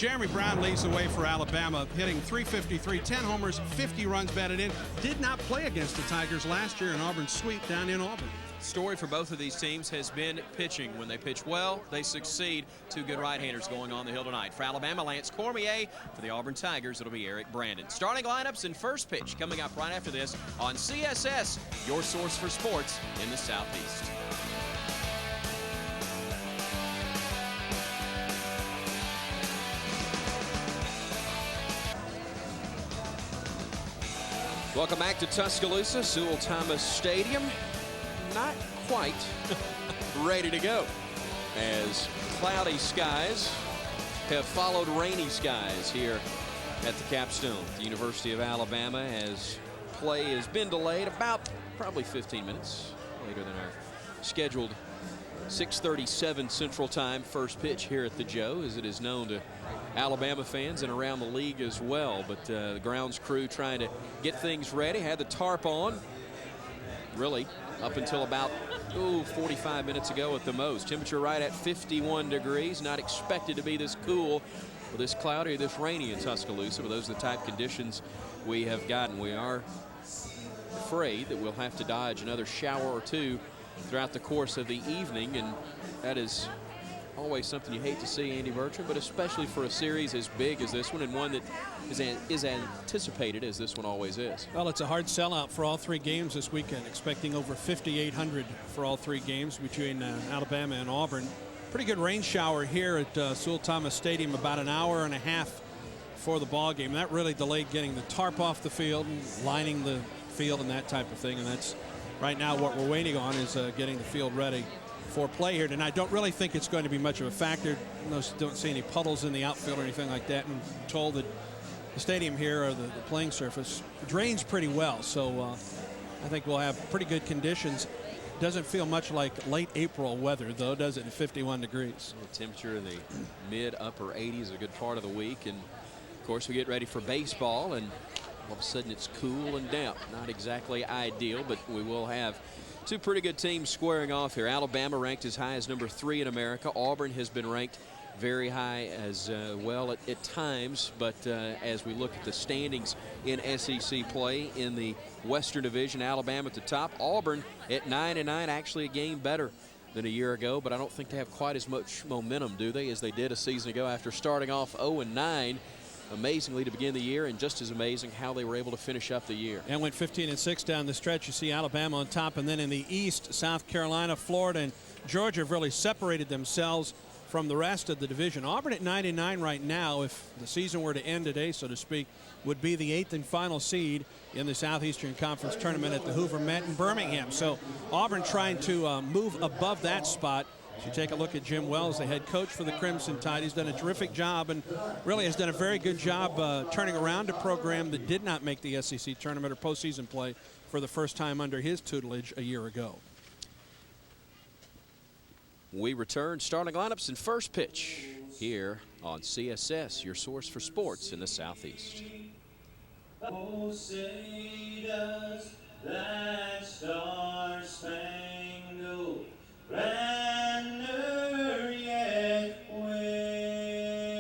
Jeremy Brown leads the way for Alabama, hitting .353, 10 homers, 50 runs batted in. Did not play against the Tigers last year in Auburn's sweep down in Auburn. Story for both of these teams has been pitching. When they pitch well, they succeed. Two good right-handers going on the hill tonight. For Alabama, Lance Cormier. For the Auburn Tigers, it'll be Eric Brandon. Starting lineups and first pitch coming up right after this on CSS, your source for sports in the Southeast. Welcome back to Tuscaloosa, Sewell Thomas Stadium. Not quite ready to go, as cloudy skies have followed rainy skies here at the Capstone. The University of Alabama, as play has been delayed about probably 15 minutes later than our scheduled 6:37 Central Time first pitch here at the Joe, as it is known to Alabama fans and around the league as well. But the grounds crew trying to get things ready, had the tarp on really up until about 45 minutes ago at the most. Temperature right at 51 degrees. Not expected to be this cool or this cloudy or this rainy in Tuscaloosa, but those are the type conditions we have gotten. We are afraid that we'll have to dodge another shower or two throughout the course of the evening, and that is always something you hate to see, Andy Bertram, but especially for a series as big as this one, and one that is anticipated as this one always is. Well, it's a hard sellout for all three games this weekend, expecting over 5,800 for all three games between Alabama and Auburn. Pretty good rain shower here at Sewell Thomas Stadium about an hour and a half before the ball game. That really delayed getting the tarp off the field and lining the field and that type of thing, and that's right now what we're waiting on, is getting the field ready for play here tonight. Don't really think it's going to be much of a factor. Don't see any puddles in the outfield or anything like that, and told that the stadium here, or the playing surface, drains pretty well, so I think we'll have pretty good conditions. Doesn't feel much like late April weather, though, does it, at 51 degrees? The temperature in the mid-upper 80s a good part of the week, and of course we get ready for baseball, and all of a sudden it's cool and damp. Not exactly ideal, but we will have two pretty good teams squaring off here. Alabama ranked as high as number 3 in America. Auburn has been ranked very high as well at times, but as we look at the standings in SEC play in the Western Division, Alabama at the top, Auburn at 9-9, actually a game better than a year ago, but I don't think they have quite as much momentum, do they, as they did a season ago after starting off 0-9. Amazingly to begin the year, and just as amazing how they were able to finish up the year. And went 15-6 down the stretch. You see Alabama on top, and then in the East, South Carolina, Florida, and Georgia have really separated themselves from the rest of the division. Auburn at 9-9 right now, if the season were to end today, so to speak, would be the 8th and final seed in the Southeastern Conference tournament at the Hoover Met in Birmingham. So Auburn trying to move above that spot. If you take a look at Jim Wells, the head coach for the Crimson Tide, he's done a terrific job and really has done a very good job turning around a program that did not make the SEC tournament or postseason play for the first time under his tutelage a year ago. We return starting lineups and first pitch here on CSS, your source for sports in the Southeast. Oh, say does that star-spangled banner yet wave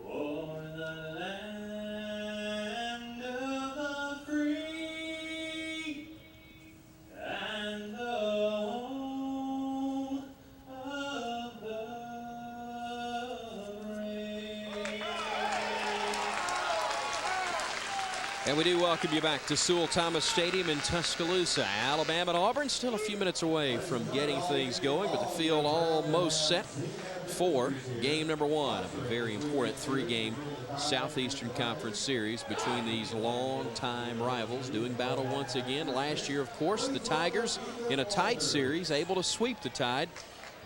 o'er the land of the free and the home of the brave? And we do welcome you back to Sewell Thomas Stadium in Tuscaloosa. Alabama and Auburn still a few minutes away from getting things going, but the field almost set for game number 1 of a very important 3-game Southeastern Conference series between these long-time rivals doing battle once again. Last year, of course, the Tigers in a tight series able to sweep the Tide.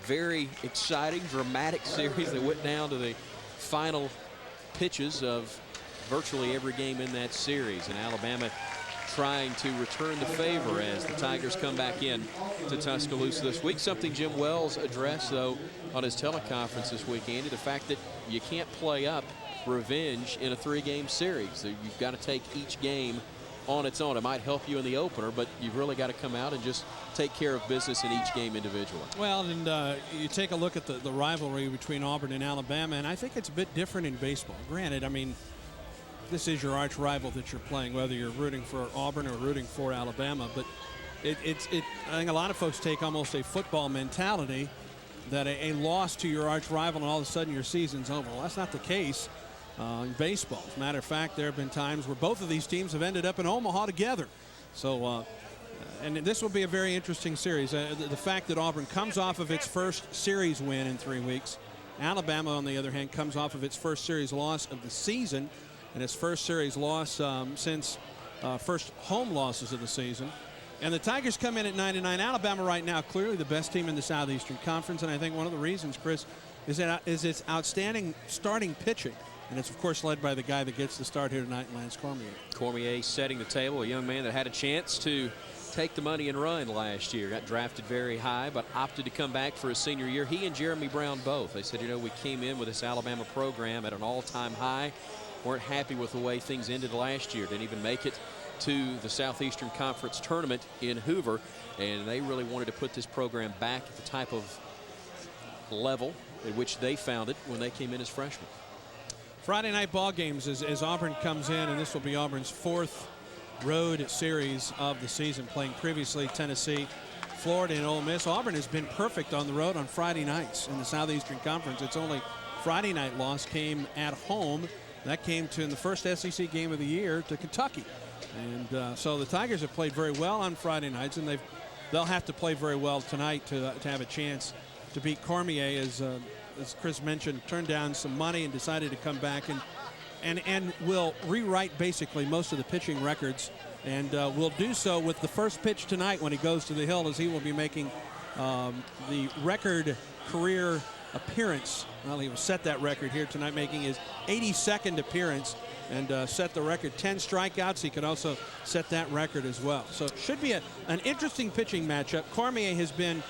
Very exciting, dramatic series that went down to the final pitches of virtually every game in that series, and Alabama trying to return the favor as the Tigers come back in to Tuscaloosa this week. Something Jim Wells addressed, though, on his teleconference this week, Andy, the fact that you can't play up revenge in a 3-game series. You've got to take each game on its own. It might help you in the opener, but you've really got to come out and just take care of business in each game individually. Well, and you take a look at the rivalry between Auburn and Alabama, and I think it's a bit different in baseball. Granted, I mean, this is your arch rival that you're playing, whether you're rooting for Auburn or rooting for Alabama. But I think a lot of folks take almost a football mentality that a loss to your arch rival and all of a sudden your season's over. Well, that's not the case in baseball. As a matter of fact, there have been times where both of these teams have ended up in Omaha together. So, and this will be a very interesting series. The fact that Auburn comes off of its first series win in 3 weeks. Alabama, on the other hand, comes off of its first series loss of the season and its first series loss since first home losses of the season. And the Tigers come in at 9-9. Alabama right now clearly the best team in the Southeastern Conference, and I think one of the reasons, Chris, is its outstanding starting pitching. And it's, of course, led by the guy that gets the start here tonight, Lance Cormier. Cormier setting the table, a young man that had a chance to take the money and run last year. Got drafted very high, but opted to come back for his senior year. He and Jeremy Brown both. They said, you know, we came in with this Alabama program at an all-time high. Weren't happy with the way things ended last year. Didn't even make it to the Southeastern Conference tournament in Hoover, and they really wanted to put this program back at the type of level at which they found it when they came in as freshmen. Friday night ball games as Auburn comes in, and this will be Auburn's fourth road series of the season, playing previously Tennessee, Florida, and Ole Miss. Auburn has been perfect on the road on Friday nights in the Southeastern Conference. Its only Friday night loss came at home. That came in the first SEC game of the year to Kentucky. And so the Tigers have played very well on Friday nights, and they'll have to play very well tonight to have a chance to beat Cormier, as Chris mentioned, turned down some money and decided to come back and will rewrite basically most of the pitching records, and will do so with the first pitch tonight when he goes to the Hill, as he will be making the record career appearance. Well, he will set that record here tonight, making his 82nd appearance and set the record. 10 strikeouts. He could also set that record as well. So it should be an interesting pitching matchup. Cormier has been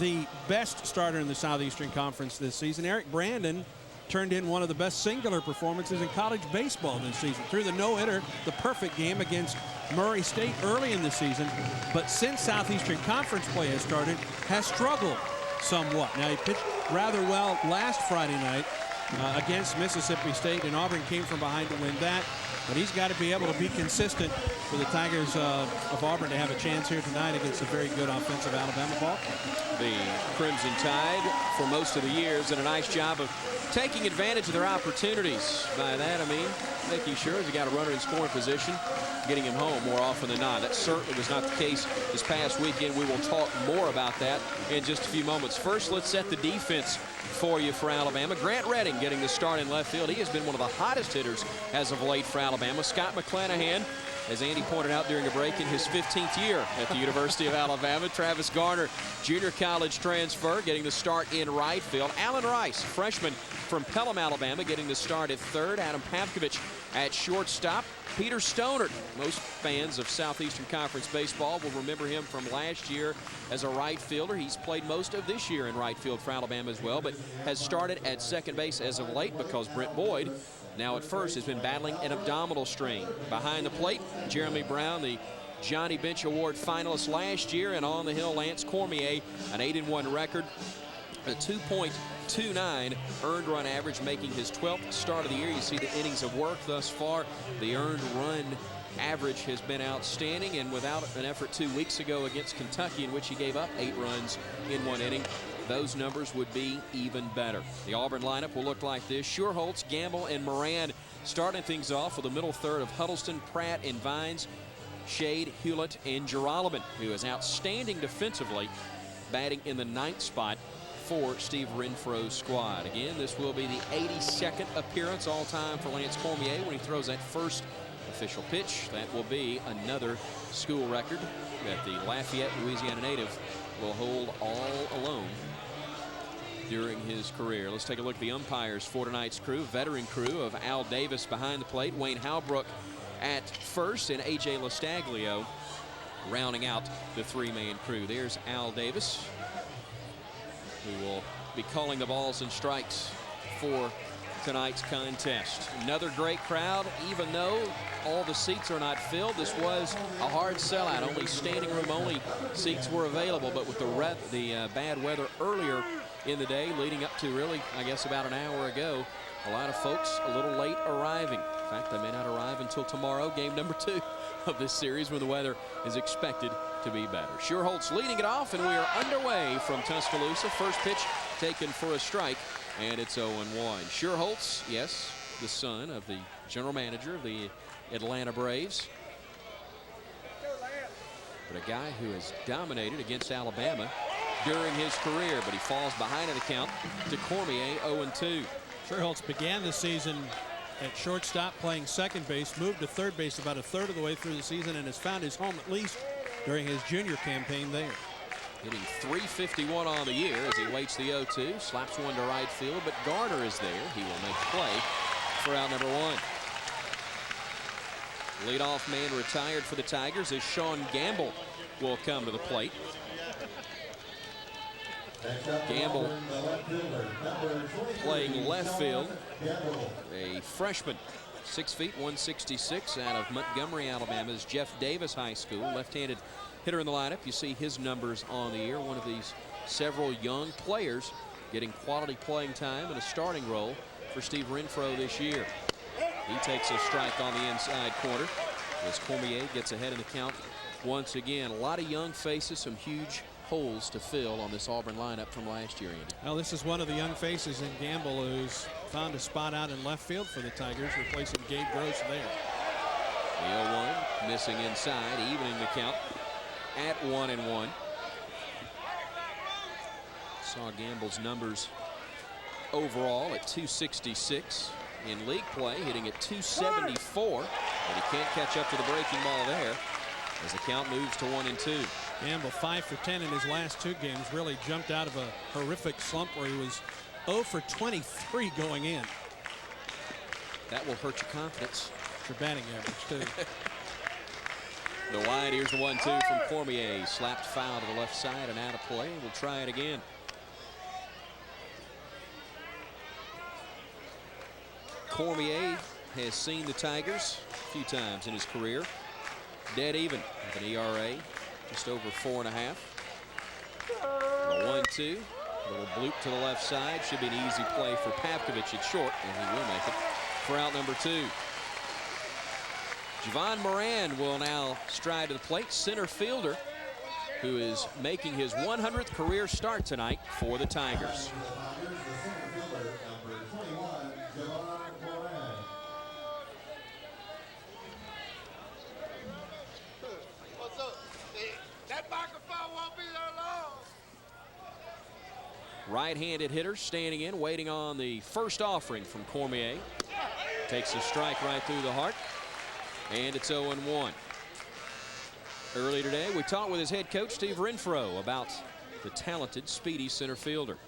the best starter in the Southeastern Conference this season. Eric Brandon turned in one of the best singular performances in college baseball this season. Threw the no-hitter, the perfect game against Murray State early in the season. But since Southeastern Conference play has started, has struggled somewhat. Now, he pitched rather well last Friday night against Mississippi State, and Auburn came from behind to win that. But he's got to be able to be consistent for the Tigers of Auburn to have a chance here tonight against a very good offensive Alabama ball. The Crimson Tide, for most of the years, did a nice job of taking advantage of their opportunities. By that, I mean making sure they got a runner in scoring position, getting him home more often than not. That certainly was not the case this past weekend. We will talk more about that in just a few moments. First, let's set the defense for you for Alabama. Grant Redding getting the start in left field. He has been one of the hottest hitters as of late for Alabama. Scott McClanahan, as Andy pointed out during a break, in his 15th year at the University of Alabama. Travis Garner, junior college transfer, getting the start in right field. Alan Rice, freshman from Pelham, Alabama, getting the start at third. Adam Pavkovich at shortstop. Peter Stoner, most fans of Southeastern Conference baseball will remember him from last year as a right fielder. He's played most of this year in right field for Alabama as well, but has started at second base as of late because Brent Boyd, now at first, has been battling an abdominal strain. Behind the plate, Jeremy Brown, the Johnny Bench Award finalist last year, and on the hill, Lance Cormier, an 8-1 record, a 2.29 earned run average, making his 12th start of the year. You see the innings of work thus far. The earned run average has been outstanding, and without an effort 2 weeks ago against Kentucky in which he gave up 8 runs in 1 inning, those numbers would be even better. The Auburn lineup will look like this. Schuerholz, Gamble, and Moran starting things off with the middle third of Huddleston, Pratt, and Vines, Shade, Hewlett, and Geralman, who is outstanding defensively, batting in the 9th spot for Steve Renfroe's squad. Again, this will be the 82nd appearance all-time for Lance Cormier when he throws that first official pitch. That will be another school record that the Lafayette, Louisiana native will hold all alone during his career. Let's take a look at the umpires for tonight's crew. Veteran crew of Al Davis behind the plate, Wayne Halbrook at first, and A.J. Lastaglio rounding out the 3-man crew. There's Al Davis, who will be calling the balls and strikes for tonight's contest. Another great crowd, even though all the seats are not filled. This was a hard sellout. Only standing room only seats were available, but with the bad weather earlier in the day leading up to really, I guess, about an hour ago, a lot of folks a little late arriving. In fact, they may not arrive until tomorrow, game number 2 of this series, when the weather is expected to be better. Schuerholz leading it off, and we are underway from Tuscaloosa. First pitch taken for a strike, and it's 0-1. Schuerholz, yes, the son of the general manager of the Atlanta Braves, but a guy who has dominated against Alabama during his career, but he falls behind in the count to Cormier, 0-2. Schuerholz began the season at shortstop, playing second base, moved to third base about a third of the way through the season, and has found his home at least during his junior campaign there. Hitting .351 on the year as he waits the 0-2, slaps one to right field, but Garner is there. He will make the play for out number 1. Leadoff man retired for the Tigers as Sean Gamble will come to the plate. Gamble playing left field, a freshman, 6 feet 166, out of Montgomery, Alabama's Jeff Davis High School. Left-handed hitter in the lineup. You see his numbers on the year. One of these several young players getting quality playing time in a starting role for Steve Renfroe this year. He takes a strike on the inside corner as Cormier gets ahead in the count once again. A lot of young faces, some huge holes to fill on this Auburn lineup from last year, Andy. Well, this is one of the young faces in Gamble who's found a spot out in left field for the Tigers, replacing Gabe Gross there. The 0-1 missing inside, evening the count at 1-1. Saw Gamble's numbers overall at .266 in league play, hitting at .274, but he can't catch up to the breaking ball there as the count moves to 1-2. Gamble 5 for 10 in his last 2 games. Really jumped out of a horrific slump where he was 0 for 23 going in. That will hurt your confidence. Your batting average, too. The wide, here's the 1-2 from Cormier. Slapped foul to the left side and out of play. We'll try it again. Cormier has seen the Tigers a few times in his career. Dead even with an ERA just over 4.5. The 1-2, little bloop to the left side. Should be an easy play for Pavkovich at short, and he will make it for out number 2. Javon Moran will now stride to the plate, center fielder, who is making his 100th career start tonight for the Tigers. Right-handed hitter standing in, waiting on the first offering from Cormier. Takes a strike right through the heart, and it's 0-1. Early today, we talked with his head coach, Steve Renfroe, about the talented, speedy center fielder.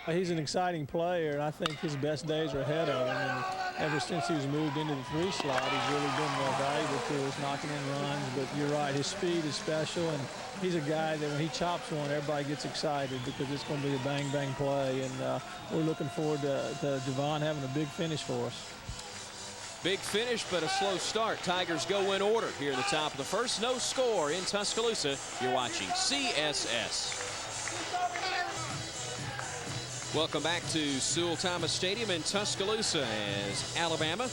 He's an exciting player, and I think his best days are ahead of him. And ever since he was moved into the 3 slot, he's really been more valuable to us, knocking in runs. But you're right, his speed is special, and he's a guy that when he chops one, everybody gets excited because it's going to be a bang-bang play. And we're looking forward to Javon having a big finish for us. Big finish, but a slow start. Tigers go in order here in the top of the first. No score in Tuscaloosa. You're watching CSS. Welcome back to Sewell Thomas Stadium in Tuscaloosa as Alabama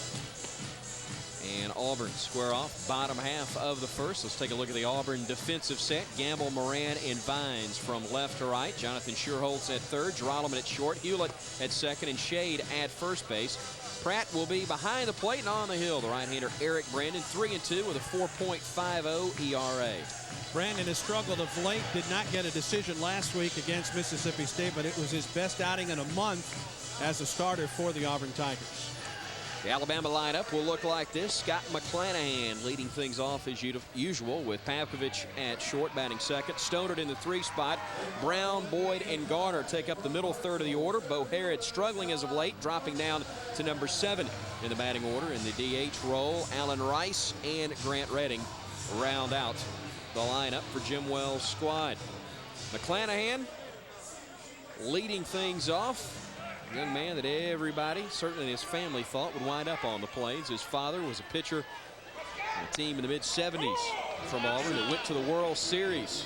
and Auburn square off bottom half of the first. Let's take a look at the Auburn defensive set. Gamble, Moran, and Vines from left to right. Jonathan Schuerholz at third, Drolleman at short, Hewlett at second, and Shade at first base. Pratt will be behind the plate and on the hill. The right-hander Eric Brandon, 3-2 with a 4.50 ERA. Brandon has struggled of late, did not get a decision last week against Mississippi State, but it was his best outing in a month as a starter for the Auburn Tigers. The Alabama lineup will look like this. Scott McClanahan leading things off as usual with Pavkovich at short, batting second. Stonard in the 3 spot. Brown, Boyd, and Garner take up the middle third of the order. Bo Harrod struggling as of late, dropping down to number 7 in the batting order. In the DH role, Allen Rice and Grant Redding round out the lineup for Jim Wells' squad. McClanahan leading things off A young man that everybody, certainly his family, thought would wind up on the plains. His father was a pitcher on a team in the mid-70s from Auburn that went to the World Series.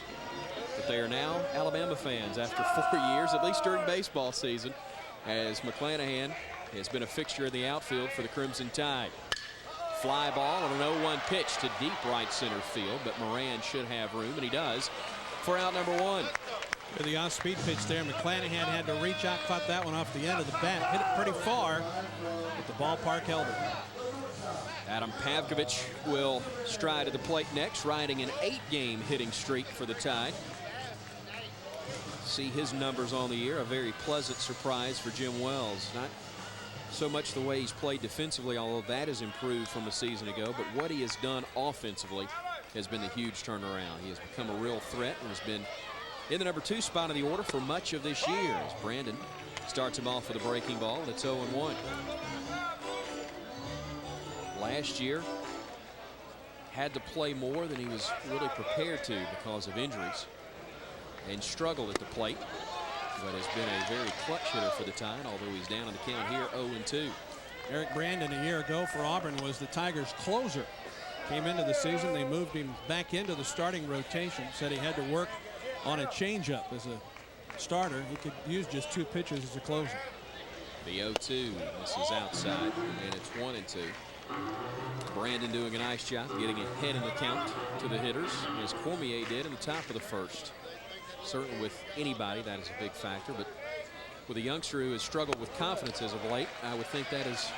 But they are now Alabama fans after 4 years, at least during baseball season, as McClanahan has been a fixture in the outfield for the Crimson Tide. Fly ball on an 0-1 pitch to deep right center field, but Moran should have room, and he does for out number 1. For the off-speed pitch there, McClanahan had to reach out, caught that one off the end of the bat, hit it pretty far, but the ballpark held it. Adam Pavkovich will stride to the plate next, riding an 8-game hitting streak for the Tide. See his numbers on the year, a very pleasant surprise for Jim Wells. Not so much the way he's played defensively, although that has improved from a season ago, but what he has done offensively has been the huge turnaround. He has become a real threat and has been in the number 2 spot of the order for much of this year, as Brandon starts him off with a breaking ball, and it's 0-1. Last year, had to play more than he was really prepared to because of injuries, and struggled at the plate, but has been a very clutch hitter for the Tide, although he's down on the count here 0-2. Eric Brandon a year ago for Auburn was the Tigers' closer. Came into the season, they moved him back into the starting rotation, said he had to work on a changeup as a starter. He could use just 2 pitches as a closer. The 0-2, this is outside, and it's 1-2. Brandon doing a nice job getting ahead in the count to the hitters, as Cormier did in the top of the first. Certainly with anybody, that is a big factor, but with a youngster who has struggled with confidence as of late, I would think that is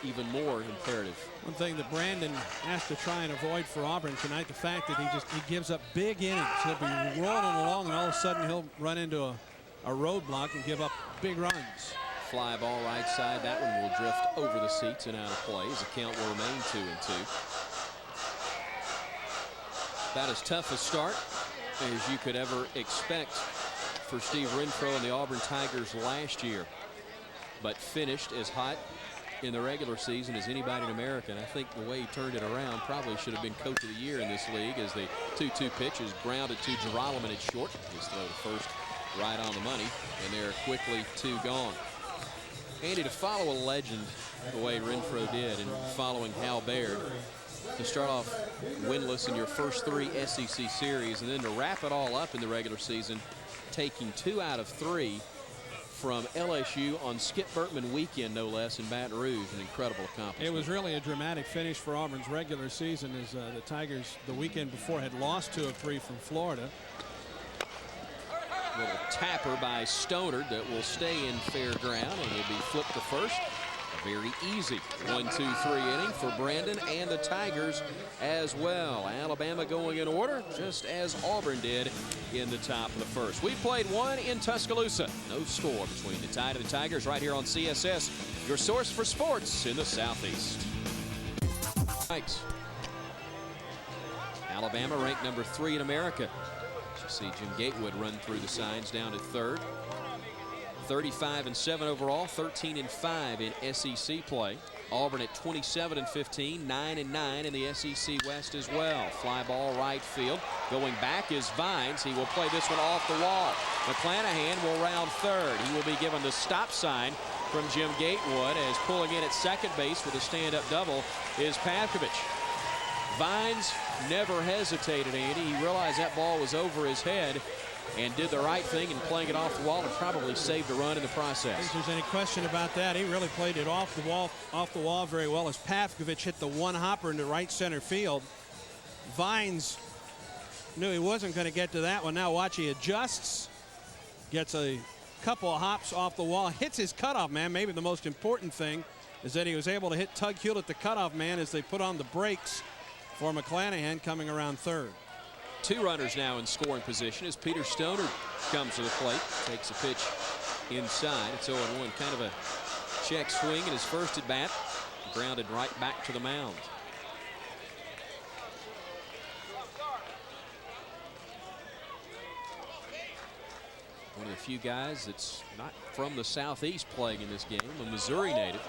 even more imperative. One thing that Brandon has to try and avoid for Auburn tonight, the fact that he gives up big innings. He'll be rolling along, and all of a sudden he'll run into a roadblock and give up big runs. Fly ball right side. That one will drift over the seats and out of play as the count will remain 2-2. About as tough a start as you could ever expect for Steve Renfroe and the Auburn Tigers last year, but finished as hot in the regular season as anybody in America. And I think the way he turned it around probably should have been coach of the year in this league, as the 2-2 pitch is grounded to Girolamo at short. His throw to first right on the money, and they're quickly 2 gone. Andy, to follow a legend the way Renfroe did, and following Hal Baird, to start off winless in your first 3 SEC series, and then to wrap it all up in the regular season, taking 2 out of 3 from LSU on Skip Bertman weekend, no less, in Baton Rouge. An incredible accomplishment. It was really a dramatic finish for Auburn's regular season, as the Tigers the weekend before had lost 2 of 3 from Florida. Little tapper by Stoner that will stay in fair ground and will be flipped to first. A very easy 1-2-3 inning for Brandon and the Tigers as well. Alabama going in order, just as Auburn did in the top of the first. We played 1 in Tuscaloosa. No score between the Tide and the Tigers right here on CSS, your source for sports in the Southeast. Thanks. Alabama ranked number 3 in America. You see Jim Gatewood run through the signs down at 3rd. 35-7 overall, 13-5 in SEC play. Auburn at 27-15, 9-9 in the SEC West as well. Fly ball right field. Going back is Vines. He will play this one off the wall. McClanahan will round 3rd. He will be given the stop sign from Jim Gatewood, as pulling in at second base with a stand-up double is Pavkovich. Vines never hesitated, Andy. He realized that ball was over his head and did the right thing in playing it off the wall, and probably saved a run in the process. I think there's any question about that. He really played it off the wall very well, as Pavkovich hit the one hopper into right center field. Vines knew he wasn't going to get to that one. Now watch, he adjusts, gets a couple of hops off the wall, hits his cutoff man. Maybe the most important thing is that he was able to hit Tug Hewlett at the cutoff man as they put on the brakes for McClanahan coming around 3rd. 2 runners now in scoring position as Peter Stoner comes to the plate, takes a pitch inside. It's 0-1, kind of a check swing in his first at bat, grounded right back to the mound. One of the few guys that's not from the Southeast playing in this game, a Missouri native,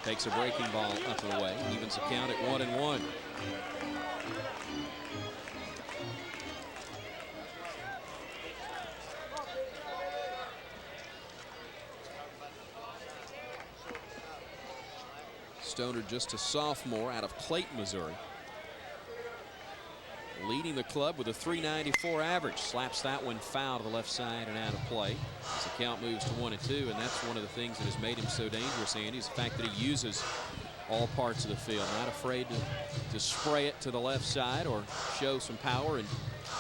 takes a breaking ball up and away, evens the count at 1-1. Stoner, just a sophomore out of Clayton, Missouri. Leading the club with a .394 average. Slaps that one foul to the left side and out of play. As the count moves to 1-2, and that's one of the things that has made him so dangerous, Andy, is the fact that he uses all parts of the field. Not afraid to spray it to the left side or show some power and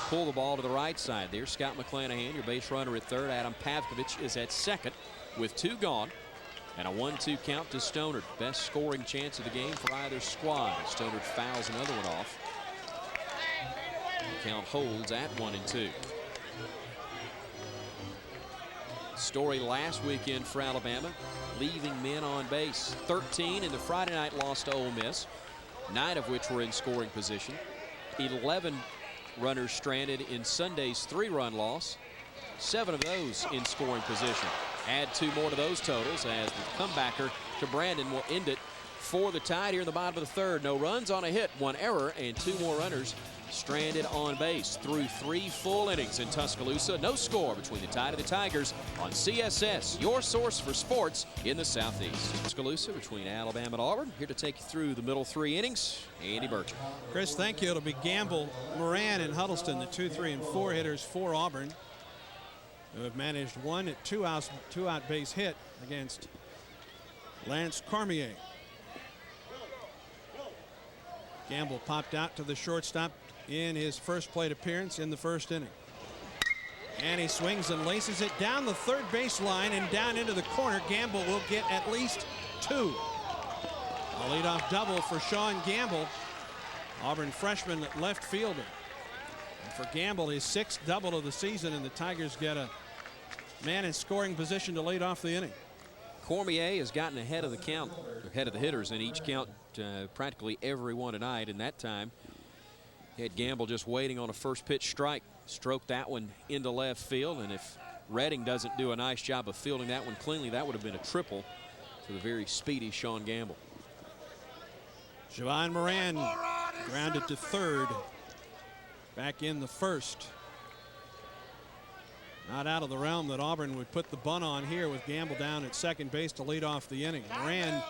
pull the ball to the right side. There's Scott McClanahan, your base runner at third. Adam Pavkovich is at second with 2 gone. And a 1-2 count to Stoner. Best scoring chance of the game for either squad. Stoner fouls another one off. The count holds at 1-2. Story last weekend for Alabama, leaving men on base. 13 in the Friday night loss to Ole Miss, 9 of which were in scoring position. 11 runners stranded in Sunday's 3-run loss, 7 of those in scoring position. Add 2 more to those totals as the comebacker to Brandon will end it for the Tide here in the bottom of the third. No runs on a hit, 1 error, and 2 more runners stranded on base through 3 full innings in Tuscaloosa. No score between the Tide and the Tigers on CSS, your source for sports in the Southeast. Tuscaloosa between Alabama and Auburn. Here to take you through the middle 3 innings, Andy Burchell. Chris, thank you. It'll be Gamble, Moran, and Huddleston, the 2, 3, and 4 hitters for Auburn, who have managed 1 two-out base hit against Lance Cormier. Gamble popped out to the shortstop in his first plate appearance in the first inning. And he swings and laces it down the third base line and down into the corner. Gamble will get at least 2. A leadoff double for Sean Gamble, Auburn freshman left fielder. And for Gamble, his 6th double of the season, and the Tigers get a man in scoring position to lead off the inning. Cormier has gotten ahead of the count, ahead of the hitters in each count practically every one tonight, and that time he had Gamble just waiting on a first pitch strike. Stroked that one into left field, and if Redding doesn't do a nice job of fielding that one cleanly, that would have been a triple to the very speedy Sean Gamble. Javon Moran grounded to third back in the first. Not out of the realm that Auburn would put the bunt on here with Gamble down at second base to lead off the inning. Moran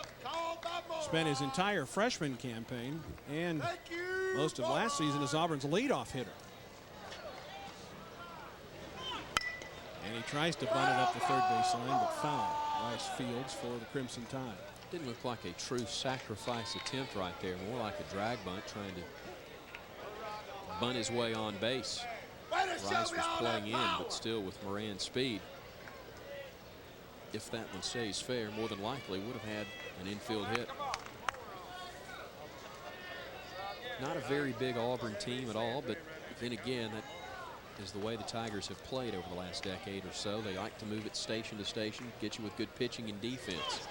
spent his entire freshman campaign and most of last season as Auburn's leadoff hitter. And he tries to bunt it up the third base line, but foul. Rice fields for the Crimson Tide. Didn't look like a true sacrifice attempt right there, more like a drag bunt, trying to bunt his way on base. Rice was playing in, but still with Moran's speed. If that one stays fair, more than likely would have had an infield hit. Not a very big Auburn team at all, but then again, that is the way the Tigers have played over the last decade or so. They like to move it station to station, get you with good pitching and defense.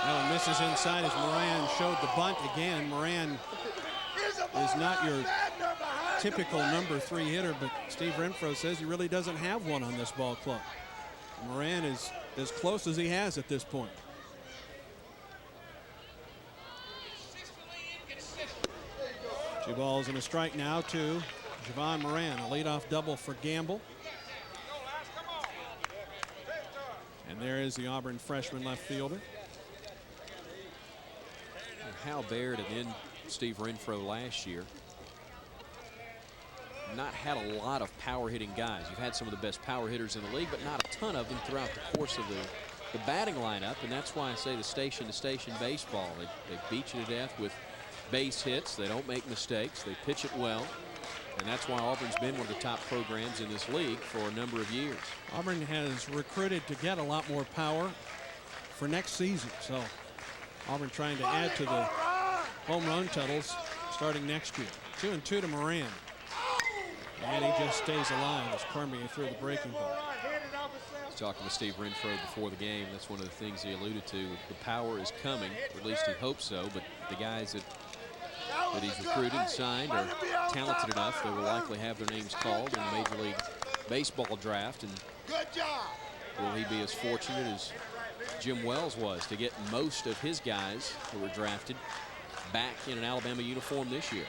That one misses inside as Moran showed the bunt again. Moran is not your typical number 3 hitter, but Steve Renfroe says he really doesn't have one on this ball club. Moran is as close as he has at this point. Two balls and a strike now to Javon Moran. A leadoff double for Gamble. And there is the Auburn freshman left fielder. Hal Baird and then Steve Renfroe last year not had a lot of power hitting guys. You've had some of the best power hitters in the league, but not a ton of them throughout the course of the batting lineup, and that's why I say the station to station baseball. They beat you to death with base hits. They don't make mistakes. They pitch it well, and that's why Auburn's been one of the top programs in this league for a number of years. Auburn has recruited to get a lot more power for next season, so Auburn trying to add to the home run totals starting next year. 2-2 to Moran. And he just stays alive as Cormier threw the breaking ball. Talking with Steve Renfroe before the game, that's one of the things he alluded to. The power is coming, or at least he hopes so, but the guys that he's recruited and signed are talented enough they will likely have their names called in the Major League Baseball draft. And will he be as fortunate as Jim Wells was to get most of his guys who were drafted back in an Alabama uniform this year?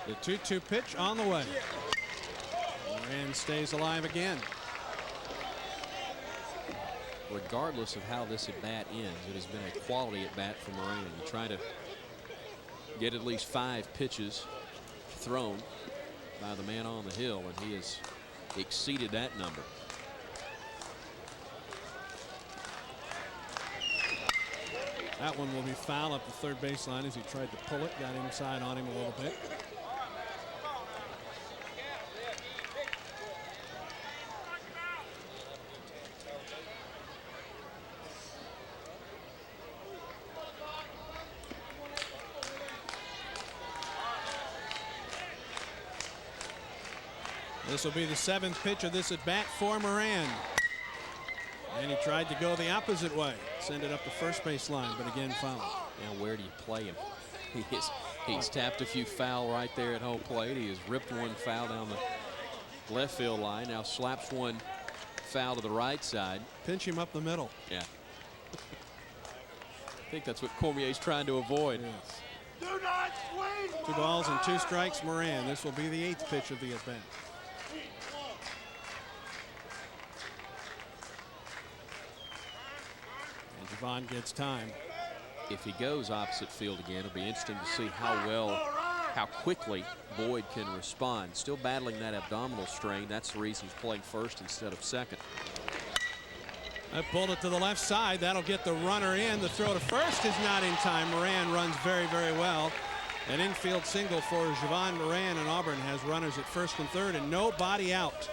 The 2-2 pitch on the way. Moran stays alive again. regardless of how this at-bat ends, it has been a quality at-bat for Moran. You try to get at least 5 pitches thrown by the man on the hill, and he has exceeded that number. That one will be foul up the third baseline as he tried to pull it, got inside on him a little bit. This will be the 7th pitch of this at bat for Moran. And he tried to go the opposite way, send it up the first base line, but again foul. Now where do you play him? He's tapped a few foul right there at home plate. He has ripped one foul down the left field line. Now slaps one foul to the right side. Pinch him up the middle. Yeah. I think that's what Cormier's trying to avoid. Yes. 2 balls and 2 strikes, Moran. This will be the 8th pitch of the at bat. Javon gets time. If he goes opposite field again, it'll be interesting to see how quickly Boyd can respond. Still battling that abdominal strain. That's the reason he's playing first instead of second. I pulled it to the left side. That'll get the runner in. The throw to first is not in time. Moran runs very, very well. An infield single for Javon Moran, and Auburn has runners at first and third and nobody out.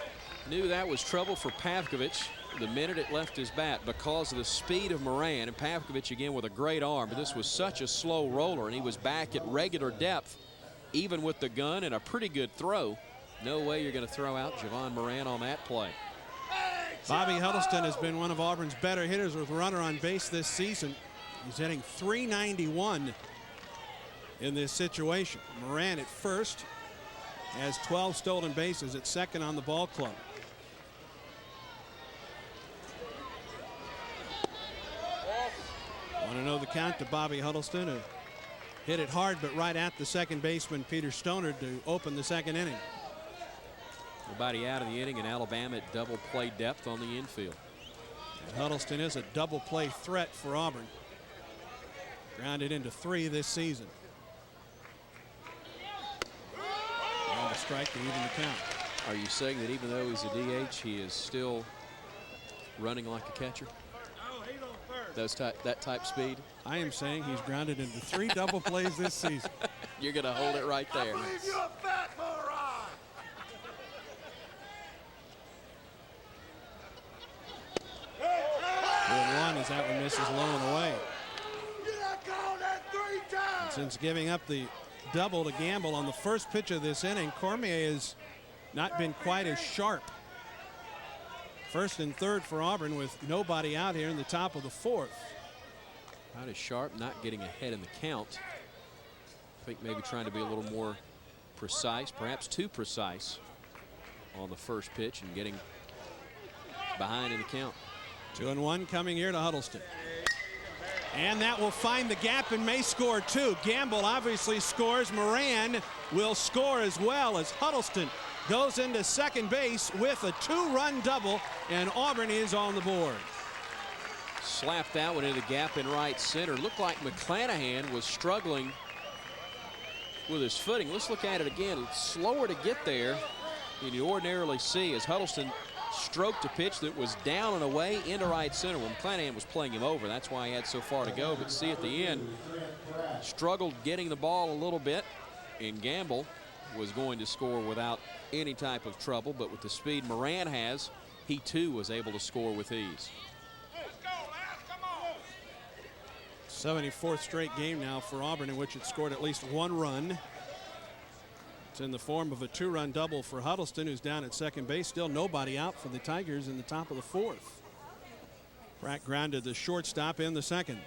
Knew that was trouble for Pavkovich the minute it left his bat because of the speed of Moran, and Pavkovich again with a great arm, but this was such a slow roller, and he was back at regular depth even with the gun and a pretty good throw. No way you're going to throw out Javon Moran on that play. Bobby Huddleston has been one of Auburn's better hitters with runner on base this season. He's hitting .391 in this situation. Moran at first has 12 stolen bases, at second on the ball club. Want to know the count to Bobby Huddleston, who hit it hard but right at the second baseman Peter Stoner to open the second inning. Nobody out of the inning, and Alabama at double play depth on the infield. And Huddleston is a double play threat for Auburn. Grounded into 3 this season. And a strike to even the count. Are you saying that even though he's a DH, he is still running like a catcher? That type speed? I am saying he's grounded into 3 double plays this season. You're going to hold it right there. 1-1 as that one misses low and away. And since giving up the double to Gamble on the first pitch of this inning, Cormier has not been quite as sharp. First and third for Auburn with nobody out here in the top of the 4th. Not as sharp, not getting ahead in the count. I think maybe trying to be a little more precise, perhaps too precise on the first pitch and getting behind in the count. 2-1 coming here to Huddleston. And that will find the gap and may score 2. Gamble obviously scores. Moran will score as well as Huddleston goes into second base with a 2-run double, and Auburn is on the board. Slapped that one into the gap in right center. Looked like McClanahan was struggling with his footing. Let's look at it again. Slower to get there than you ordinarily see as Huddleston stroked a pitch that was down and away into right center when McClanahan was playing him over. That's why he had so far to go. But see at the end, struggled getting the ball a little bit, and Gamble was going to score without any type of trouble. But with the speed Moran has, he too was able to score with ease. 74th straight game now for Auburn in which it scored at least 1 run. It's in the form of a 2-run double for Huddleston, who's down at second base. Still nobody out for the Tigers in the top of the 4th. Pratt grounded the shortstop in the second.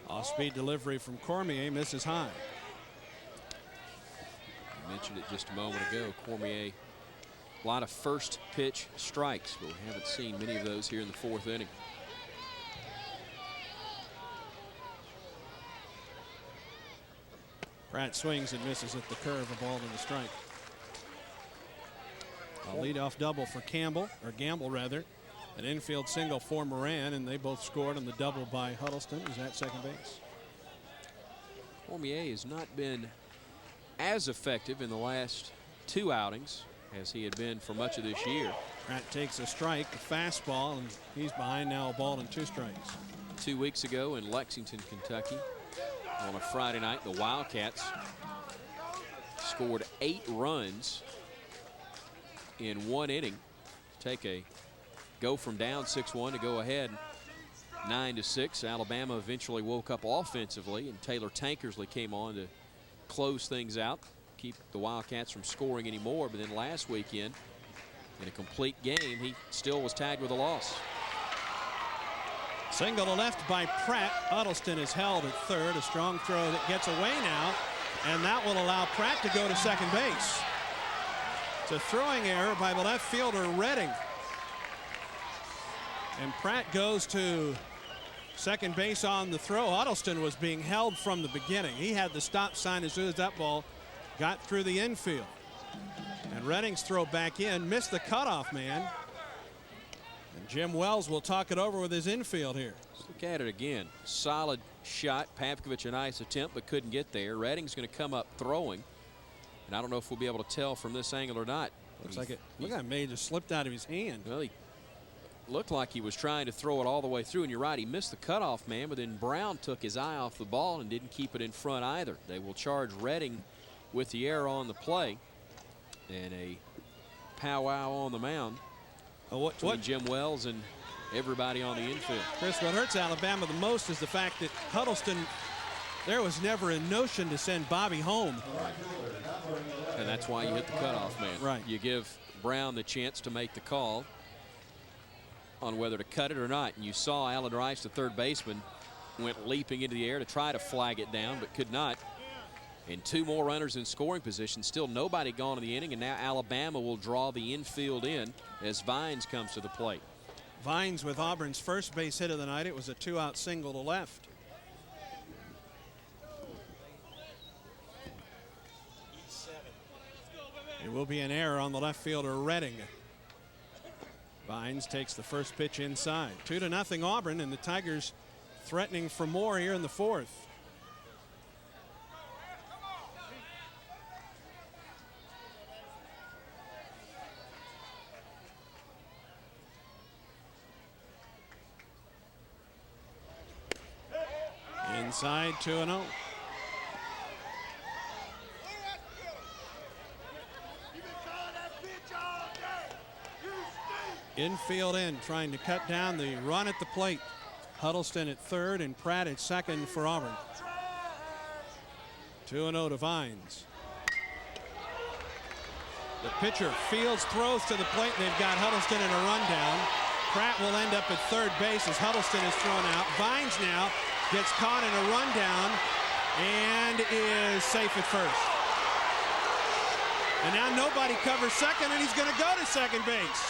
Off-speed delivery from Cormier misses high. I mentioned it just a moment ago. Cormier, a lot of first pitch strikes, but we haven't seen many of those here in the 4th inning. Pratt swings and misses at the curve, a ball to the strike. A leadoff double for Campbell, or Gamble rather. An infield single for Moran, and they both scored on the double by Huddleston, who's at second base. Cormier has not been as effective in the last 2 outings as he had been for much of this year. Pratt takes a strike, a fastball, and he's behind now, a ball and 2 strikes. 2 weeks ago in Lexington, Kentucky, on a Friday night, the Wildcats scored 8 runs in 1 inning. Take a go from down 6-1 to go ahead 9-6. Alabama eventually woke up offensively, and Taylor Tankersley came on to close things out, keep the Wildcats from scoring anymore. But then last weekend, in a complete game, he still was tagged with a loss. Single to left by Pratt. Huddleston is held at third. A strong throw that gets away now, and that will allow Pratt to go to second base. It's a throwing error by the left fielder, Redding. And Pratt goes to second base on the throw. Huddleston was being held from the beginning. He had the stop sign as soon as that ball got through the infield. And Redding's throw back in missed the cutoff man. And Jim Wells will talk it over with his infield here. Let's look at it again. Solid shot. Pavkovich a nice attempt, but couldn't get there. Redding's going to come up throwing. And I don't know if we'll be able to tell from this angle or not. Looks like it. Look how it may just slipped out of his hand. Well, he looked like he was trying to throw it all the way through, and you're right, he missed the cutoff man, but then Brown took his eye off the ball and didn't keep it in front either. They will charge Redding with the error on the play, and a powwow on the mound between Jim Wells and everybody on the infield. Chris, what hurts Alabama the most is the fact that Huddleston, there was never a notion to send Bobby home. And that's why you hit the cutoff man. Right. You give Brown the chance to make the call on whether to cut it or not. And you saw Alan Rice, the third baseman, went leaping into the air to try to flag it down, but could not. And 2 more runners in scoring position. Still nobody gone in the inning, and now Alabama will draw the infield in as Vines comes to the plate. Vines with Auburn's first base hit of the night. It was a 2-out single to left. It will be an error on the left fielder, Redding. Vines takes the first pitch inside. 2-0 Auburn, and the Tigers threatening for more here in the 4th. Inside, 2-0. Infield in, trying to cut down the run at the plate. Huddleston at third and Pratt at second for Auburn. 2-0 to Vines. The pitcher fields, throws to the plate, and they've got Huddleston in a rundown. Pratt will end up at third base as Huddleston is thrown out. Vines now gets caught in a rundown and is safe at first. And now nobody covers second, and he's going to go to second base.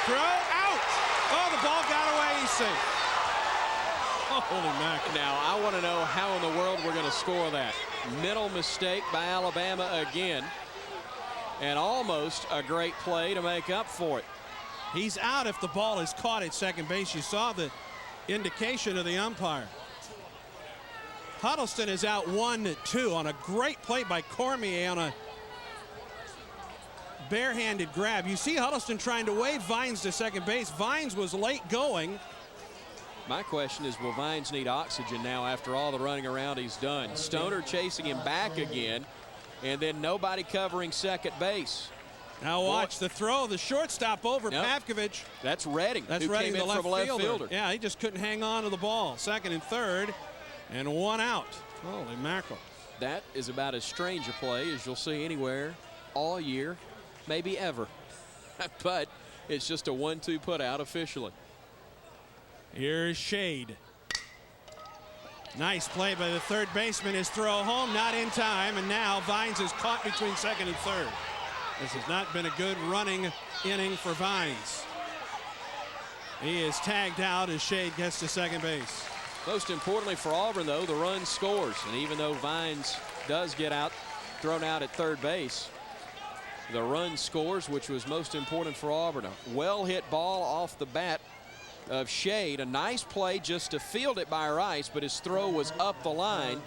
Throw out. Oh, the ball got away. He's safe. Holy mackerel. Now, I want to know how in the world we're going to score that. Mental mistake by Alabama again. And almost a great play to make up for it. He's out if the ball is caught at second base. You saw the indication of the umpire. Huddleston is out 1-2 on a great play by Cormier on a barehanded grab. You see Huddleston trying to wave Vines to second base. Vines was late going. My question is, will Vines need oxygen now after all the running around he's done? Stoner chasing him back again, and then nobody covering second base. Now watch the throw, the shortstop over Pavkovich. That's Redding. That's who Redding, came in the from left left fielder. Yeah, he just couldn't hang on to the ball. Second and third, and 1 out. Holy mackerel. That is about as strange a play as you'll see anywhere all year, maybe ever. But it's just a 1-2 put out officially. Here's Shade. Nice play by the third baseman. His throw home, not in time, and now Vines is caught between second and third. This has not been a good running inning for Vines. He is tagged out as Shade gets to second base. Most importantly for Auburn, though, the run scores. And even though Vines does get out, thrown out at third base, the run scores, which was most important for Auburn. A well-hit ball off the bat of Shade. A nice play just to field it by Rice, but his throw was up the line.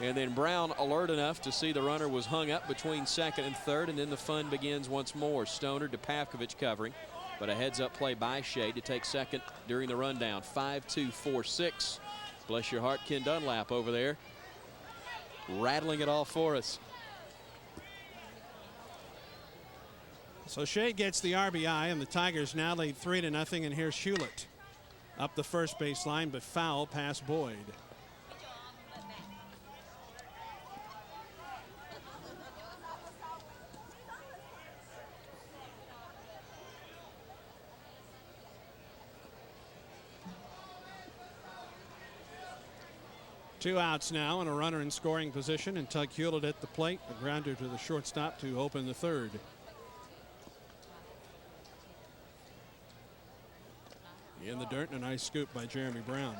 And then Brown alert enough to see the runner was hung up between second and third, and then the fun begins once more. Stoner to Pavkovich covering, but a heads-up play by Shade to take second during the rundown. 5-2, 4-6. Bless your heart, Ken Dunlap over there, rattling it all for us. So Shade gets the RBI, and the Tigers now lead 3-0, and here's Hewlett up the first base line, but foul past Boyd. Two outs now and a runner in scoring position, and Tug Hewlett at the plate. A grounder to the shortstop to open the third. In the dirt, and a nice scoop by Jeremy Brown.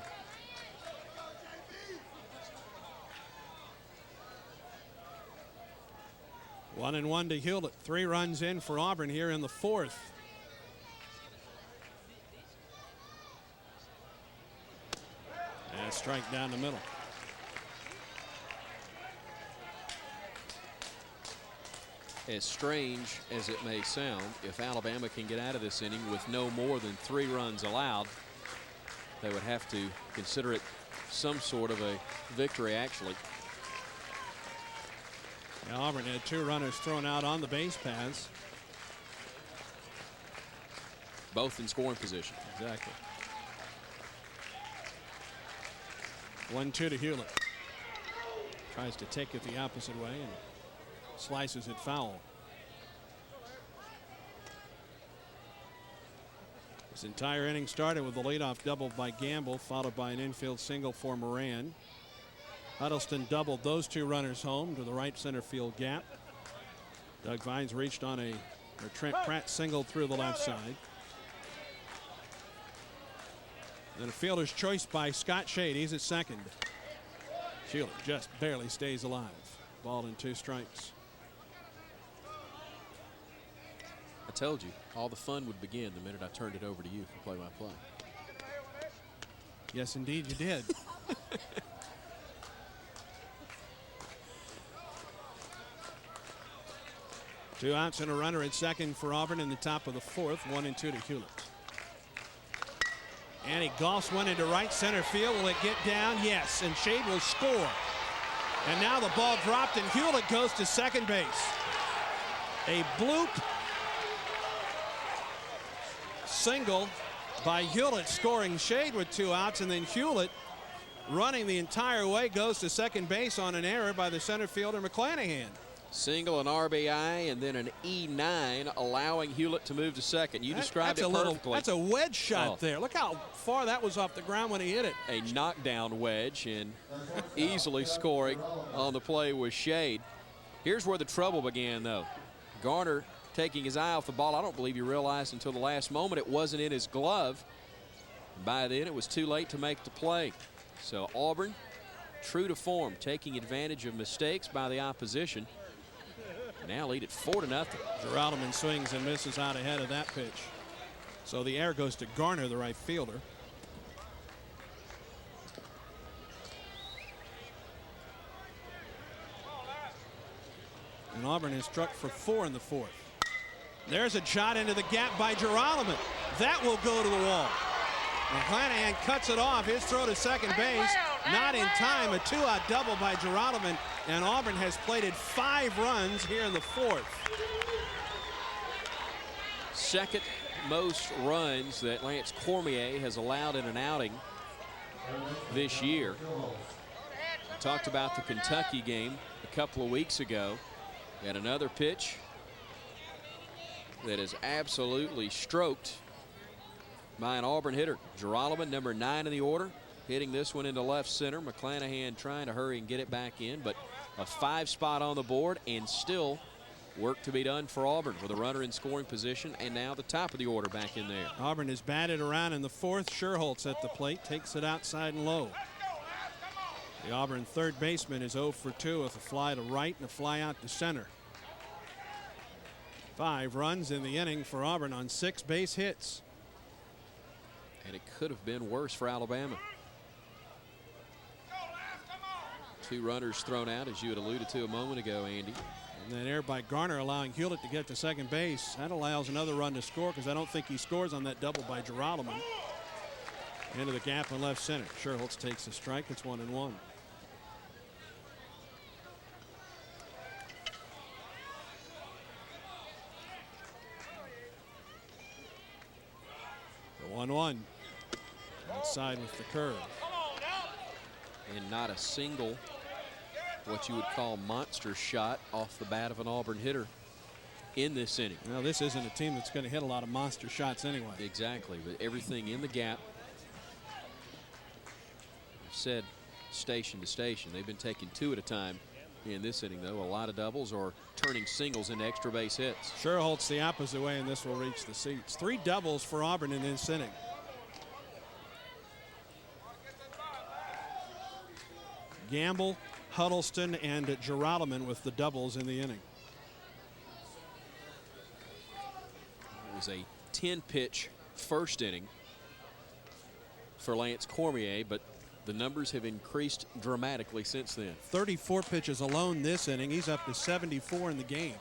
One and one to Hewlett. 3 runs in for Auburn here in the fourth. And a strike down the middle. As strange as it may sound, if Alabama can get out of this inning with no more than 3 runs allowed, they would have to consider it some sort of a victory, actually. Now Auburn had 2 runners thrown out on the base paths. Both in scoring position. Exactly. 1-2 to Hewlett. Tries to take it the opposite way and slices it foul. This entire inning started with a leadoff double by Gamble, followed by an infield single for Moran. Huddleston doubled those 2 runners home to the right center field gap. Doug Vines reached on Trent Pratt singled through the left side. Then a fielder's choice by Scott Shade. He's at second. Hewlett just barely stays alive. Ball and 2 strikes. I told you, all the fun would begin the minute I turned it over to you for play-by-play. Yes, indeed, you did. Two outs and a runner at second for Auburn in the top of the fourth. 1-2 to Hewlett. And he golfs one into right center field. Will it get down? Yes, and Shade will score. And now the ball dropped, and Hewlett goes to second base. A bloop single by Hewlett, scoring Shade with 2 outs, and then Hewlett running the entire way goes to second base on an error by the center fielder McClanahan. Single, an RBI, and then an E9, allowing Hewlett to move to second. You described it perfectly. That's a wedge shot there. Look how far that was off the ground when he hit it. A knockdown wedge, and easily scoring on the play with Shade. Here's where the trouble began, though. Garner taking his eye off the ball. I don't believe he realized until the last moment it wasn't in his glove. By then, it was too late to make the play. So Auburn, true to form, taking advantage of mistakes by the opposition. Now lead at 4-0. Giraldeman swings and misses out ahead of that pitch. So the error goes to Garner, the right fielder. And Auburn is struck for 4 in the fourth. There's a shot into the gap by Giraldeman. That will go to the wall. McClanahan cuts it off. His throw to second base. Not in time. A 2-out double by Giraldeman. And Auburn has plated 5 runs here in the fourth. Second most runs that Lance Cormier has allowed in an outing this year. We talked about the Kentucky game a couple of weeks ago. And another pitch that is absolutely stroked by an Auburn hitter. Giraldeman, number 9 in the order, hitting this one into left center. McClanahan trying to hurry and get it back in, but a 5 spot on the board, and still work to be done for Auburn with a runner in scoring position, and now the top of the order back in there. Auburn is batted around in the fourth. Sherholtz at the plate, takes it outside and low. The Auburn third baseman is 0 for 2 with a fly to right and a fly out to center. 5 runs in the inning for Auburn on 6 base hits. And it could have been worse for Alabama. 2 runners thrown out, as you had alluded to a moment ago, Andy. And then error by Garner, allowing Hewlett to get to second base. That allows another run to score, because I don't think he scores on that double by Giraldo. Into the gap in left center. Sherholtz takes a strike. It's 1-1. The 1-1. Outside with the curve. And not a single, what you would call monster shot off the bat of an Auburn hitter in this inning. Well, this isn't a team that's going to hit a lot of monster shots anyway. Exactly, but everything in the gap. I've said station to station. They've been taking 2 at a time in this inning, though. A lot of doubles or turning singles into extra base hits. Sherholtz the opposite way, and this will reach the seats. 3 doubles for Auburn in this inning. Gamble, Huddleston, and Giraldo with the doubles in the inning. It was a 10-pitch first inning for Lance Cormier, but the numbers have increased dramatically since then. 34 pitches alone this inning. He's up to 74 in the game.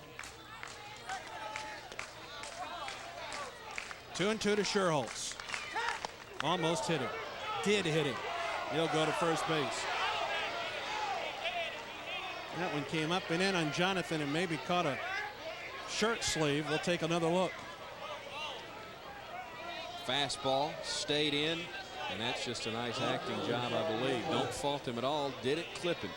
2-2 to Sherholtz. Almost hit him. Did hit him. He'll go to first base. That one came up and in on Jonathan and maybe caught a shirt sleeve. We'll take another look. Fastball stayed in, and that's just a nice acting job, I believe. Don't fault him at all. Did it clip him?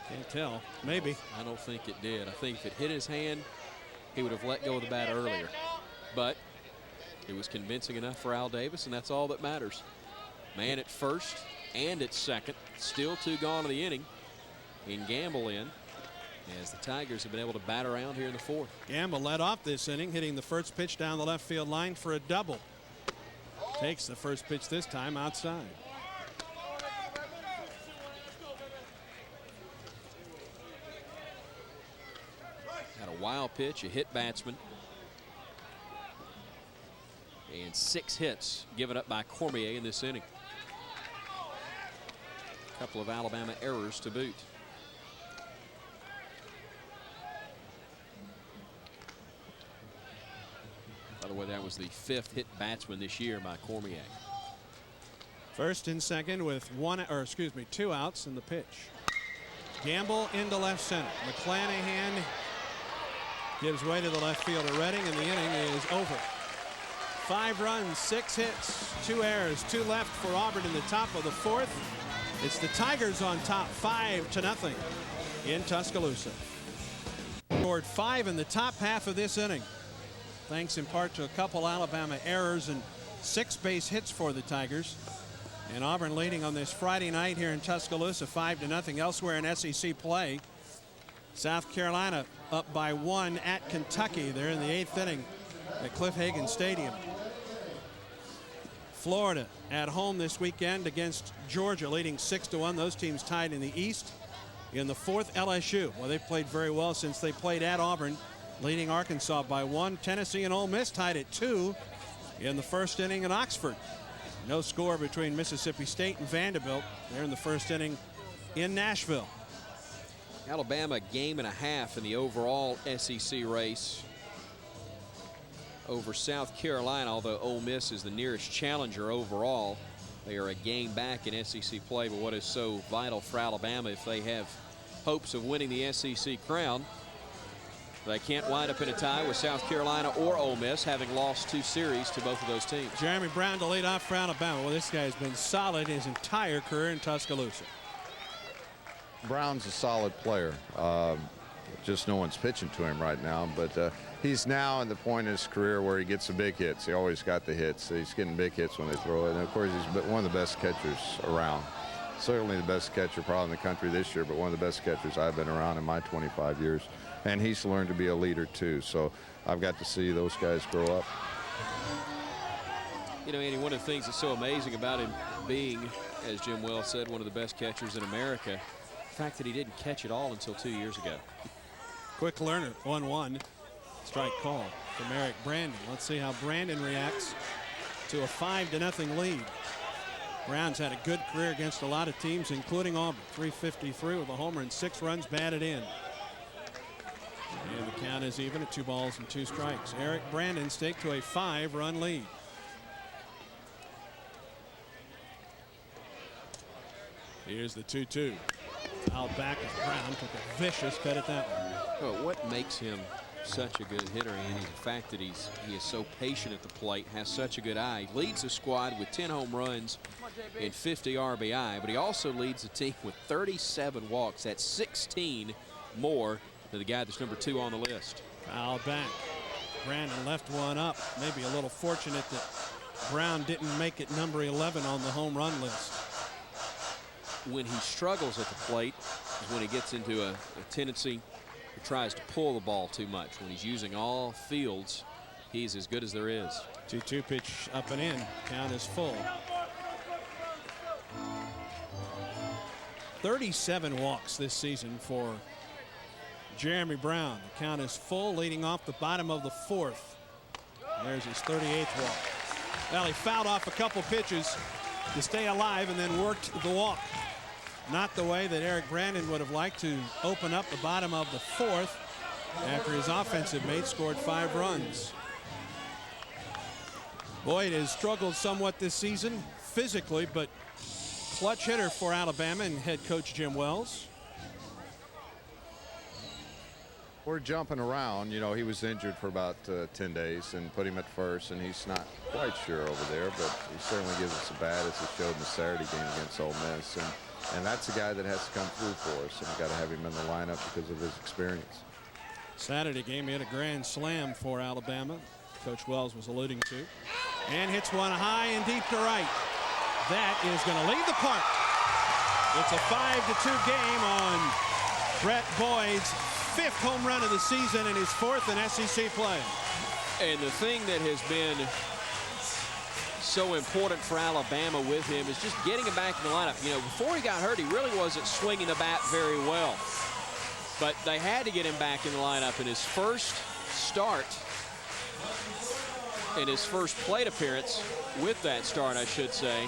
Can't tell. Maybe. I don't think it did. I think if it hit his hand, he would have let go of the bat earlier. But it was convincing enough for Al Davis, and that's all that matters. Man at first and at second. Still 2 gone in the inning. And Gamble in, as the Tigers have been able to bat around here in the 4th. Gamble led off this inning, hitting the first pitch down the left field line for a double. Takes the first pitch this time outside. Had a wild pitch, a hit batsman. And 6 hits given up by Cormier in this inning. A couple of Alabama errors to boot. By the way, that was the 5th hit batsman this year by Cormier. First and second with 2 outs in the pitch. Gamble into left center. McClanahan gives way to the left fielder Redding, and the inning is over. 5 runs, 6 hits, 2 errors, 2 left for Auburn in the top of the 4th. It's the Tigers on top 5-0 in Tuscaloosa. Scored 5 in the top half of this inning, thanks in part to a couple Alabama errors and 6 base hits for the Tigers. And Auburn leading on this Friday night here in Tuscaloosa 5-0. Elsewhere in SEC play, South Carolina up by 1 at Kentucky. They're in the 8th inning at Cliff Hagan Stadium. Florida at home this weekend against Georgia, leading 6-1. Those teams tied in the East. In the 4th, LSU. Well, they've played very well since they played at Auburn, leading Arkansas by 1. Tennessee and Ole Miss tied at 2 in the first inning in Oxford. No score between Mississippi State and Vanderbilt. They're in the first inning in Nashville. Alabama game and a half in the overall SEC race over South Carolina, although Ole Miss is the nearest challenger overall. They are a game back in SEC play, but what is so vital for Alabama, if they have hopes of winning the SEC crown, they can't wind up in a tie with South Carolina or Ole Miss, having lost 2 series to both of those teams. Jeremy Brown to lead off for Alabama. Well, this guy has been solid his entire career in Tuscaloosa. Brown's a solid player. Just no one's pitching to him right now, but he's now in the point in his career where he gets the big hits. He always got the hits. He's getting big hits when they throw it. And of course, he's one of the best catchers around. Certainly the best catcher probably in the country this year, but one of the best catchers I've been around in my 25 years. And he's learned to be a leader too. So I've got to see those guys grow up. You know, Andy, one of the things that's so amazing about him being, as Jim Wells said, one of the best catchers in America, fact that he didn't catch it all until 2 years ago. Quick learner, 1-1. Strike call from Eric Brandon. Let's see how Brandon reacts to a 5-0 lead. Brown's had a good career against a lot of teams, including Auburn. 353 with a homer and 6 runs batted in. And the count is even at 2 balls and 2 strikes. Eric Brandon staked to a 5-run lead. Here's the 2-2. Out back as Brown took a vicious cut at that one. Well, what makes him such a good hitter, Andy, the fact that he is so patient at the plate, has such a good eye. He leads the squad with 10 home runs and 50 RBI, but he also leads the team with 37 walks. That's 16 more than the guy that's number 2 on the list. Foul back. Brandon left one up. Maybe a little fortunate that Brown didn't make it number 11 on the home run list. When he struggles at the plate is when he gets into a tendency he tries to pull the ball too much. When he's using all fields, he's as good as there is. 2-2 pitch up and in. Count is full. 37 walks this season for Jeremy Brown. The count is full, leading off the bottom of the 4th. There's his 38th walk. Well, he fouled off a couple pitches to stay alive and then worked the walk. Not the way that Eric Brandon would have liked to open up the bottom of the 4th after his offensive mate scored 5 runs. Boyd has struggled somewhat this season physically, but clutch hitter for Alabama and head coach Jim Wells. We're jumping around. You know, he was injured for about 10 days and put him at first, and he's not quite sure over there, but he certainly gives us a bat as he showed in the Saturday game against Ole Miss. And that's a guy that has to come through for us, and we've got to have him in the lineup because of his experience. Saturday game, he had a grand slam for Alabama, Coach Wells was alluding to, and hits one high and deep to right. That is going to leave the park. It's a 5-2 game on Brett Boyd's 5th home run of the season and his 4th in SEC play. And the thing that has been so important for Alabama with him is just getting him back in the lineup. You know, before he got hurt, he really wasn't swinging the bat very well. But they had to get him back in the lineup in his first start, in his first plate appearance with that start, I should say.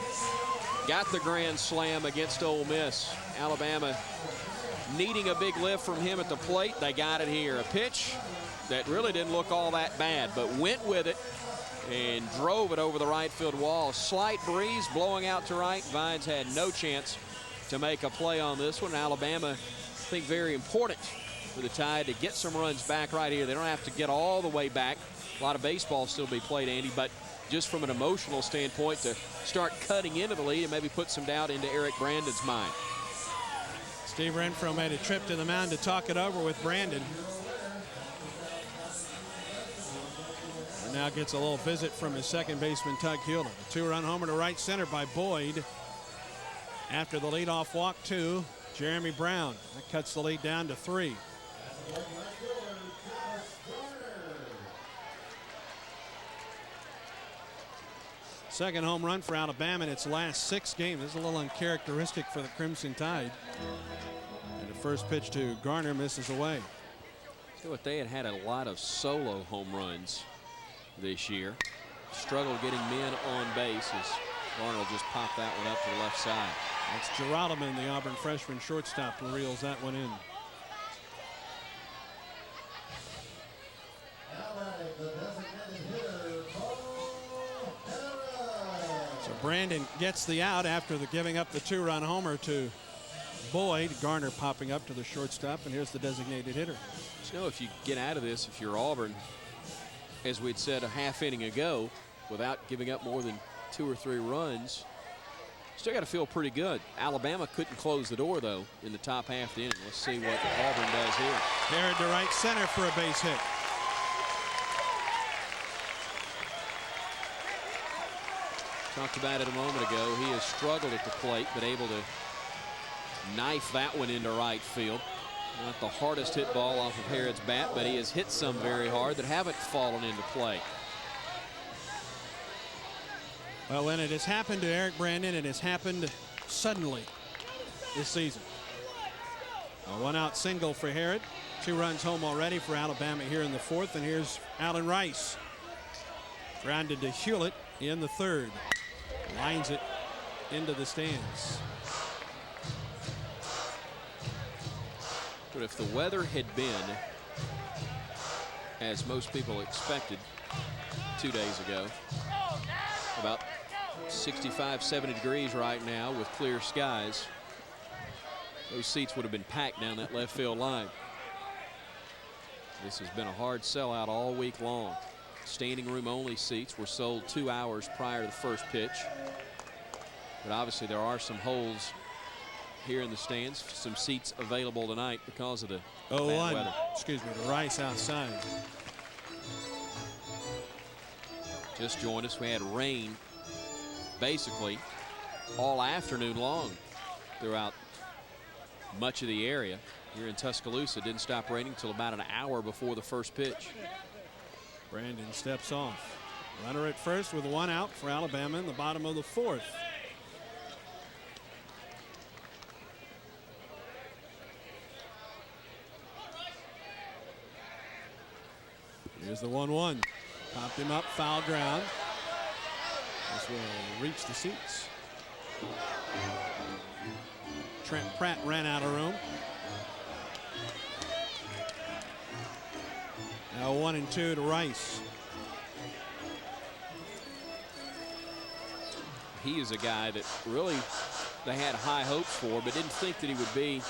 Got the grand slam against Ole Miss. Alabama needing a big lift from him at the plate. They got it here. A pitch that really didn't look all that bad, but went with it and drove it over the right field wall. Slight breeze blowing out to right. Vines had no chance to make a play on this one. Alabama, I think, very important for the Tide to get some runs back right here. They don't have to get all the way back. A lot of baseball still be played, Andy, but just from an emotional standpoint to start cutting into the lead and maybe put some doubt into Eric Brandon's mind. Steve Renfroe made a trip to the mound to talk it over with Brandon. And now gets a little visit from his second baseman, Tug Hilden. A 2-run homer to right center by Boyd. After the leadoff walk to Jeremy Brown. That cuts the lead down to 3. Second home run for Alabama in its last 6 games. This is a little uncharacteristic for the Crimson Tide. And the first pitch to Garner misses away. See what, they had a lot of solo home runs this year. Struggled getting men on base as Garner just popped that one up to the left side. That's Geralman, the Auburn freshman shortstop, who reels that one in. So Brandon gets the out after the giving up the 2-run homer to Boyd. Garner popping up to the shortstop, and here's the designated hitter. You know, if you get out of this, if you're Auburn, as we'd said a half inning ago, without giving up more than 2 or 3 runs, still got to feel pretty good. Alabama couldn't close the door, though, in the top half of the inning. Let's see what Auburn does here. Carried to right center for a base hit. Talked about it a moment ago. He has struggled at the plate, but able to knife that one into right field. Not the hardest hit ball off of Harrod's bat, but he has hit some very hard that haven't fallen into play. Well, when it has happened to Eric Brandon, it has happened suddenly this season. A one-out single for Harrod. 2 runs home already for Alabama here in the 4th. And here's Allen Rice. Grounded to Hewlett in the 3rd. Lines it into the stands. But if the weather had been as most people expected 2 days ago, about 65, 70 degrees right now with clear skies, those seats would have been packed down that left field line. This has been a hard sellout all week long. Standing room only seats were sold 2 hours prior to the first pitch. But obviously there are some holes here in the stands, some seats available tonight because of the bad weather. Excuse me, the Rice outside. Just joined us. We had rain basically all afternoon long throughout much of the area here in Tuscaloosa. Didn't stop raining until about an hour before the first pitch. Brandon steps off. Runner at first with 1 out for Alabama in the bottom of the 4th. Here's the 1-1. Popped him up, foul ground. This will reach the seats. Trent Pratt ran out of room. Now 1-2 to Rice. He is a guy that really they had high hopes for, but didn't think that he would be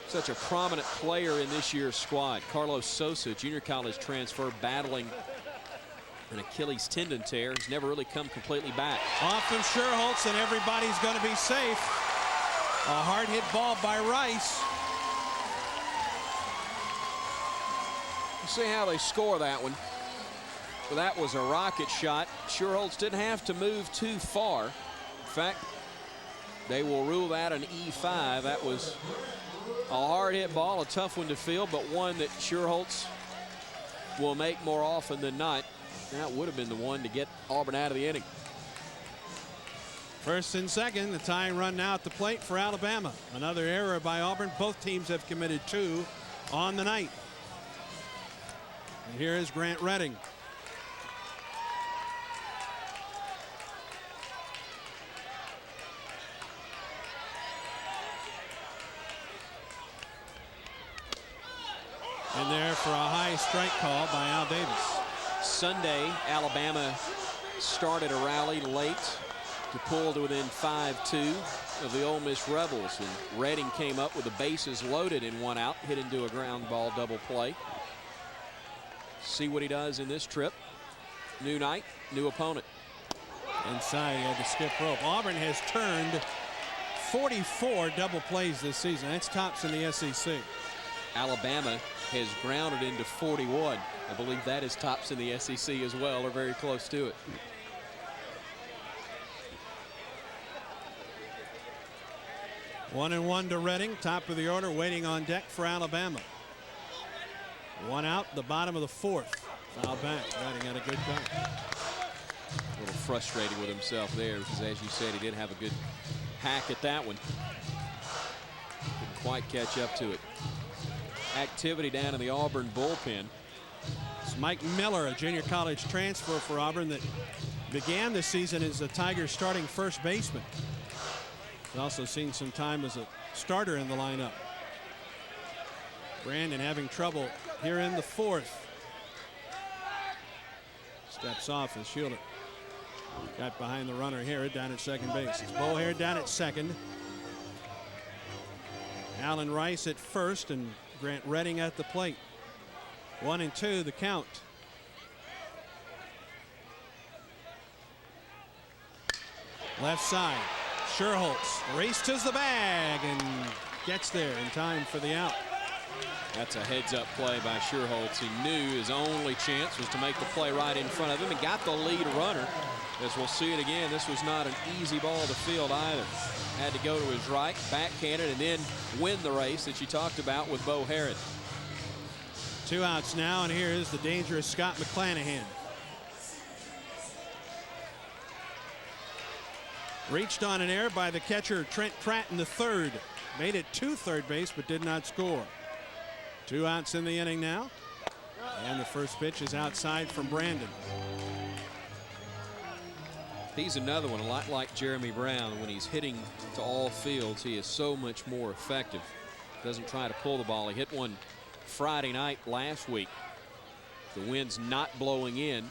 such a prominent player in this year's squad. Carlos Sosa, junior college transfer, battling an Achilles tendon tear. He's never really come completely back. Off from Sherholtz, and everybody's going to be safe. A hard hit ball by Rice. See how they score that one. Well, that was a rocket shot. Sherholtz didn't have to move too far. In fact, they will rule that an E5. That was a hard hit ball, a tough one to field, but one that Sherholtz will make more often than not. That would have been the one to get Auburn out of the inning. First and second, the tying run now at the plate for Alabama. Another error by Auburn. Both teams have committed 2 on the night. And here is Grant Redding. In there for a high strike call by Al Davis. Sunday, Alabama started a rally late to pull to within 5-2 of the Ole Miss Rebels, and Redding came up with the bases loaded in 1 out, hit into a ground ball double play. See what he does in this trip. New night, new opponent. Inside, he had to skip rope. Auburn has turned 44 double plays this season. That's tops in the SEC. Alabama has grounded into 41. I believe that is tops in the SEC as well, or very close to it. One and one to Redding, top of the order, waiting on deck for Alabama. 1 out, the bottom of the 4th. Foul back. Redding had a good cut. A little frustrated with himself there because, as you said, he did have a good hack at that one. Didn't quite catch up to it. Activity down in the Auburn bullpen. It's Mike Miller, a junior college transfer for Auburn that began the season as a Tigers starting first baseman. He's also seen some time as a starter in the lineup. Brandon having trouble here in the 4th. Steps off as Hewlett got behind the runner here down at second base. It's Bo Harrod down at second. Allen Rice at first and Grant Redding at the plate. 1-2 the count. Left side. Sherholtz races the bag and gets there in time for the out. That's a heads-up play by Sherholtz. He knew his only chance was to make the play right in front of him and got the lead runner. As we'll see it again, this was not an easy ball to field either. Had to go to his right, backhanded, and then win the race that you talked about with Bo Harrod. 2 outs now, and here is the dangerous Scott McClanahan. Reached on an error by the catcher Trent Pratt in the 3rd. made it to third base but did not score. 2 outs in the inning now. And the first pitch is outside from Brandon. He's another one, a lot like Jeremy Brown. When he's hitting to all fields, he is so much more effective. Doesn't try to pull the ball. He hit one Friday night last week. The wind's not blowing in.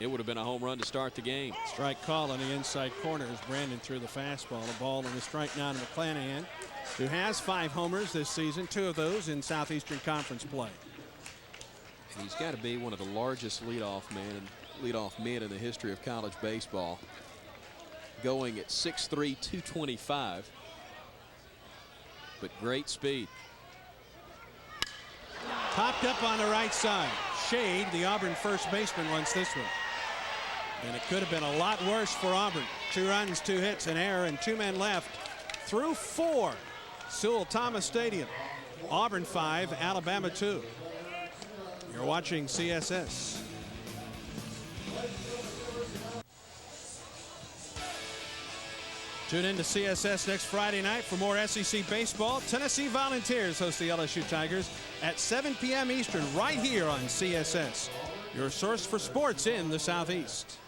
It would have been a home run to start the game. Strike call on the inside corner as Brandon threw the fastball. A ball and a strike now to McClanahan, who has 5 homers this season, 2 of those in Southeastern Conference play. And he's got to be one of the largest leadoff men in the history of college baseball. Going at 6'3", 225. But great speed. Popped up on the right side. Shade, the Auburn first baseman, wants this one. And it could have been a lot worse for Auburn. 2 runs, 2 hits, an error, and 2 men left through 4. Sewell Thomas Stadium. Auburn 5, Alabama 2. You're watching CSS. Tune in to CSS next Friday night for more SEC baseball. Tennessee Volunteers host the LSU Tigers at 7 p.m. Eastern right here on CSS, your source for sports in the Southeast.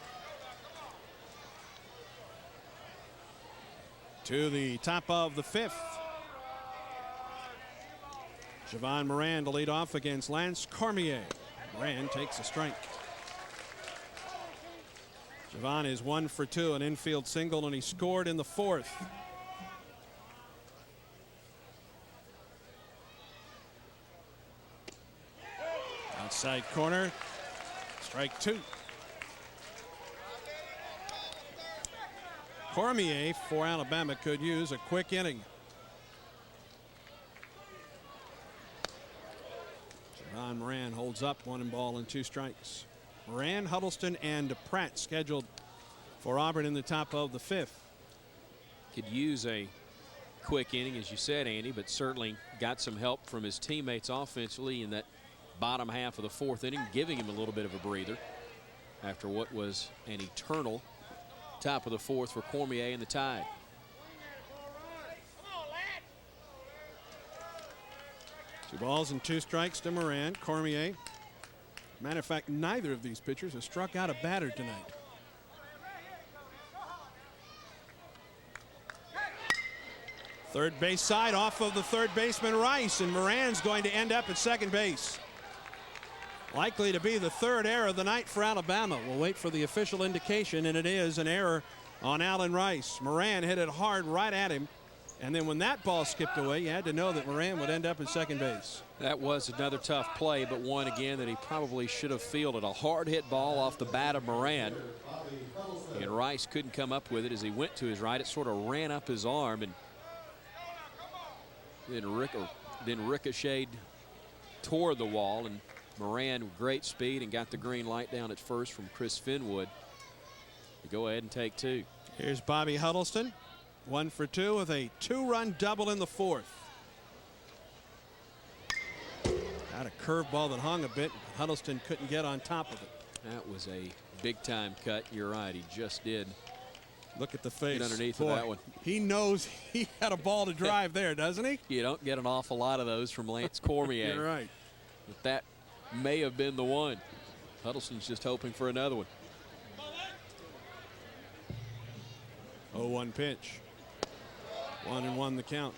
To the top of the 5th. Javon Moran to lead off against Lance Cormier. Moran takes a strike. Javon is 1 for 2, an infield single, and he scored in the 4th. Outside corner, strike 2. Cormier for Alabama could use a quick inning. Javon Moran holds up 1 ball and 2 strikes. Moran, Huddleston, and Pratt scheduled for Auburn in the top of the 5th. Could use a quick inning, as you said, Andy, but certainly got some help from his teammates offensively in that bottom half of the 4th inning, giving him a little bit of a breather after what was an eternal top of the 4th for Cormier and the Tide. Two balls and 2 strikes to Moran. Cormier. Matter of fact, neither of these pitchers has struck out a batter tonight. Third base side off of the third baseman Rice, and Moran's going to end up at second base. Likely to be the 3rd error of the night for Alabama. We'll wait for the official indication, and it is an error on Allen Rice. Moran hit it hard right at him, and then when that ball skipped away, you had to know that Moran would end up at second base. That was another tough play, but one again that he probably should have fielded. A hard hit ball off the bat of Moran, and Rice couldn't come up with it as he went to his right. It sort of ran up his arm and then ricocheted toward the wall, and Moran with great speed and got the green light down at first from Chris Finwood to go ahead and take 2. Here's Bobby Huddleston, 1 for 2 with a 2-run double in the 4th. Got a curveball that hung a bit. Huddleston couldn't get on top of it. That was a big time cut. You're right, he just did. Look at the face. Get underneath Boy, of that one. He knows he had a ball to drive there, doesn't he? You don't get an awful lot of those from Lance Cormier. You're right. But that may have been the one. Huddleston's just hoping for another one. 0-1 pitch. 1-1 the count.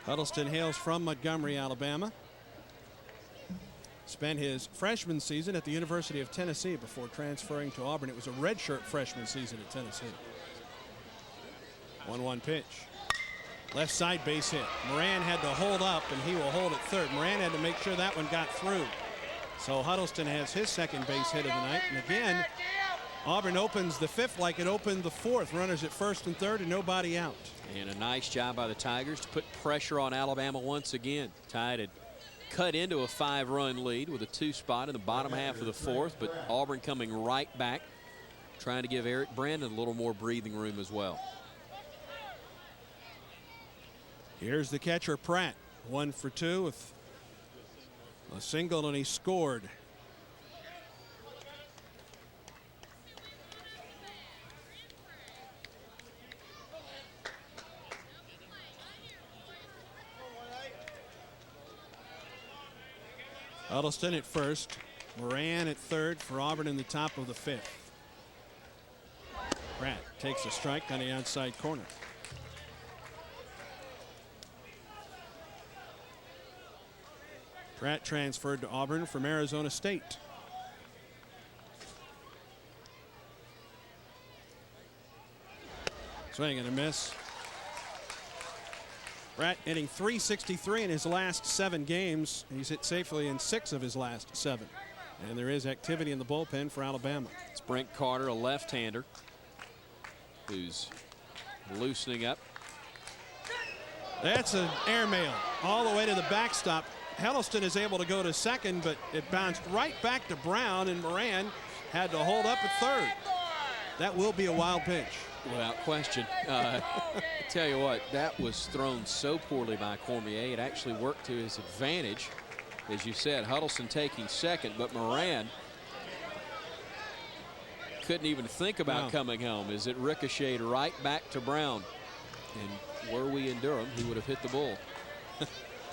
Huddleston hails from Montgomery, Alabama. Spent his freshman season at the University of Tennessee before transferring to Auburn. It was a redshirt freshman season at Tennessee. 1-1 pitch. Left side base hit. Moran had to hold up, and he will hold at third. Moran had to make sure that one got through. So Huddleston has his second base hit of the night. And again, Auburn opens the 5th like it opened the 4th. Runners at first and third and nobody out. And a nice job by the Tigers to put pressure on Alabama once again. Tide had cut into a 5-run lead with a 2 spot in the bottom half of the 4th, but Auburn coming right back, trying to give Eric Brandon a little more breathing room as well. Here's the catcher, Pratt. 1 for 2 with a single, and he scored. Huddleston at first. Moran at third for Auburn in the top of the 5th. Pratt takes a strike on the outside corner. Pratt transferred to Auburn from Arizona State. Swing and a miss. Pratt hitting .363 in his last 7 games. He's hit safely in 6 of his last 7. And there is activity in the bullpen for Alabama. It's Brent Carter, a left-hander, who's loosening up. That's an airmail all the way to the backstop. Huddleston is able to go to second, but it bounced right back to Brown, and Moran had to hold up at third. That will be a wild pitch. Without question. Tell you what, that was thrown so poorly by Cormier. It actually worked to his advantage. As you said, Huddleston taking second, but Moran couldn't even think about coming home as it ricocheted right back to Brown. And were we in Durham, he would have hit the bull.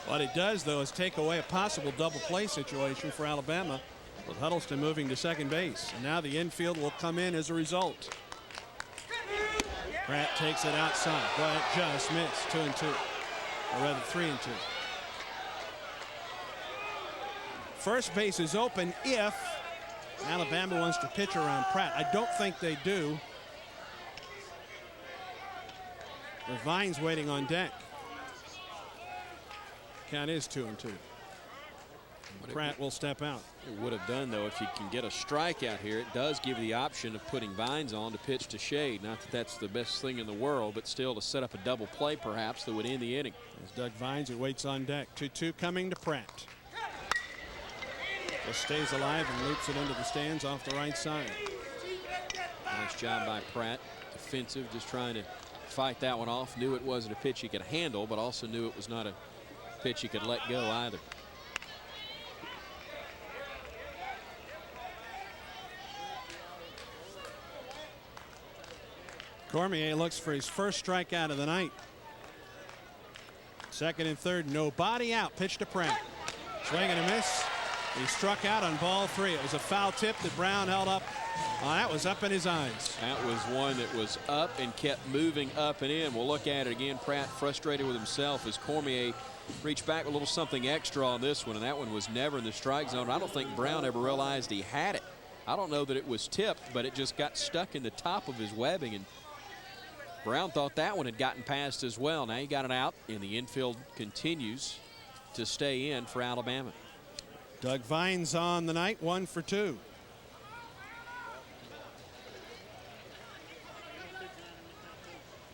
What it does, though, is take away a possible double play situation for Alabama, with Huddleston moving to second base. And now the infield will come in as a result. Pratt takes it outside, but it just missed. 2-2, or rather 3-2. First base is open if Alabama wants to pitch around Pratt. I don't think they do. The Vine's waiting on deck. Count is 2-2. Pratt will step out. It would have done, though, if you can get a strikeout here. It does give you the option of putting Vines on to pitch to Shade. Not that that's the best thing in the world, but still to set up a double play perhaps that would end the inning. As Doug Vines, who waits on deck. 2-2 coming to Pratt. Just stays alive and loops it into the stands off the right side. Nice job by Pratt. Defensive, just trying to fight that one off. Knew it wasn't a pitch he could handle, but also knew it was not a pitch he could let go either. Cormier looks for his first strikeout of the night. Second and third, nobody out. Pitch to Pratt. Swing and a miss. He struck out on ball 3. It was a foul tip that Brown held up. That was up in his eyes. That was one that was up and kept moving up and in. We'll look at it again. Pratt frustrated with himself as Cormier reached back with a little something extra on this one, and that one was never in the strike zone. I don't think Brown ever realized he had it. I don't know that it was tipped, but it just got stuck in the top of his webbing, and Brown thought that one had gotten past as well. Now he got it out, and the infield continues to stay in for Alabama. Doug Vines on the night, 1 for 2.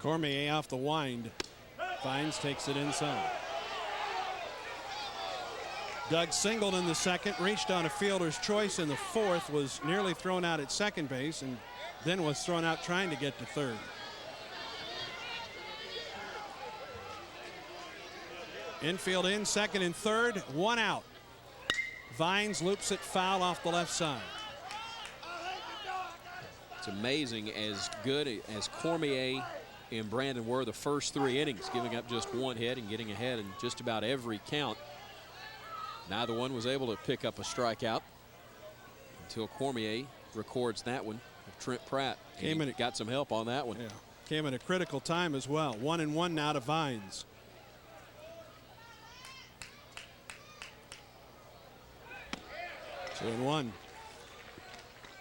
Cormier off the wind. Vines takes it inside. Doug singled in the second, reached on a fielder's choice in the 4th, was nearly thrown out at second base, and then was thrown out trying to get to third. Infield in, second and third, 1 out. Vines loops it foul off the left side. It's amazing as good as Cormier and Brandon were the first 3 innings, giving up just 1 hit and getting ahead in just about every count. Neither one was able to pick up a strikeout until Cormier records that one of Trent Pratt. And got some help on that one. Yeah. Came at a critical time as well. 1-1 now to Vines. 2-1.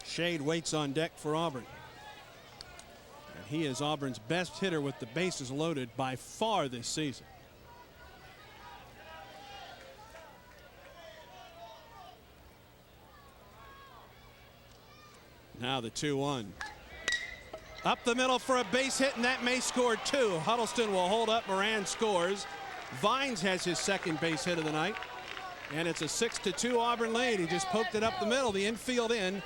Shade waits on deck for Auburn. And he is Auburn's best hitter with the bases loaded by far this season. Now the 2-1. Up the middle for a base hit, and that may score 2. Huddleston will hold up. Moran scores. Vines has his second base hit of the night. And it's a 6-2 Auburn lead. He just poked it up the middle. The infield in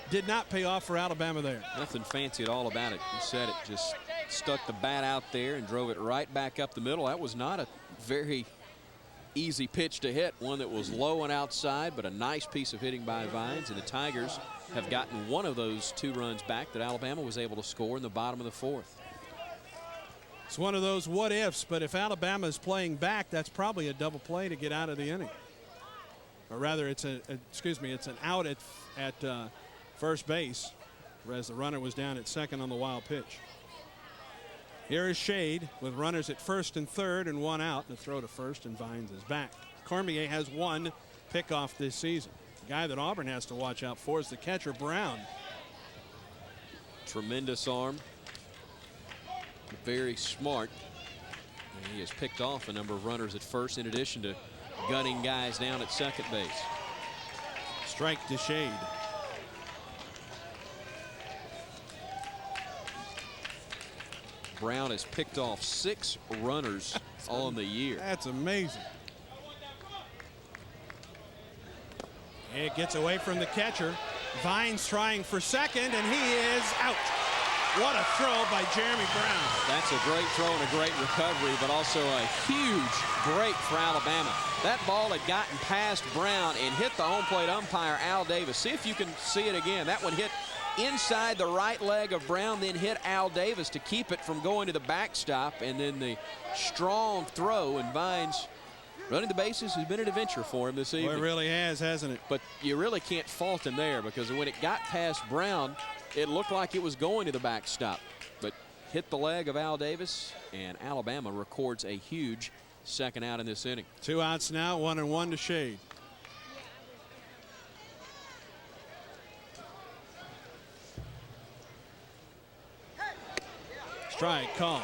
did not pay off for Alabama there. Nothing fancy at all about it. You said it. Just stuck the bat out there and drove it right back up the middle. That was not a very easy pitch to hit. One that was low and outside, but a nice piece of hitting by Vines. And the Tigers have gotten one of those 2 runs back that Alabama was able to score in the bottom of the 4th. It's one of those what ifs, but if Alabama is playing back, that's probably a double play to get out of the inning. or rather, it's it's an out at first base, whereas the runner was down at second on the wild pitch. Here is Shade with runners at first and third and one out. The throw to first, and Vines is back. Cormier has one pickoff this season. The guy that Auburn has to watch out for is the catcher, Brown. Tremendous arm. Very smart. And he has picked off a number of runners at first in addition to gunning guys down at second base. Strike to Shade. Brown has picked off 6 runners on the year. That's amazing. It gets away from the catcher. Vines trying for second, and he is out. What a throw by Jeremy Brown. That's a great throw and a great recovery, but also a huge break for Alabama. That ball had gotten past Brown and hit the home plate umpire, Al Davis. See if you can see it again. That one hit inside the right leg of Brown, then hit Al Davis to keep it from going to the backstop, and then the strong throw, and Vines running the bases has been an adventure for him this evening. Well, it really has, hasn't it? But you really can't fault him there, because when it got past Brown, it looked like it was going to the backstop, but hit the leg of Al Davis, and Alabama records a huge second out in this inning. 2 outs now, 1-1 to Shade. Strike call.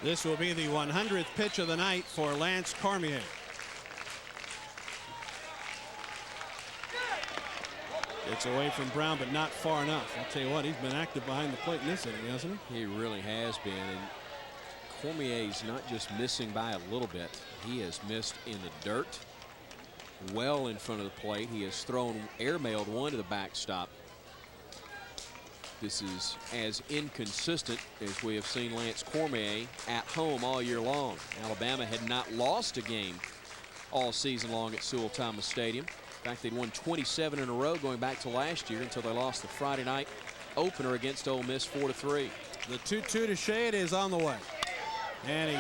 This will be the 100th pitch of the night for Lance Cormier. It's away from Brown, but not far enough. I'll tell you what, he's been active behind the plate in this inning, hasn't he? He really has been, and Cormier's not just missing by a little bit. He has missed in the dirt, well in front of the plate. He has thrown, airmailed one to the backstop. This is as inconsistent as we have seen Lance Cormier at home all year long. Alabama had not lost a game all season long at Sewell Thomas Stadium. In fact, they'd won 27 in a row going back to last year until they lost the Friday night opener against Ole Miss 4-3. The 2-2 to Shade is on the way. And he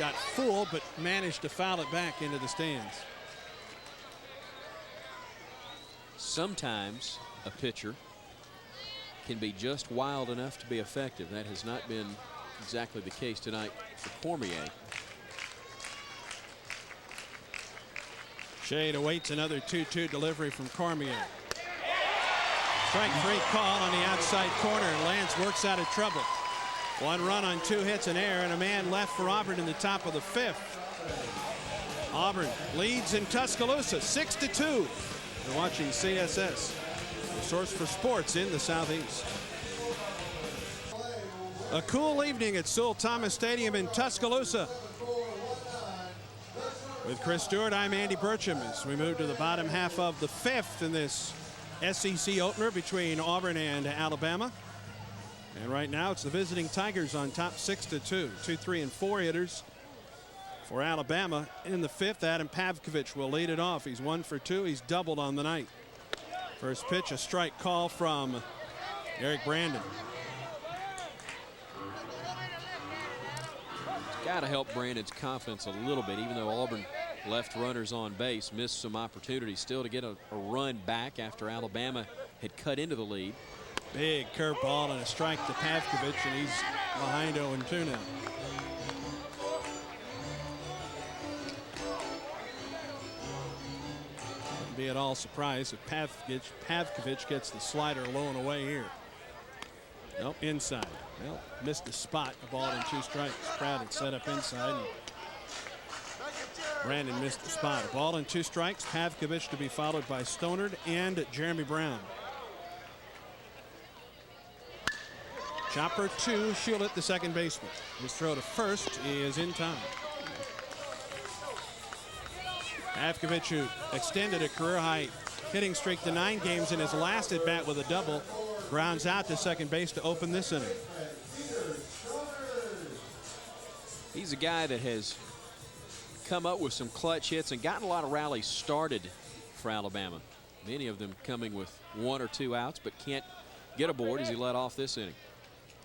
got fooled, but managed to foul it back into the stands. Sometimes a pitcher can be just wild enough to be effective. That has not been exactly the case tonight for Cormier. Shade awaits another 2-2 delivery from Cormier. Strike 3 call on the outside corner, and Lance works out of trouble. 1 run on 2 hits in air, and a man left for Auburn in the top of the 5th. Auburn leads in Tuscaloosa 6-2. You're watching CSS, the source for sports in the Southeast. A cool evening at Sewell Thomas Stadium in Tuscaloosa. With Chris Stewart, I'm Andy Burcham as we move to the bottom half of the 5th in this SEC opener between Auburn and Alabama. And right now it's the visiting Tigers on top 6-2. 2, 3, and 4 hitters for Alabama in the 5th. Adam Pavkovich will lead it off. He's 1 for 2. He's doubled on the night. First pitch, a strike call from Eric Brandon. Got to help Brandon's confidence a little bit, even though Auburn left runners on base, missed some opportunities still to get a run back after Alabama had cut into the lead. Big curveball and a strike to Pavkovich, and he's behind 0-2 now. Wouldn't be at all surprised if Pavkovich gets the slider low and away here. Nope, inside. Well, missed the spot. A ball and 2 strikes. Pratt had set up inside, and Brandon missed the spot. A ball and 2 strikes. Pavkovich to be followed by Stonard and Jeremy Brown. Chopper to Shulett, the second baseman. His throw to first is in time. Pavkovich, who extended a career-high hitting streak to 9 games in his last at-bat with a double, grounds out to second base to open this inning. He's a guy that has come up with some clutch hits and gotten a lot of rallies started for Alabama. Many of them coming with 1 or 2 outs, but can't get aboard as he led off this inning.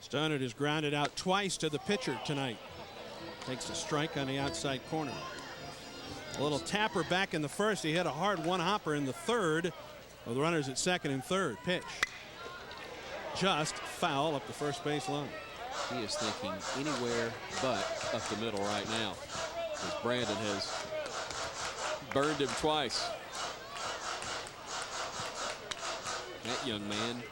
Stoner has grounded out twice to the pitcher tonight. Takes a strike on the outside corner. A little tapper back in the first. He hit a hard one-hopper in the third. Well, the runners at second and third. Pitch. Just foul up the first base line. He is thinking anywhere but up the middle right now, as Brandon has burned him twice. That young man,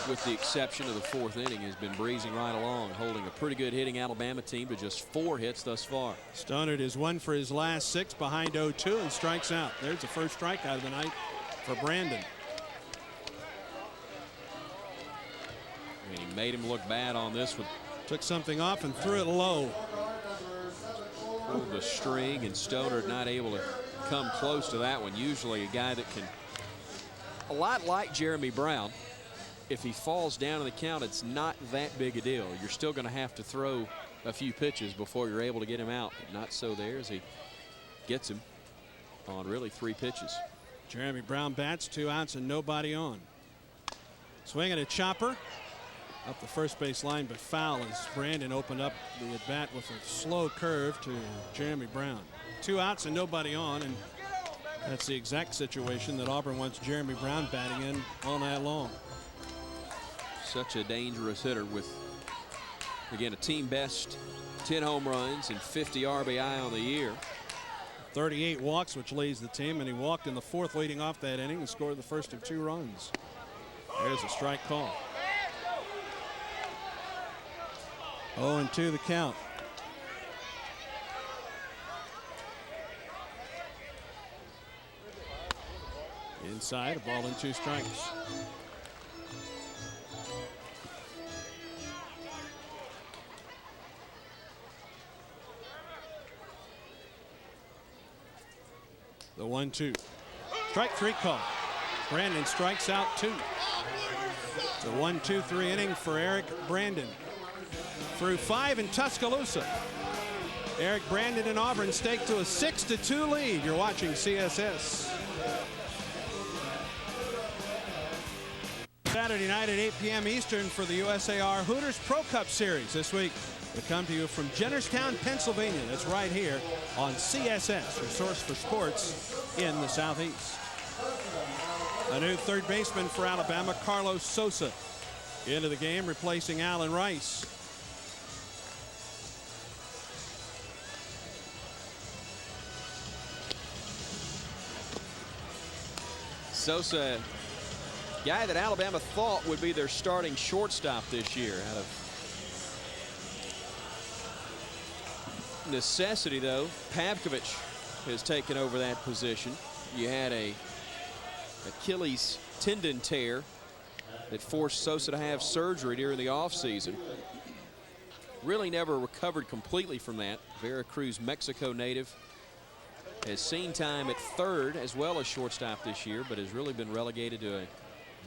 with the exception of the fourth inning, has been breezing right along, holding a pretty good hitting Alabama team to just 4 hits thus far. Stoner is 1 for his last 6 behind 0-2 and strikes out. There's the first strikeout of the night for Brandon. And he made him look bad on this one. Took something off and threw it low. Pulled the string, and Stoner not able to come close to that one. Usually a guy that can, a lot like Jeremy Brown, if he falls down in the count, it's not that big a deal. You're still going to have to throw a few pitches before you're able to get him out. Not so there, as he gets him on really 3 pitches. Jeremy Brown bats, 2 outs and nobody on. Swinging a chopper up the first base line, but foul as Brandon opened up the at bat with a slow curve to Jeremy Brown. 2 outs and nobody on, and that's the exact situation that Auburn wants Jeremy Brown batting in all night long. Such a dangerous hitter with, again, a team best 10 home runs and 50 RBI on the year. 38 walks, which leads the team, and he walked in the 4th leading off that inning and scored the first of 2 runs. There's a strike call. 0-2 the count. Inside, a ball and 2 strikes. The 1-2. Strike 3 call. Brandon strikes out 2. It's a 1-2-3 inning for Eric Brandon. Through 5 in Tuscaloosa. Eric Brandon and Auburn stake to a 6-2 lead. You're watching CSS. Saturday night at 8 p.m. Eastern for the USAR Hooters Pro Cup Series this week. We come to you from Jennerstown, Pennsylvania. That's right here on CSS, your source for sports in the Southeast. A new third baseman for Alabama, Carlos Sosa, into the game, replacing Alan Rice. Sosa, guy that Alabama thought would be their starting shortstop this year. Out of necessity, though, Pavkovich has taken over that position. You had a Achilles tendon tear that forced Sosa to have surgery during the offseason. Really never recovered completely from that. Veracruz, Mexico native. Has seen time at third as well as shortstop this year, but has really been relegated to a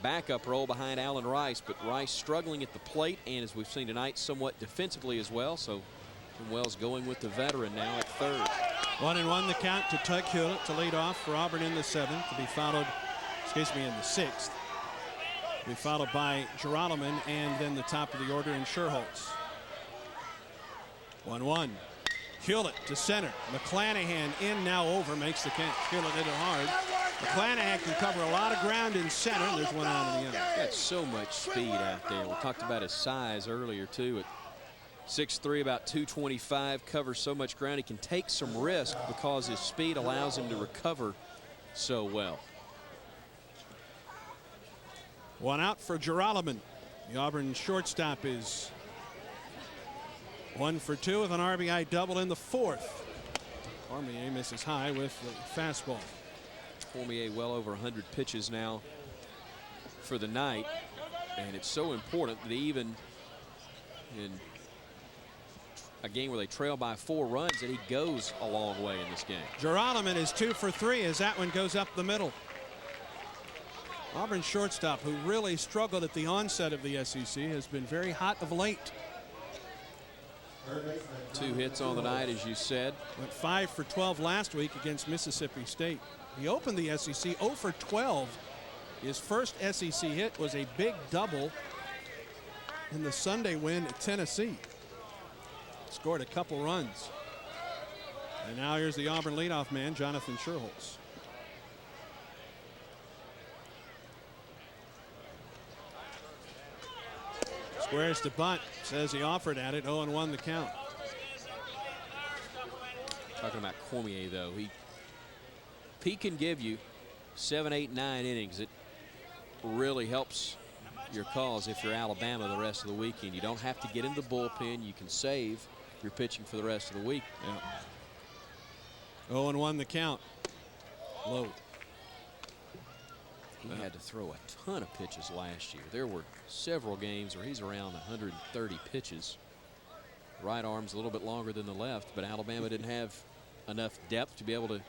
backup role behind Alan Rice. But Rice struggling at the plate, and as we've seen tonight, somewhat defensively as well. So Wells going with the veteran now at third. 1-1 the count to Tug Hewlett to lead off for Auburn in the 7th, to be followed, in the 6th. To be followed by Geralman, and then the top of the order in Sherholtz. 1-1. Hewlett to center. McClanahan in, now over, makes the catch. Hewlett hit it hard. McClanahan can cover a lot of ground in center. There's 1 out in the inning. Got so much speed out there. We talked about his size earlier too. At 6'3", about 225, covers so much ground. He can take some risk because his speed allows him to recover so well. 1 out for Geralman. The Auburn shortstop is 1 for 2 with an RBI double in the 4th. Cormier misses high with the fastball. Cormier well over 100 pitches now for the night, and it's so important that even in a game where they trail by 4 runs that he goes a long way in this game. Geralman is 2 for 3 as that one goes up the middle. Auburn shortstop, who really struggled at the onset of the SEC, has been very hot of late. 2 hits on the night, as you said. Went 5 for 12 last week against Mississippi State. He opened the SEC 0 for 12 His first SEC hit was a big double in the Sunday win at Tennessee. Scored a couple runs. And now here's the Auburn leadoff man, Jonathan Sherholtz. Squares to bunt, says he offered at it, 0-1 the count. Talking about Cormier, though, he can give you 7, 8, 9 innings. It really helps your cause if you're Alabama the rest of the weekend. You don't have to get in the bullpen. You can save your pitching for the rest of the week. Yeah. 0-1 the count. Low. He had to throw a ton of pitches last year. There were several games where he's around 130 pitches. Right arm's a little bit longer than the left, but Alabama didn't have enough depth to be able to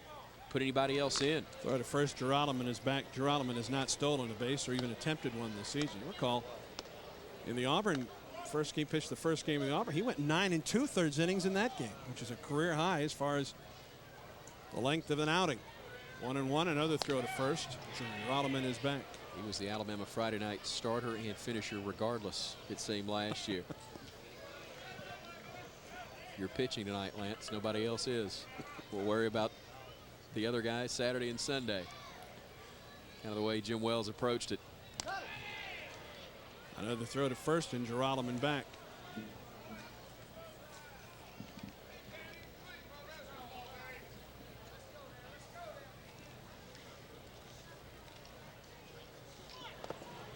put anybody else in. Throw to first, Giralman is back. Giralman has not stolen a base or even attempted one this season. Recall, in the Auburn first game, pitched the first game of the Auburn, he went 9 2/3 innings in that game, which is a career high as far as the length of an outing. 1-1, another throw to first. Giralman is back. He was the Alabama Friday night starter and finisher regardless, it seemed, last year. You're pitching tonight, Lance. Nobody else is. We'll worry about the other guys Saturday and Sunday. Kind of the way Jim Wells approached it. Another throw to first and Giralman back.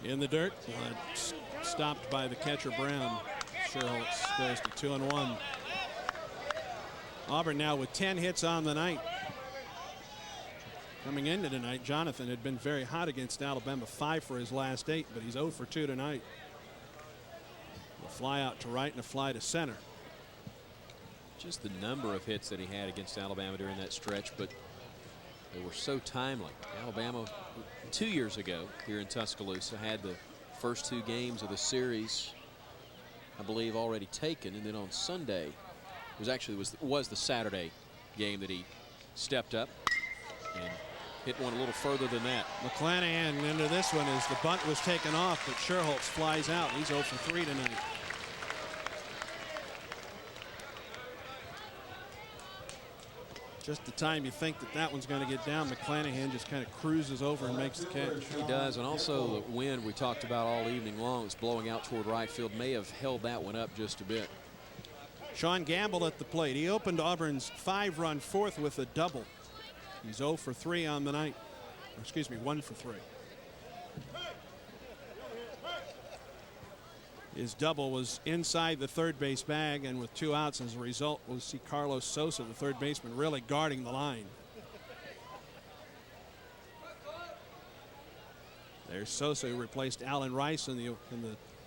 In the dirt, stopped by the catcher Brown. Sherholtz goes to 2-1. Auburn now with 10 hits on the night. Coming into tonight, Jonathan had been very hot against Alabama, 5 for his last 8, but he's 0 for 2 tonight. A fly out to right and a fly to center. Just the number of hits that he had against Alabama during that stretch, but they were so timely. Alabama 2 years ago here in Tuscaloosa had the first 2 games of the series, I believe, already taken, and then on Sunday was the Saturday game that he stepped up and hit one a little further than that. McClanahan into this one as the bunt was taken off, but Sherholtz flies out. He's 0 for 3 tonight. Just the time you think that one's going to get down, McClanahan just kind of cruises over and makes the catch. He does, and also the wind we talked about all evening long, it's blowing out toward right field, may have held that one up just a bit. Sean Gamble at the plate. He opened Auburn's 5-run fourth with a double. He's 0 for 3 on the night. Or excuse me, 1 for 3. His double was inside the third base bag, and with 2 outs as a result, we'll see Carlos Sosa, the third baseman, really guarding the line. There's Sosa, who replaced Alan Rice in the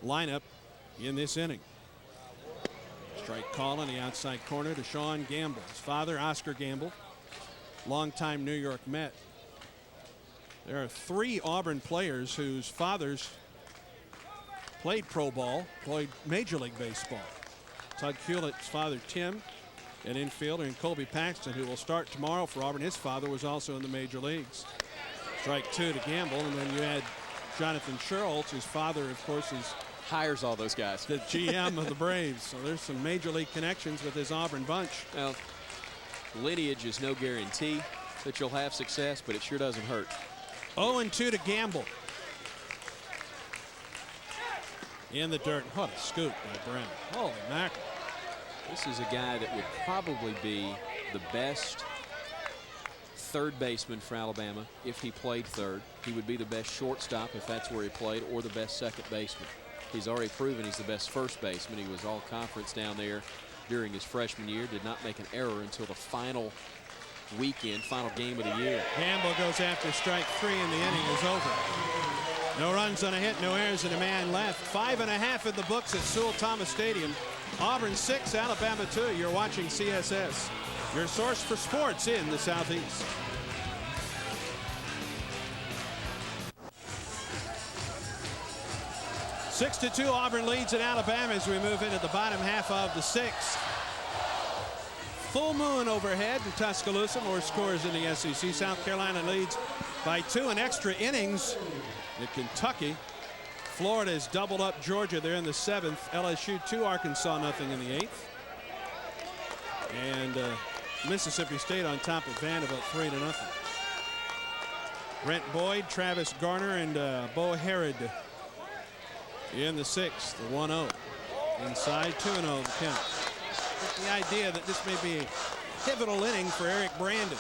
lineup in this inning. Strike call in the outside corner to Sean Gamble. His father, Oscar Gamble, longtime New York Met. There are 3 Auburn players whose fathers played pro ball, played Major League Baseball. Tug Hewlett's father, Tim, an infielder, and Colby Paxton, who will start tomorrow for Auburn. His father was also in the major leagues. Strike 2 to Gamble, and then you had Jonathan Sherholtz, whose father, of course, is Hires all those guys. the GM of the Braves. So there's some major league connections with his Auburn bunch. Well, lineage is no guarantee that you'll have success, but it sure doesn't hurt. 0-2 to Gamble. In the dirt. What a scoop by Brown. Holy mackerel. This is a guy that would probably be the best third baseman for Alabama if he played third. He would be the best shortstop if that's where he played, or the best second baseman. He's already proven he's the best first baseman. He was all conference down there during his freshman year. Did not make an error until the final weekend, final game of the year. Gamble goes after strike 3, and the inning is over. No runs on a hit, no errors, and a man left. 5.5 in the books at Sewell Thomas Stadium. Auburn 6, Alabama 2. You're watching CSS, your source for sports in the Southeast. Six to 2, Auburn leads at Alabama as we move into the bottom half of the 6th. full moon overhead in Tuscaloosa. More scores in the SEC. South Carolina leads by 2 in extra innings at Kentucky. Florida has doubled up Georgia. They're in the 7th. LSU 2, Arkansas nothing in the 8th. And Mississippi State on top of Vanderbilt 3-0. Brent Boyd, Travis Garner, and Bo Herod in the 6th, the 1-0. Inside 2-0 the count. The idea that this may be a pivotal inning for Eric Brandon.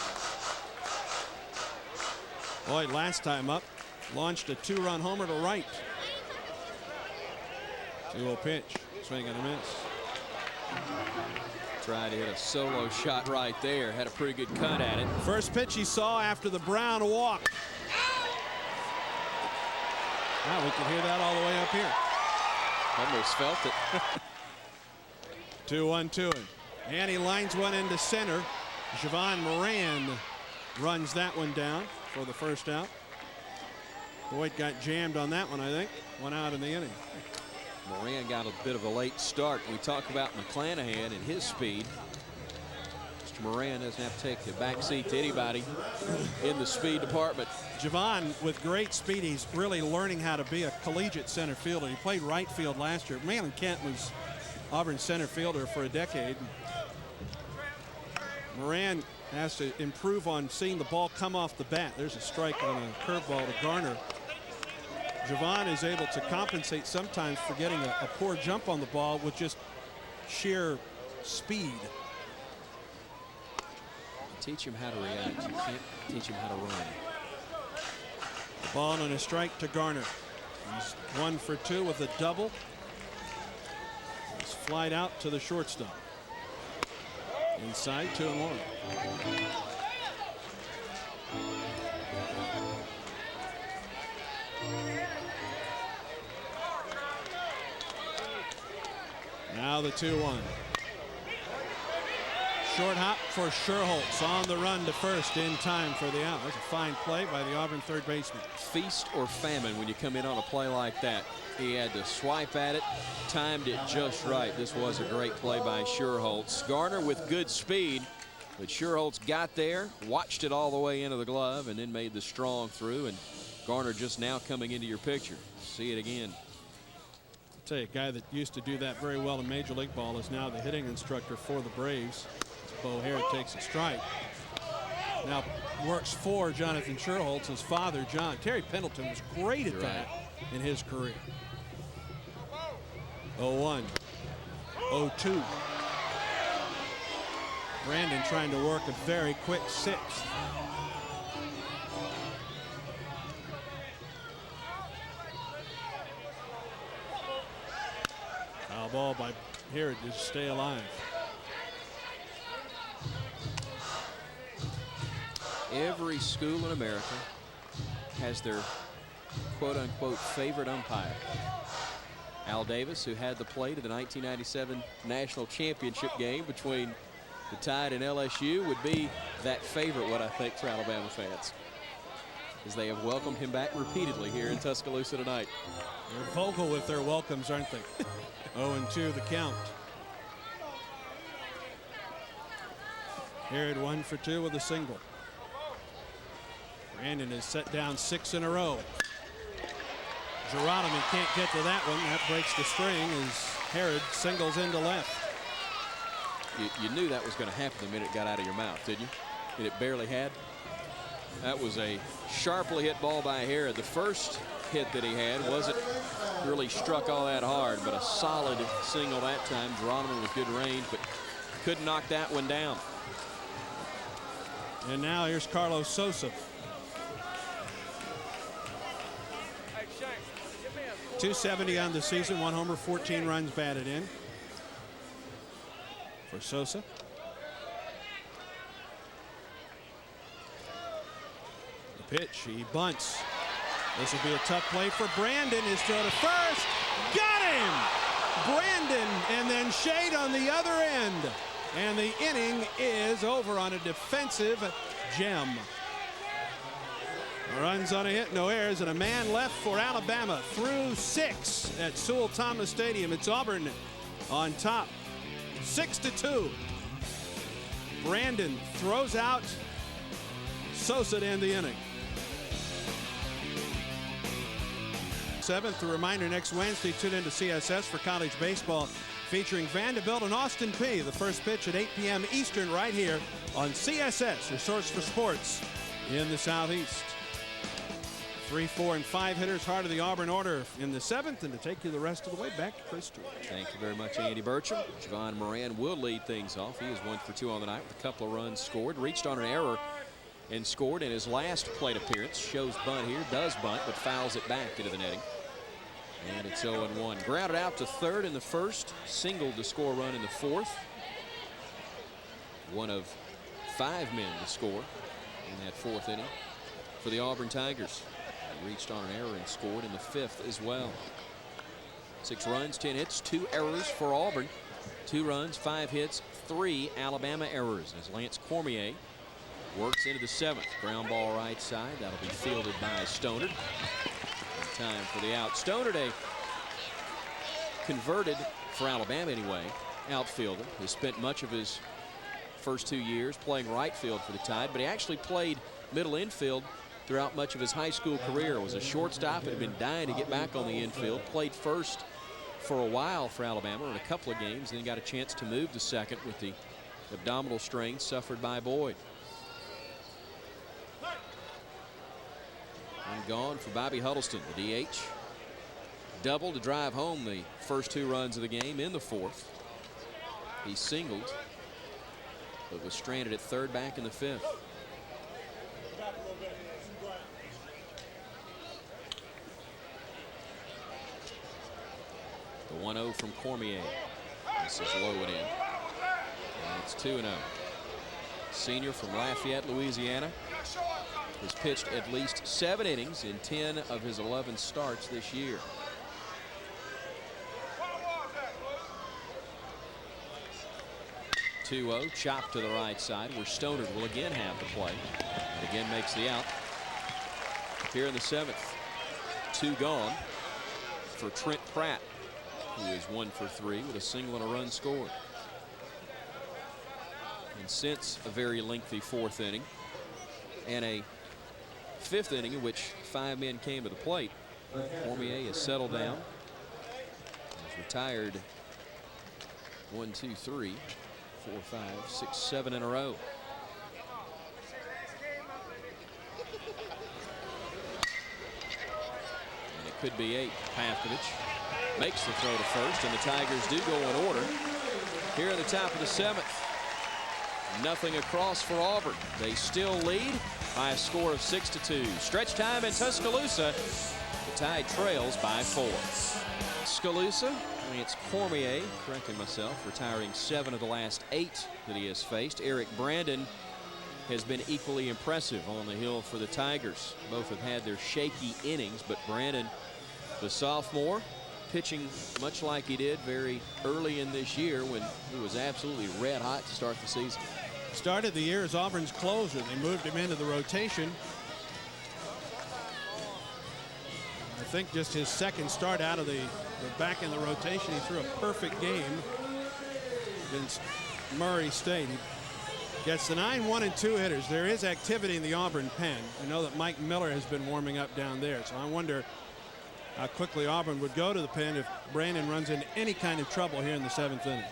Boyd last time up launched a 2-run homer to right. 2-0 pitch, swing and a miss. Tried to hit a solo shot right there. Had a pretty good cut at it. First pitch he saw after the Brown walk. Wow, we can hear that all the way up here. Almost felt it. 2-1-2. And he lines one into center. Javon Moran runs that one down for the first out. Boyd got jammed on that one, I think. 1 out in the inning. Moran got a bit of a late start. We talk about McClanahan and his speed. Mr. Moran doesn't have to take the back seat to anybody in the speed department. Javon, with great speed, he's really learning how to be a collegiate center fielder. He played right field last year. Malin Kent was Auburn's center fielder for a decade. Moran has to improve on seeing the ball come off the bat. There's a strike on a curveball to Garner. Javon is able to compensate sometimes for getting a poor jump on the ball with just sheer speed. Teach him how to react. You can't teach him how to run. The ball and a strike to Garner. He's 1 for 2 with a double. He's flied out to the shortstop. Inside 2-1. Now the 2-1. Short hop for Sherholtz on the run to first in time for the out. That's a fine play by the Auburn third baseman. Feast or famine when you come in on a play like that. He had to swipe at it, timed it just right. This was a great play by Sherholtz. Garner with good speed, but Sherholtz got there, watched it all the way into the glove, and then made the strong through. And Garner just now coming into your picture. See it again. I'll tell you, a guy that used to do that very well in Major League Ball is now the hitting instructor for the Braves. Bo Herod takes a strike. Now works for Jonathan Sherholtz, his father, John. Terry Pendleton was great at that in his career. 0-1. 0-2. Brandon trying to work a very quick 6th. Foul ball by Herod to stay alive. Every school in America has their quote-unquote favorite umpire. Al Davis, who had the play to the 1997 national championship game between the Tide and LSU, would be that favorite, what I think, for Alabama fans, as they have welcomed him back repeatedly here in Tuscaloosa tonight. They're vocal with their welcomes, aren't they? 0-2 the count. Herod 1 for 2 with a single. Brandon has set down 6 in a row. Geronimo can't get to that one. That breaks the string as Herod singles into left. You knew that was going to happen the minute it got out of your mouth, didn't you? And it barely had. That was a sharply hit ball by Herod. The first hit that he had wasn't really struck all that hard, but a solid single that time. Geronimo with good range, but couldn't knock that one down. And now here's Carlos Sosa. 270 on the season, 1 homer, 14 runs batted in for Sosa. The pitch, he bunts. This will be a tough play for Brandon. His throw to first, got him! Brandon, and then Shade on the other end. And the inning is over on a defensive gem. Runs on a hit, no errors, and a man left for Alabama through 6 at Sewell Thomas Stadium. It's Auburn on top, 6-2. Brandon throws out Sosa to end the inning. 7th, a reminder, next Wednesday, tune into CSS for college baseball featuring Vanderbilt and Austin Peay. The first pitch at 8 p.m. Eastern right here on CSS, your source for sports in the Southeast. 3, 4, and 5 hitters, heart of the Auburn order in the 7th, and to take you the rest of the way, back to Chris Stewart. Thank you very much, Andy Burcham. Javon Moran will lead things off. He is 1 for 2 on the night with a couple of runs scored. Reached on an error and scored in his last plate appearance. Shows bunt here, does bunt, but fouls it back into the netting. And it's 0-1. Grounded out to third in the first, singled to score a run in the fourth. One of 5 men to score in that 4th inning for the Auburn Tigers. Reached on an error and scored in the 5th as well. 6 runs, 10 hits, 2 errors for Auburn. 2 runs, 5 hits, 3 Alabama errors as Lance Cormier works into the 7th. Ground ball right side. That'll be fielded by Stoner. In time for the out. Stoner, a converted, for Alabama anyway, outfielder. Has spent much of his first 2 years playing right field for the Tide, but he actually played middle infield throughout much of his high school career. Was a shortstop and had been dying to get back on the infield. Played first for a while for Alabama in a couple of games, then got a chance to move to second with the abdominal strain suffered by Boyd. And gone for Bobby Huddleston, the DH. Double to drive home the first 2 runs of the game in the 4th. He singled, but was stranded at third back in the 5th. The 1-0 from Cormier. This is low and in. And it's 2-0. Senior from Lafayette, Louisiana, has pitched at least 7 innings in 10 of his 11 starts this year. (2-0) chopped to the right side where Stoner will again have the play and again makes the out. Here in the 7th, 2 gone for Trent Pratt, who is 1 for 3 with a single and a run scored. And since a very lengthy 4th inning and a 5th inning in which 5 men came to the plate, Cormier has settled down. He's retired 1, 2, 3, 4, 5, 6, 7 in a row. And it could be 8. Pavkovich makes the throw to first, and the Tigers do go in order. Here at the top of the 7th, nothing across for Auburn. They still lead by a score of 6-2. Stretch time in Tuscaloosa. The Tide trails by 4. Tuscaloosa, it's Cormier, correcting myself, retiring 7 of the last 8 that he has faced. Eric Brandon has been equally impressive on the hill for the Tigers. Both have had their shaky innings, but Brandon, the sophomore, pitching much like he did very early in this year when he was absolutely red hot to start the season. Started the year as Auburn's closer. They moved him into the rotation. I think just his 2nd start out of the back in the rotation, he threw a perfect game against Murray State. He gets the 9, 1, and 2 hitters. There is activity in the Auburn pen. I know that Mike Miller has been warming up down there, so I wonder how quickly Auburn would go to the pen if Brandon runs into any kind of trouble here in the 7th inning.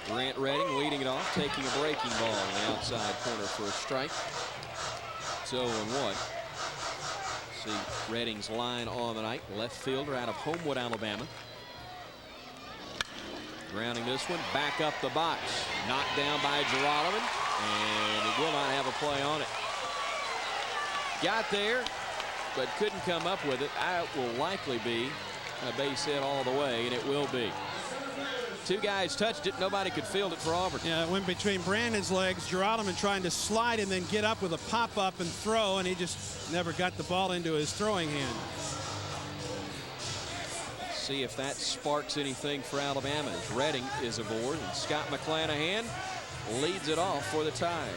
Grant Redding leading it off, taking a breaking ball on the outside corner for a strike. It's 0-1. See Redding's line on the night. Left fielder out of Homewood, Alabama. Grounding this one back up the box. Knocked down by Geralman, and it will not have a play on it. Got there, but couldn't come up with it. That will likely be a base hit all the way, and it will be. 2 guys touched it. Nobody could field it for Auburn. Yeah, it went between Brandon's legs. Geralman trying to slide and then get up with a pop-up and throw, and he just never got the ball into his throwing hand. See if that sparks anything for Alabama as Redding is aboard, and Scott McClanahan leads it off for the Tide.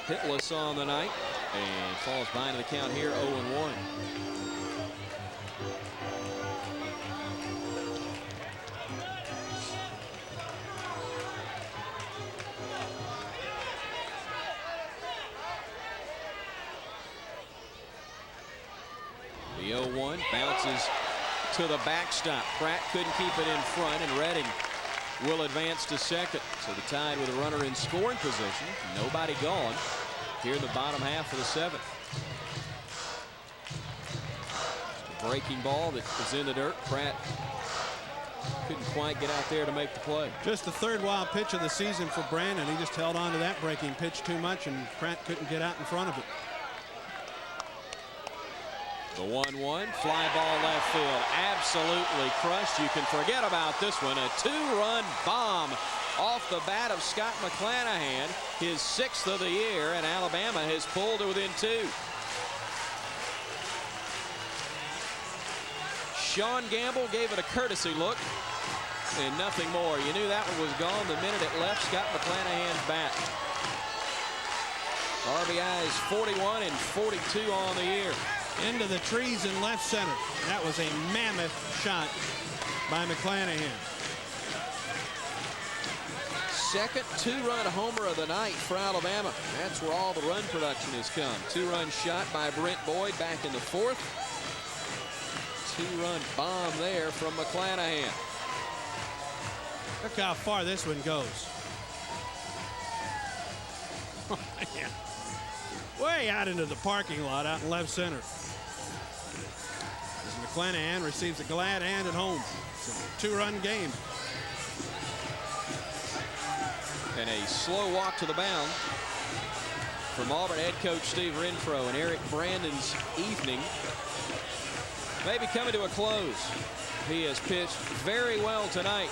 Hitless on the night and falls behind the count here, 0-1. 0-1. Bounces to the backstop. Pratt couldn't keep it in front, and Redding will advance to second. So the Tide with a runner in scoring position. Nobody gone here in the bottom half of the seventh. Just a breaking ball that was in the dirt. Pratt couldn't quite get out there to make the play. Just the third wild pitch of the season for Brandon. He just held on to that breaking pitch too much, and Pratt couldn't get out in front of it. The 1-1 fly ball left field, absolutely crushed. You can forget about this one. A two-run bomb off the bat of Scott McClanahan, his 6th of the year, and Alabama has pulled to within 2. Sean Gamble gave it a courtesy look and nothing more. You knew that one was gone the minute it left Scott McClanahan's bat. RBIs 41 and 42 on the year. Into the trees in left center. That was a mammoth shot by McClanahan. Second two-run homer of the night for Alabama. That's where all the run production has come. Two-run shot by Brent Boyd back in the 4th. Two-run bomb there from McClanahan. Look how far this one goes. Oh, man. Way out into the parking lot out in left center. As McClanahan receives a glad hand at home. It's a two-run game. And a slow walk to the mound from Auburn head coach Steve Renfroe, and Eric Brandon's evening may be coming to a close. He has pitched very well tonight.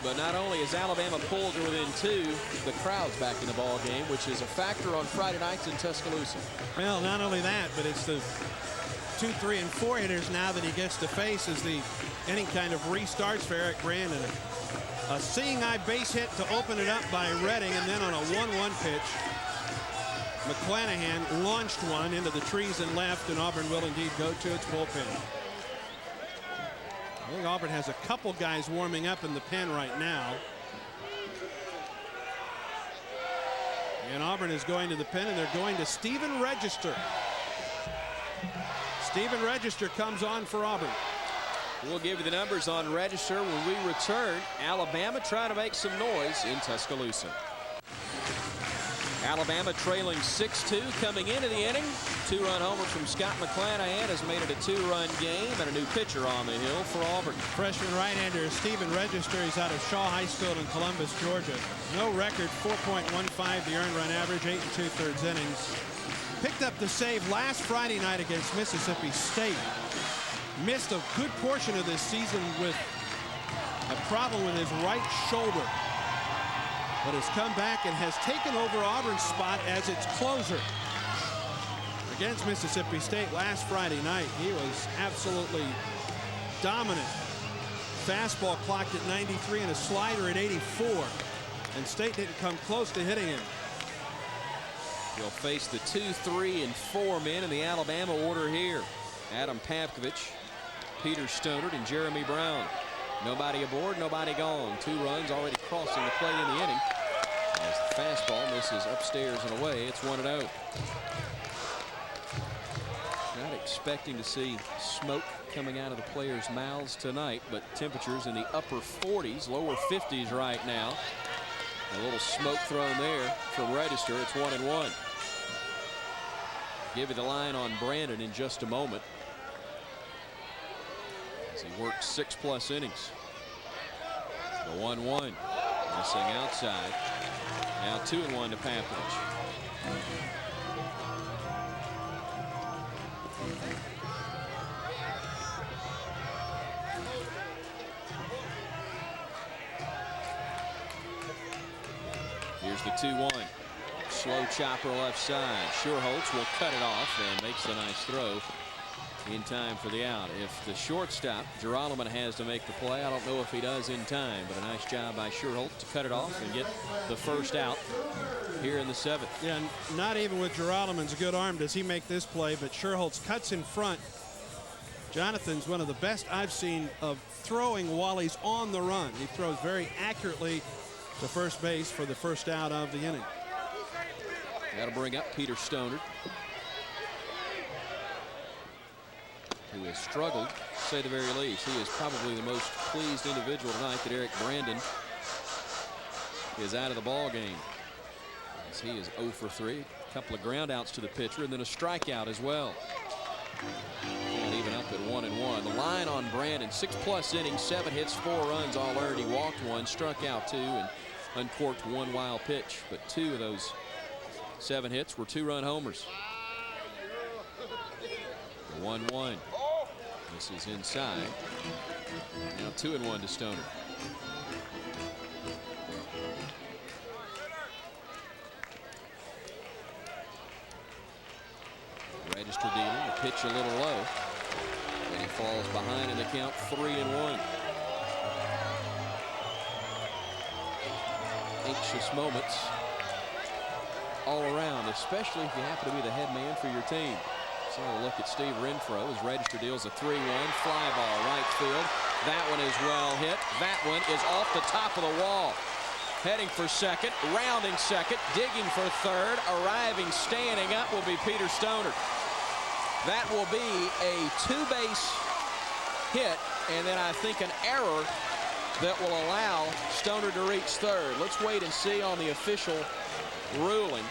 But not only is Alabama pulled to within 2, the crowd's back in the ball game, which is a factor on Friday nights in Tuscaloosa. Well, not only that, but it's the 2, 3, and 4 hitters now that he gets to face as the inning kind of restarts for Eric Brandon. A seeing eye base hit to open it up by Redding, and then on a 1-1 pitch, McClanahan launched one into the trees and left, and Auburn will indeed go to its bullpen. I think Auburn has a couple guys warming up in the pen right now. And Auburn is going to the pen, and they're going to Stephen Register. Stephen Register comes on for Auburn. We'll give you the numbers on Register when we return. Alabama trying to make some noise in Tuscaloosa. Alabama trailing 6-2 coming into the inning. Two-run homer from Scott McClanahan has made it a two-run game, and a new pitcher on the hill for Auburn. Freshman right-hander Stephen Register. He's out of Shaw High School in Columbus, Georgia. No record, 4.15 the earned run average, 8 2/3 innings. Picked up the save last Friday night against Mississippi State. Missed a good portion of this season with a problem with his right shoulder, but has come back and has taken over Auburn's spot as its closer. Against Mississippi State last Friday night, he was absolutely dominant. Fastball clocked at 93 and a slider at 84, and State didn't come close to hitting him. He'll face the 2, 3, and 4 men in the Alabama order here. Adam Pavkovich, Peter Stonert, and Jeremy Brown. Nobody aboard, nobody gone. 2 runs already crossing the plate in the inning. As the fastball misses upstairs and away, it's 1-0. Not expecting to see smoke coming out of the players' mouths tonight, but temperatures in the upper 40s, lower 50s right now. A little smoke thrown there from Register. It's 1-1. Give you the line on Brandon in just a moment, as he worked 6+ innings. The 1-1 missing outside. Now 2-1 to Pavkovich. Here's the 2-1. Slow chopper left side. Schuerholz will cut it off and makes a nice throw in time for the out. If the shortstop, Geralman, has to make the play, I don't know if he does in time, but a nice job by Schuerholz to cut it off and get the first out here in the 7th. Yeah, not even with Geralman's good arm does he make this play, but Schuerholz cuts in front. Jonathan's one of the best I've seen of throwing while he's on the run. He throws very accurately to first base for the first out of the inning. That'll bring up Peter Stonert. who has struggled, to say the very least. He is probably the most pleased individual tonight that Eric Brandon is out of the ball game, as he is 0 for 3. A couple of ground outs to the pitcher and then a strikeout as well. And even up at 1-1. The line on Brandon, 6+ innings, 7 hits, 4 runs, all earned. He walked 1, struck out 2, and uncorked 1 wild pitch. But 2 of those 7 hits were 2-run homers. 1-1. This is inside. Now 2-1 to Stoner. Register dealing, the pitch a little low, and he falls behind in the count, 3-1. Anxious moments all around, especially if you happen to be the head man for your team. So a look at Steve Renfroe as Register deals a 3-1 fly ball right field. That one is well hit. That one is off the top of the wall. Heading for second, rounding second, digging for third, arriving, standing up will be Peter Stoner. That will be a 2-base hit, and then I think an error that will allow Stoner to reach third. Let's wait and see on the official ruling.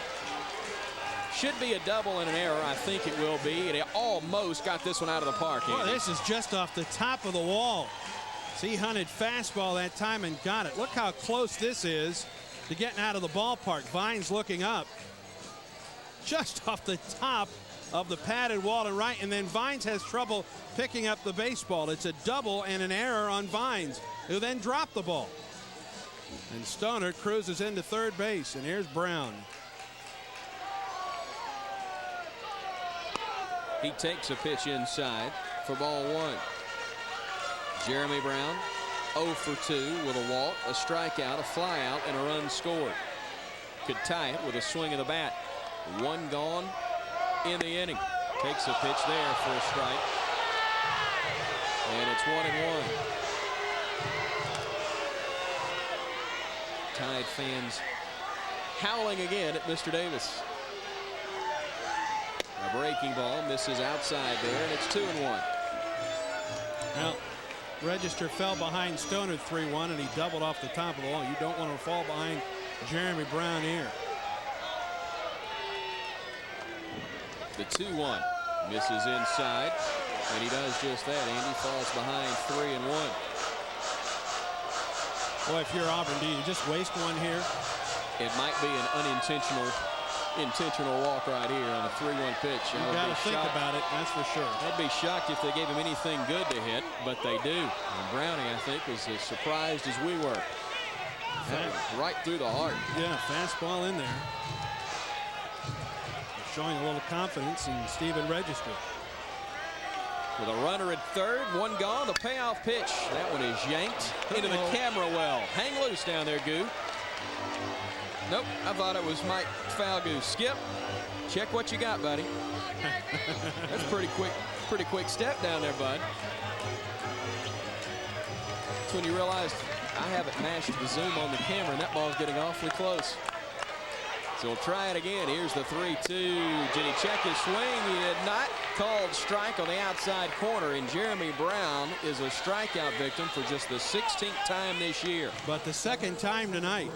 Should be a double and an error. I think it will be. And it almost got this one out of the park. Boy, this is just off the top of the wall. See, he hunted fastball that time and got it. Look how close this is to getting out of the ballpark. Vines looking up. Just off the top of the padded wall to right, and then Vines has trouble picking up the baseball. It's a double and an error on Vines, who then dropped the ball. And Stoner cruises into third base, and here's Brown. He takes a pitch inside for ball 1. Jeremy Brown 0 for 2 with a walk, a strikeout, a flyout, and a run scored. Could tie it with a swing of the bat. 1 gone in the inning. Takes a pitch there for a strike. And it's 1-1. Tide fans howling again at Mr. Davis. A breaking ball misses outside there, and it's 2-1. Well, Register fell behind Stoner 3-1, and he doubled off the top of the wall. You don't want to fall behind Jeremy Brown here. The 2-1 misses inside, and he does just that. Andy falls behind 3-1. Boy, if you're Auburn, do you just waste one here? It might be an intentional walk right here on a 3-1 pitch. You got to think about it, that's for sure. I'd be shocked if they gave him anything good to hit, but they do. And Brownie, I think, was as surprised as we were. Right through the heart. Yeah, fastball in there. Showing a little confidence in Stephen Register. With a runner at third, 1 gone, the payoff pitch. That one is yanked into the camera well. Hang loose down there, Goo. Nope, I thought it was Mike Falgoose. Skip, check what you got, buddy. That's pretty quick step down there, bud. That's when you realize I haven't matched the zoom on the camera, and that ball's getting awfully close. So we'll try it again. Here's the 3-2. Did he check his swing? He did not. Called strike on the outside corner, and Jeremy Brown is a strikeout victim for just the 16th time this year. But the 2nd time tonight.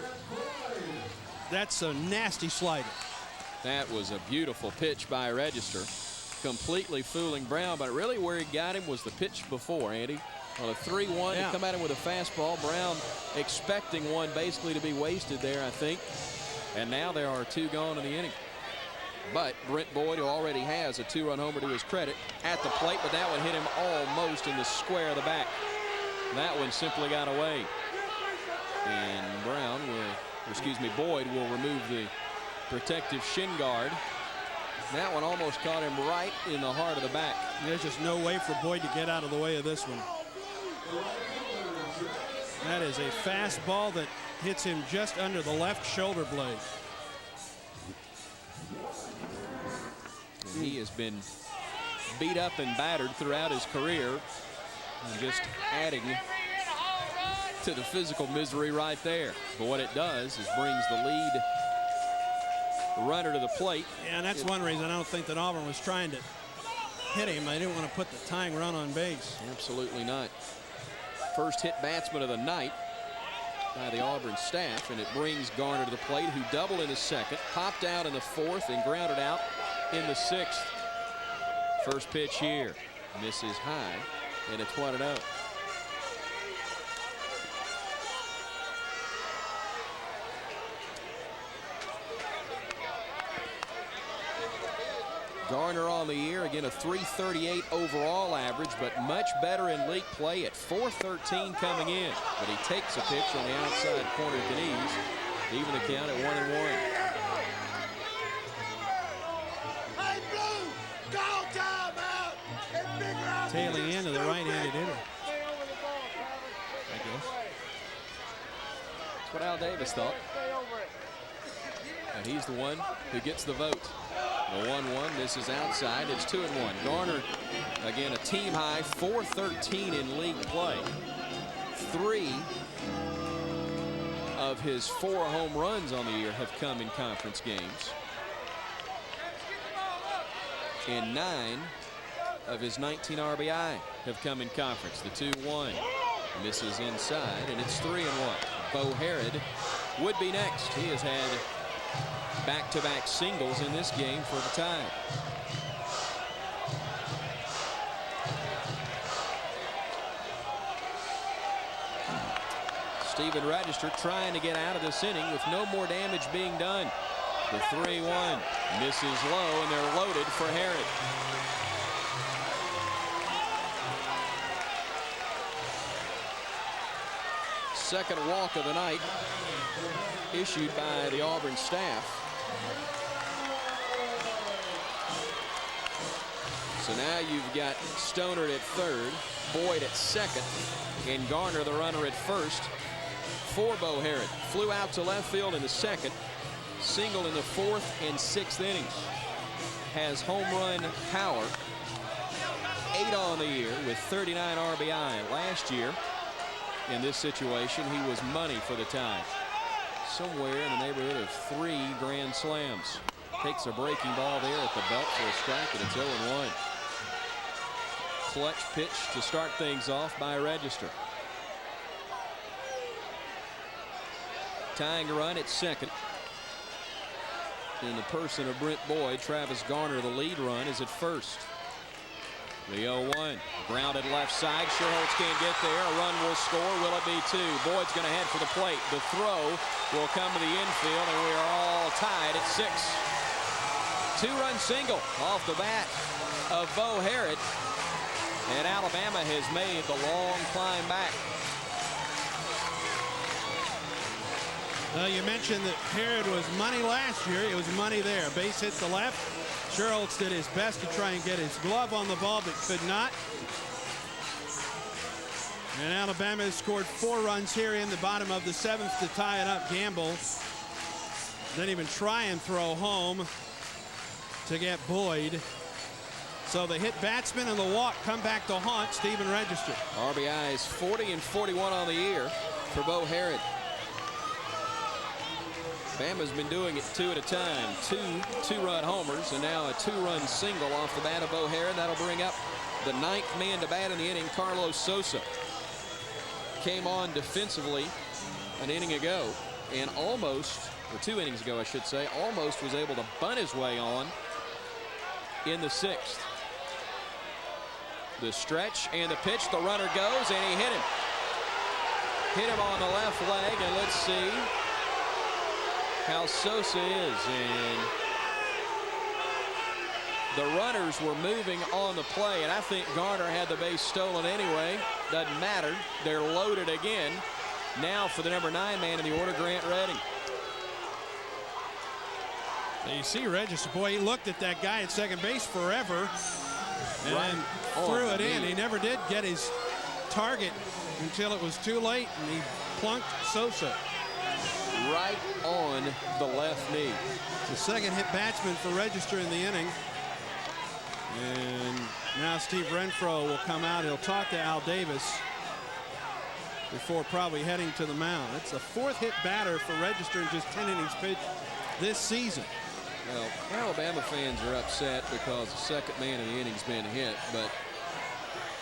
That's a nasty slider. That was a beautiful pitch by Register. Completely fooling Brown, but really where he got him was the pitch before, Andy. On a 3-1, to come at him with a fastball. Brown expecting one basically to be wasted there, I think. And now there are 2 gone in the inning. But Brent Boyd, who already has a 2-run homer to his credit, at the plate, but that one hit him almost in the square of the back. That one simply got away. And Boyd will remove the protective shin guard. That one almost caught him right in the heart of the back. There's just no way for Boyd to get out of the way of this one. That is a fastball that hits him just under the left shoulder blade. And he has been beat up and battered throughout his career, and just adding to the physical misery right there. But what it does is brings the lead runner to the plate. Yeah, and that's one reason I don't think that Auburn was trying to hit him. They didn't want to put the tying run on base. Absolutely not. First hit batsman of the night by the Auburn staff, and it brings Garner to the plate, who doubled in the second, popped out in the fourth, and grounded out in the sixth. First pitch here misses high, and it's 1-0. Garner on the year, again a .338 overall average, but much better in league play at .413 coming in. But he takes a pitch on the outside corner of the knees, even the count at 1-1. Tailing into the right-handed hitter, I guess. That's what Al Davis thought. And he's the one who gets the vote. The 1-1 misses outside. It's 2-1. Garner, again, a team high .413 in league play. 3 of his 4 home runs on the year have come in conference games. And 9 of his 19 RBI have come in conference. The 2-1 misses inside, and it's 3-1. Bo Herod would be next. He has had back-to-back singles in this game for the tie. Stephen Register trying to get out of this inning with no more damage being done. The 3-1 misses low, and they're loaded for Herod. Second walk of the night issued by the Auburn staff. So now you've got Stoner at third, Boyd at second, and Garner, the runner, at first for Bo Herod. Flew out to left field in the second, single in the fourth and sixth innings. Has home run power, 8 on the year with 39 RBI. Last year, in this situation, he was money for the tie. Somewhere in the neighborhood of 3 grand slams. Takes a breaking ball there at the belt for a strike, and it's 0-1. Clutch pitch to start things off by Register. Tying run at second. In the person of Brent Boyd, Travis Garner, the lead run, is at first. The 0-1. Grounded left side. Sherholtz can't get there. A run will score. Will it be 2? Boyd's going to head for the plate. The throw will come to the infield, and we are all tied at 6. 2-run single off the bat of Bo Herod. And Alabama has made the long climb back. You mentioned that Herod was money last year. It was money there. Base hit to left. Sherholtz did his best to try and get his glove on the ball, but could not. And Alabama has scored 4 runs here in the bottom of the 7th to tie it up. Gamble didn't even try and throw home to get Boyd. So the hit batsman and the walk come back to haunt Stephen Register. RBI is 40 and 41 on the year for Bo Herod. Bama's been doing it 2 at a time. 2-run homers, and now a 2-run single off the bat of Bo Herod. That'll bring up the 9th man to bat in the inning, Carlos Sosa. Came on defensively an inning ago, and almost, or 2 innings ago I should say, almost was able to bunt his way on in the 6th. The stretch and the pitch, the runner goes, and he hit him. Hit him on the left leg, and let's see how Sosa is. And the runners were moving on the play, and I think Garner had the base stolen anyway. Doesn't matter. They're loaded again. Now for the number 9 man in the order, Grant Redding. Now you see Register, boy, he looked at that guy at second base forever and threw it in. He never did get his target until it was too late, and he plunked Sosa. Right on the left knee. It's the second hit batsman for Register in the inning. And now Steve Renfroe will come out. He'll talk to Al Davis before probably heading to the mound. It's the 4th hit batter for Register in just 10 innings pitched this season. Well, Alabama fans are upset because the second man of the inning's been hit, but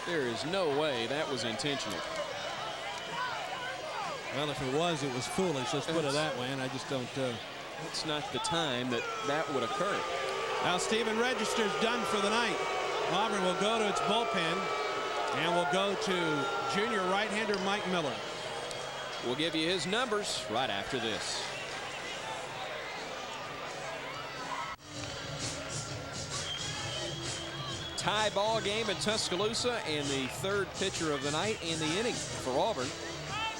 there is no way that was intentional. Well, if it was foolish. Let's put it that way, and I just don't. It's not the time that would occur. Now Stephen Register's done for the night. Auburn will go to its bullpen, and will go to junior right-hander Mike Miller. We'll give you his numbers right after this. Tie ball game in Tuscaloosa, and the third pitcher of the night and the inning for Auburn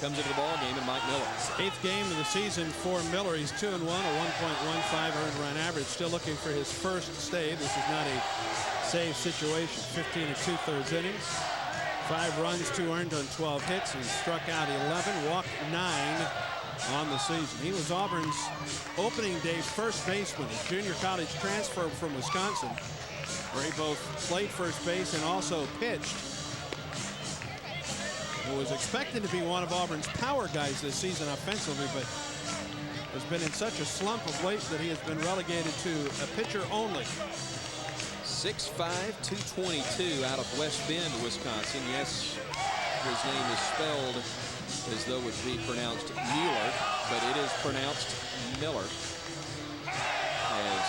comes into the ball game, and Mike Miller. 8th game of the season for Miller. He's 2-1, a 1.15 earned run average. Still looking for his first save. This is not a save situation. 15 2/3 innings. 5 runs, 2 earned on 12 hits. He struck out 11, walked 9 on the season. He was Auburn's opening day first baseman. His junior college transfer from Wisconsin, where he both played first base and also pitched. He was expected to be one of Auburn's power guys this season offensively, but has been in such a slump of late that he has been relegated to a pitcher only. 6'5", 222 out of West Bend, Wisconsin. Yes, his name is spelled as though it be pronounced Mueller, but it is pronounced Miller. As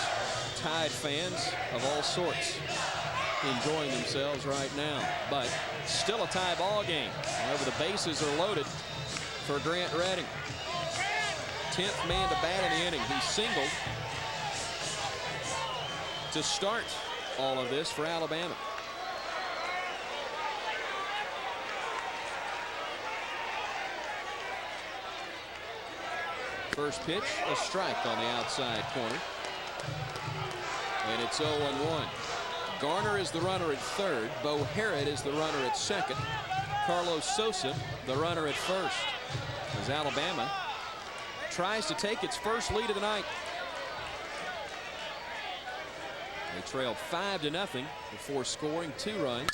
Tide fans of all sorts enjoying themselves right now, but still a tie ball game. However, the bases are loaded for Grant Redding. 10th man to bat in the inning. He singled to start all of this for Alabama. First pitch, a strike on the outside corner. And it's 0-1. Garner is the runner at third. Bo Harrod is the runner at second. Carlos Sosa, the runner at first. As Alabama tries to take its first lead of the night. They trailed 5-0 before scoring 2 runs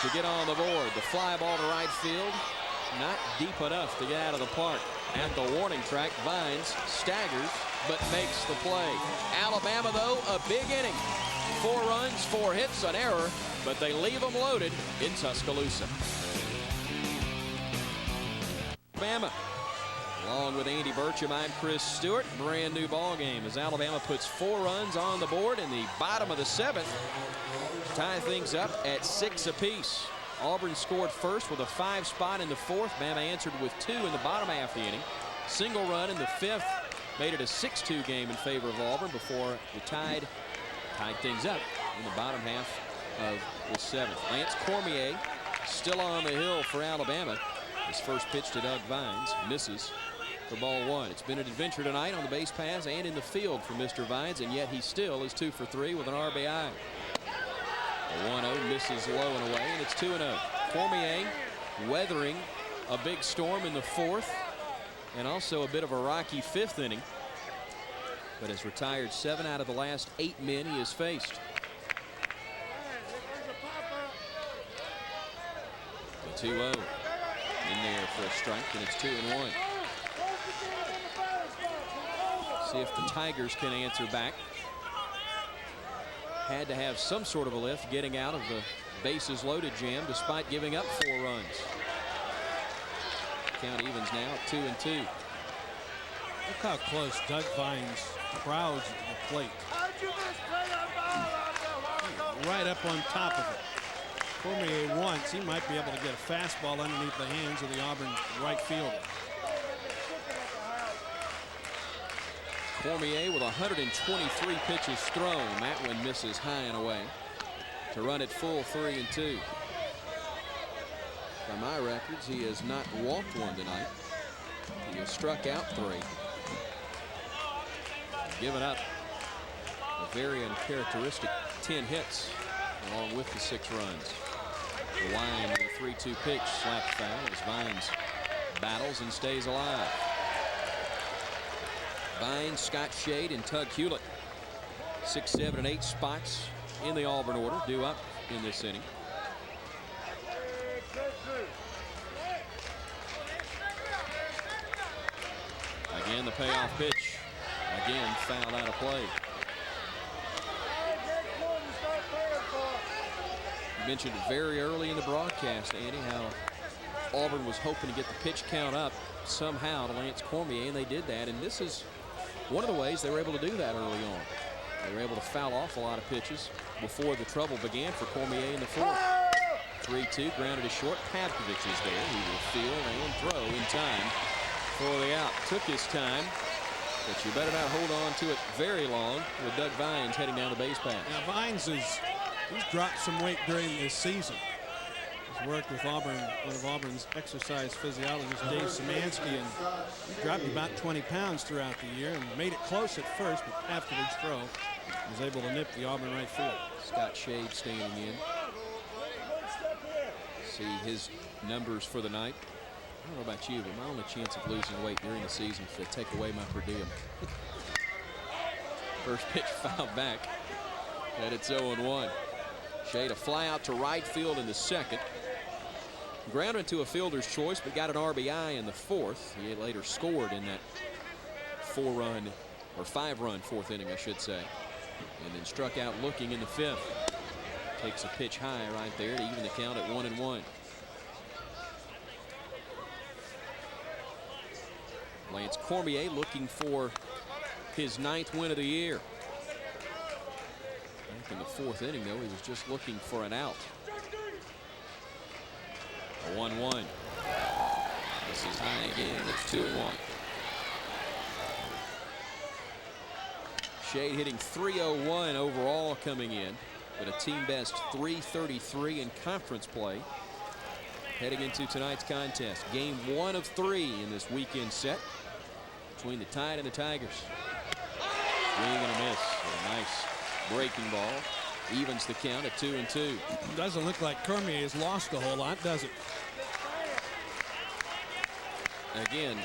to get on the board. The fly ball to right field, not deep enough to get out of the park. At the warning track, Vines staggers but makes the play. Alabama, though, a big inning. 4 runs, 4 hits, an error, but they leave them loaded in Tuscaloosa. Alabama. Along with Andy Burcham, I'm Chris Stewart. Brand new ball game as Alabama puts 4 runs on the board in the bottom of the 7th. Tie things up at 6 apiece. Auburn scored first with a 5 spot in the 4th. Bama answered with 2 in the bottom half of the inning. Single run in the 5th made it a 6-2 game in favor of Auburn before the Tide tied things up in the bottom half of the 7th. Lance Cormier still on the hill for Alabama. His first pitch to Doug Vines misses for ball 1. It's been an adventure tonight on the base paths and in the field for Mr. Vines, and yet he still is 2 for 3 with an RBI. The 1-0 misses low and away, and it's 2-0. Cormier weathering a big storm in the 4th and also a bit of a rocky 5th inning, but has retired 7 out of the last 8 men he has faced. The 2-0 in there for a strike, and it's 2-1. See if the Tigers can answer back. Had to have some sort of a lift getting out of the bases loaded jam despite giving up 4 runs. Count evens now at 2-2. Look how close Doug Vines crowds the plate. Right up on top of it. Cormier once, he might be able to get a fastball underneath the hands of the Auburn right fielder. Cormier with 123 pitches thrown. That one misses high and away to run it full 3-2. By my records, he has not walked one tonight. He has struck out 3. Given up a very uncharacteristic 10 hits along with the 6 runs. The line with a 3-2 pitch slapped foul as Vines battles and stays alive. Vines, Scott Shade, and Tug Hewlett. 6, 7, and 8 spots in the Auburn order due up in this inning. Again, the payoff pitch. Again, foul out of play. You mentioned it very early in the broadcast, Andy, how Auburn was hoping to get the pitch count up somehow to Lance Cormier, and they did that. And this is one of the ways they were able to do that early on. They were able to foul off a lot of pitches before the trouble began for Cormier in the fourth. 3-2, grounded it short. Pavkovich is there. He will field and throw in time for the out. Took his time, but you better not hold on to it very long with Doug Vines heading down the base path. Now, Vines he's dropped some weight during this season. He's worked with Auburn, one of Auburn's exercise physiologists, Dave Szymanski, and he dropped about 20 pounds throughout the year and made it close at first, but after his throw, was able to nip the Auburn right field. Scott Shade standing in. See his numbers for the night. I don't know about you, but my only chance of losing weight during the season is to take away my per diem. First pitch fouled back, and it's 0-1. Shade a fly out to right field in the second. Grounded into a fielder's choice, but got an RBI in the fourth. He later scored in that 5-run fourth inning, I should say. And then struck out looking in the fifth. Takes a pitch high right there to even the count at 1-1. Lance Cormier looking for his 9th win of the year. Back in the fourth inning, though, he was just looking for an out. A 1-1. This is high again. It's 2-1. Shade hitting .301 overall coming in, but a team best .333 in conference play. Heading into tonight's contest, game 1 of 3 in this weekend set between the Tide and the Tigers. Swing and a miss. A nice breaking ball. Evens the count at 2-2. Doesn't look like Cormier has lost a whole lot, does it? Again,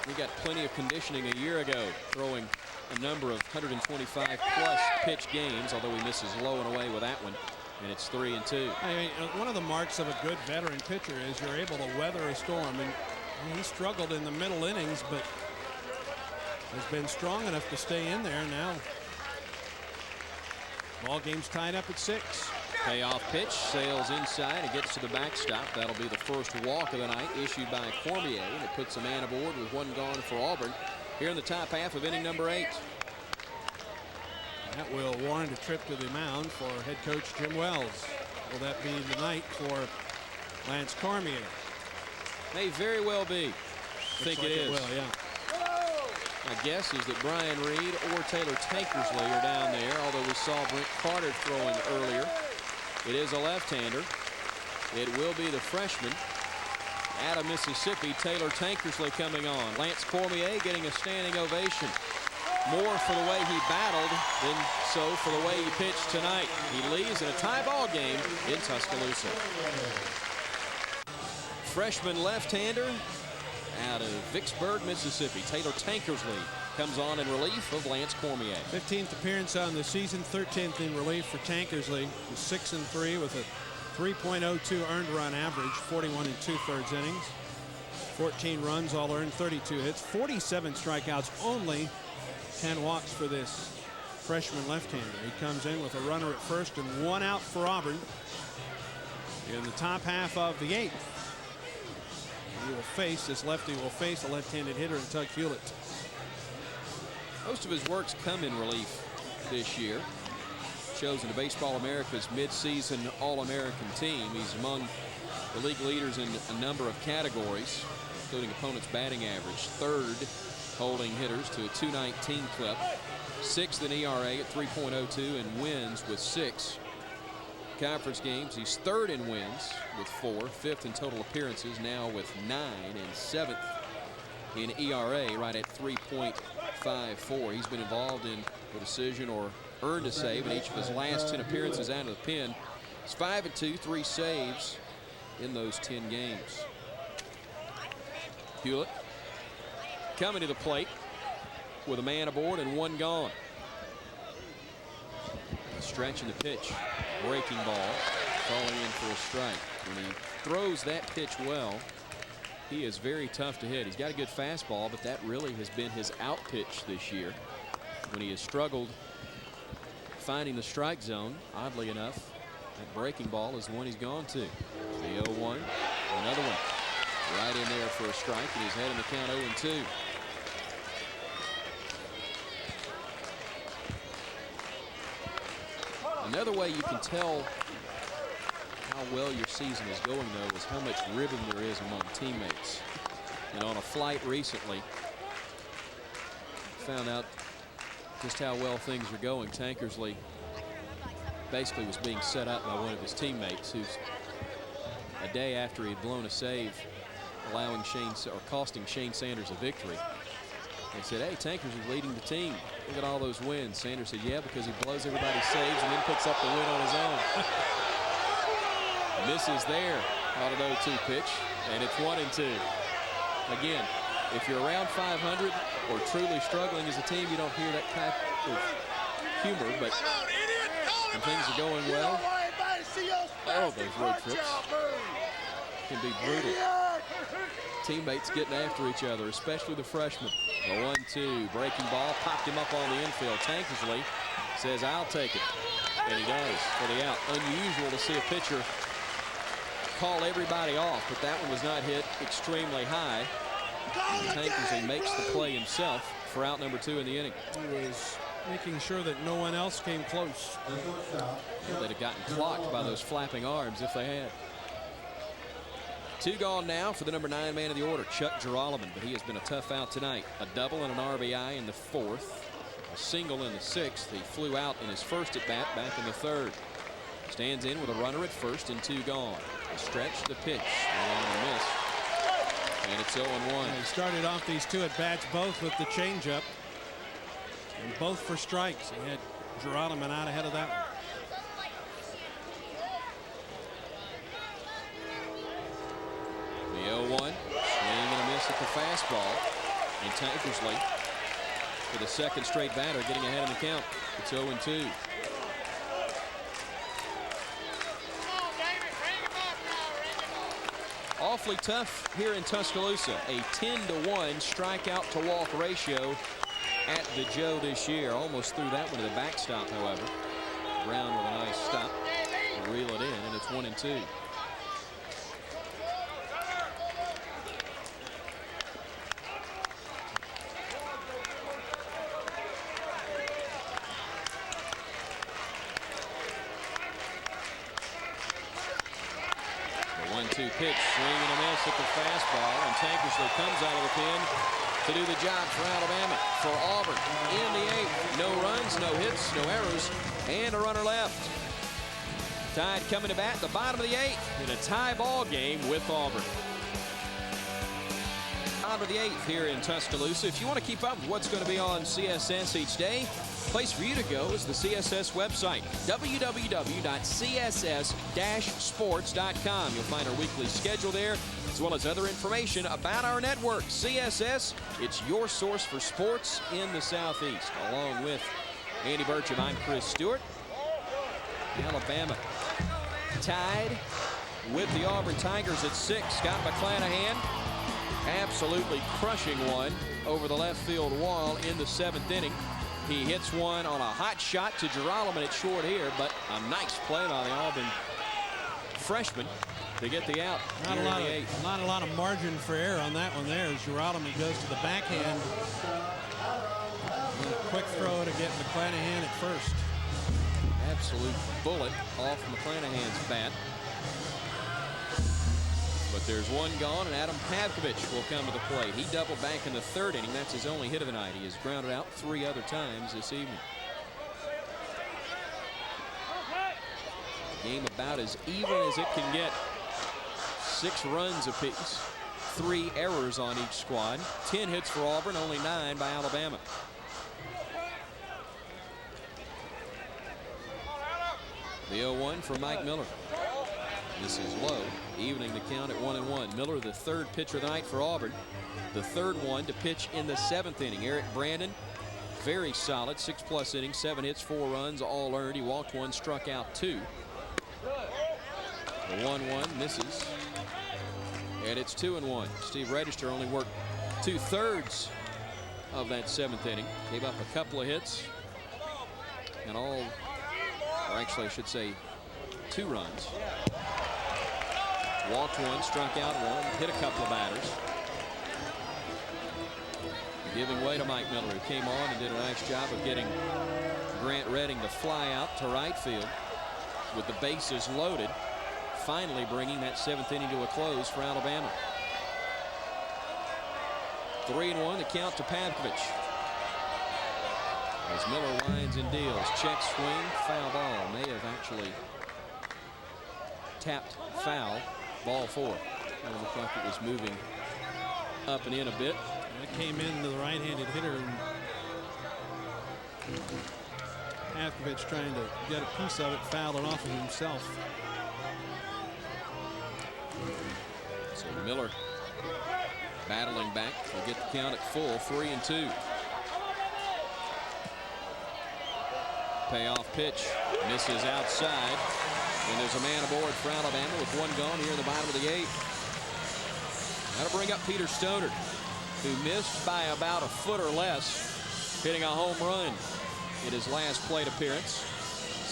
we got plenty of conditioning a year ago, throwing a number of 125-plus pitch games, although he misses low and away with that one, and it's 3-2. I mean, one of the marks of a good veteran pitcher is you're able to weather a storm, and he struggled in the middle innings, but has been strong enough to stay in there now. Ball game's tied up at 6. Payoff pitch sails inside and gets to the backstop. That'll be the first walk of the night issued by Cormier, and it puts a man aboard with 1 gone for Auburn here in the top half of inning number 8. That will warrant a trip to the mound for head coach Jim Wells. Will that be the night for Lance Cormier? May very well be. I think like it is. Well, yeah. My guess is that Brian Reed or Taylor Tankersley are down there, although we saw Brent Carter throwing earlier. It is a left-hander. It will be the freshman out of Mississippi, Taylor Tankersley, coming on. Lance Cormier getting a standing ovation. More for the way he battled than so for the way he pitched tonight. He leaves in a tie ball game in Tuscaloosa. Freshman left-hander out of Vicksburg, Mississippi, Taylor Tankersley comes on in relief of Lance Cormier. 15th appearance on the season, 13th in relief for Tankersley, who's 6-3 with a 3.02 earned run average, 41 2/3 innings, 14 runs, all earned, 32 hits, 47 strikeouts, only 10 walks for this freshman left-hander. He comes in with a runner at first and 1 out for Auburn in the top half of the 8th. This lefty will face a left-handed hitter in Tug Hewlett. Most of his work's come in relief this year. Chosen to Baseball America's midseason All-American team. He's among the league leaders in a number of categories, including opponent's batting average. 3rd holding hitters to a .219 clip. 6th in ERA at 3.02 and wins with 6. Conference games, he's 3rd in wins with 4, 5th in total appearances now with 9, and 7th in ERA right at 3.54. He's been involved in a decision or earned a save in each of his last 10 appearances out of the pen. He's 5-2, 3 saves in those 10 games. Hewlett coming to the plate with a man aboard and 1 gone. Stretching the pitch. Breaking ball, falling in for a strike. When he throws that pitch well, he is very tough to hit. He's got a good fastball, but that really has been his out pitch this year. when he has struggled finding the strike zone. Oddly enough, that breaking ball is the one he's gone to. The 0-1, another one right in there for a strike, and he's heading the count 0-2. Another way you can tell how well your season is going, though, is how much ribbon there is among teammates. And on a flight recently, found out just how well things are going. Tankersley basically was being set up by one of his teammates, who's a day after he'd blown a save, costing Shane Sanders a victory. They said, "Hey, Tankersley's leading the team. Look at all those wins." Sanders said, "Yeah, because he blows everybody's saves and then puts up the win on his own." Misses there on an 0-2 pitch, and it's 1-2. Again, if you're around 500 or truly struggling as a team, you don't hear that type of humor, but when things are going well, those road trips can be brutal. Teammates getting after each other, especially the freshmen. The 1-2 breaking ball popped him up on the infield. Tankersley says, "I'll take it," and he does for the out. Unusual to see a pitcher call everybody off, but that one was not hit extremely high. Tankersley makes the play himself for out number 2 in the inning. He was making sure that no one else came close. They'd have gotten clocked by those flapping arms if they had. 2 gone now for the number 9 man of the order, Chuck Girolamo, but he has been a tough out tonight. A double and an RBI in the 4th, a single in the 6th. He flew out in his first at bat back in the 3rd. Stands in with a runner at first and 2 gone. The stretch, the pitch, and a miss. And it's 0-1. He started off these 2 at bats both with the changeup, and both for strikes. He had Girolamo out ahead of that one. The 0-1, swing and a miss at the fastball. And Tankersley, for the 2nd straight batter, getting ahead in the count. It's 0-2. Awfully tough here in Tuscaloosa. A 10-to-1 strikeout to walk ratio at the Joe this year. Almost threw that one to the backstop, however. Brown with a nice stop. Reel it in, and it's 1-2. The 1-2 pitch, swing and a miss at the fastball, and Tankersley comes out of the pen to do the job for Alabama. For Auburn in the 8th. No runs, no hits, no errors, and a runner left. Tide coming to bat at the bottom of the 8th in a tie ball game with Auburn. Bottom of the 8th here in Tuscaloosa. If you want to keep up with what's going to be on CSS each day, place for you to go is the CSS website, www.css-sports.com. You'll find our weekly schedule there, as well as other information about our network. CSS, it's your source for sports in the Southeast. Along with Andy Burcham, I'm Chris Stewart. Alabama tied with the Auburn Tigers at 6. Scott McClanahan absolutely crushing one over the left field wall in the 7th inning. He hits one on a hot shot to Girolamo at short here, but a nice play by the Auburn freshman to get the out. Not a lot of margin for error on that one there, as Girolamo goes to the backhand. And a quick throw to get McClanahan at first. Absolute bullet off McClanahan's bat. But there's one gone, and Adam Pavkovich will come to the plate. He doubled back in the 3rd inning. That's his only hit of the night. He has grounded out 3 other times this evening. Game about as even as it can get. 6 runs apiece, 3 errors on each squad. 10 hits for Auburn, only 9 by Alabama. The 0-1 for Mike Miller. This is low, evening the count at 1-1. Miller, the 3rd pitcher of the night for Auburn. The 3rd one to pitch in the 7th inning. Eric Brandon, very solid, 6+ innings, 7 hits, 4 runs, all earned. He walked 1, struck out 2. The 1-1 misses, and it's 2-1. Steve Register only worked 2/3 of that 7th inning. Gave up a couple of hits and all, or actually I should say 2 runs. Walked 1, struck out 1, hit a couple of batters. Giving way to Mike Miller, who came on and did a nice job of getting Grant Redding to fly out to right field with the bases loaded, finally bringing that 7th inning to a close for Alabama. 3-1 the count to Pavkovich. As Miller winds and deals, check swing, foul ball. May have actually tapped foul, ball 4. It looked like it was moving up and in a bit. It came into the right-handed hitter, and Pavkovich trying to get a piece of it, fouled it off of himself. So Miller battling back to get the count at full, 3-2. Payoff pitch, misses outside, and there's a man aboard for Alabama with 1 gone here in the bottom of the 8th. That'll bring up Peter Stoner, who missed by about a foot or less, hitting a home run in his last plate appearance.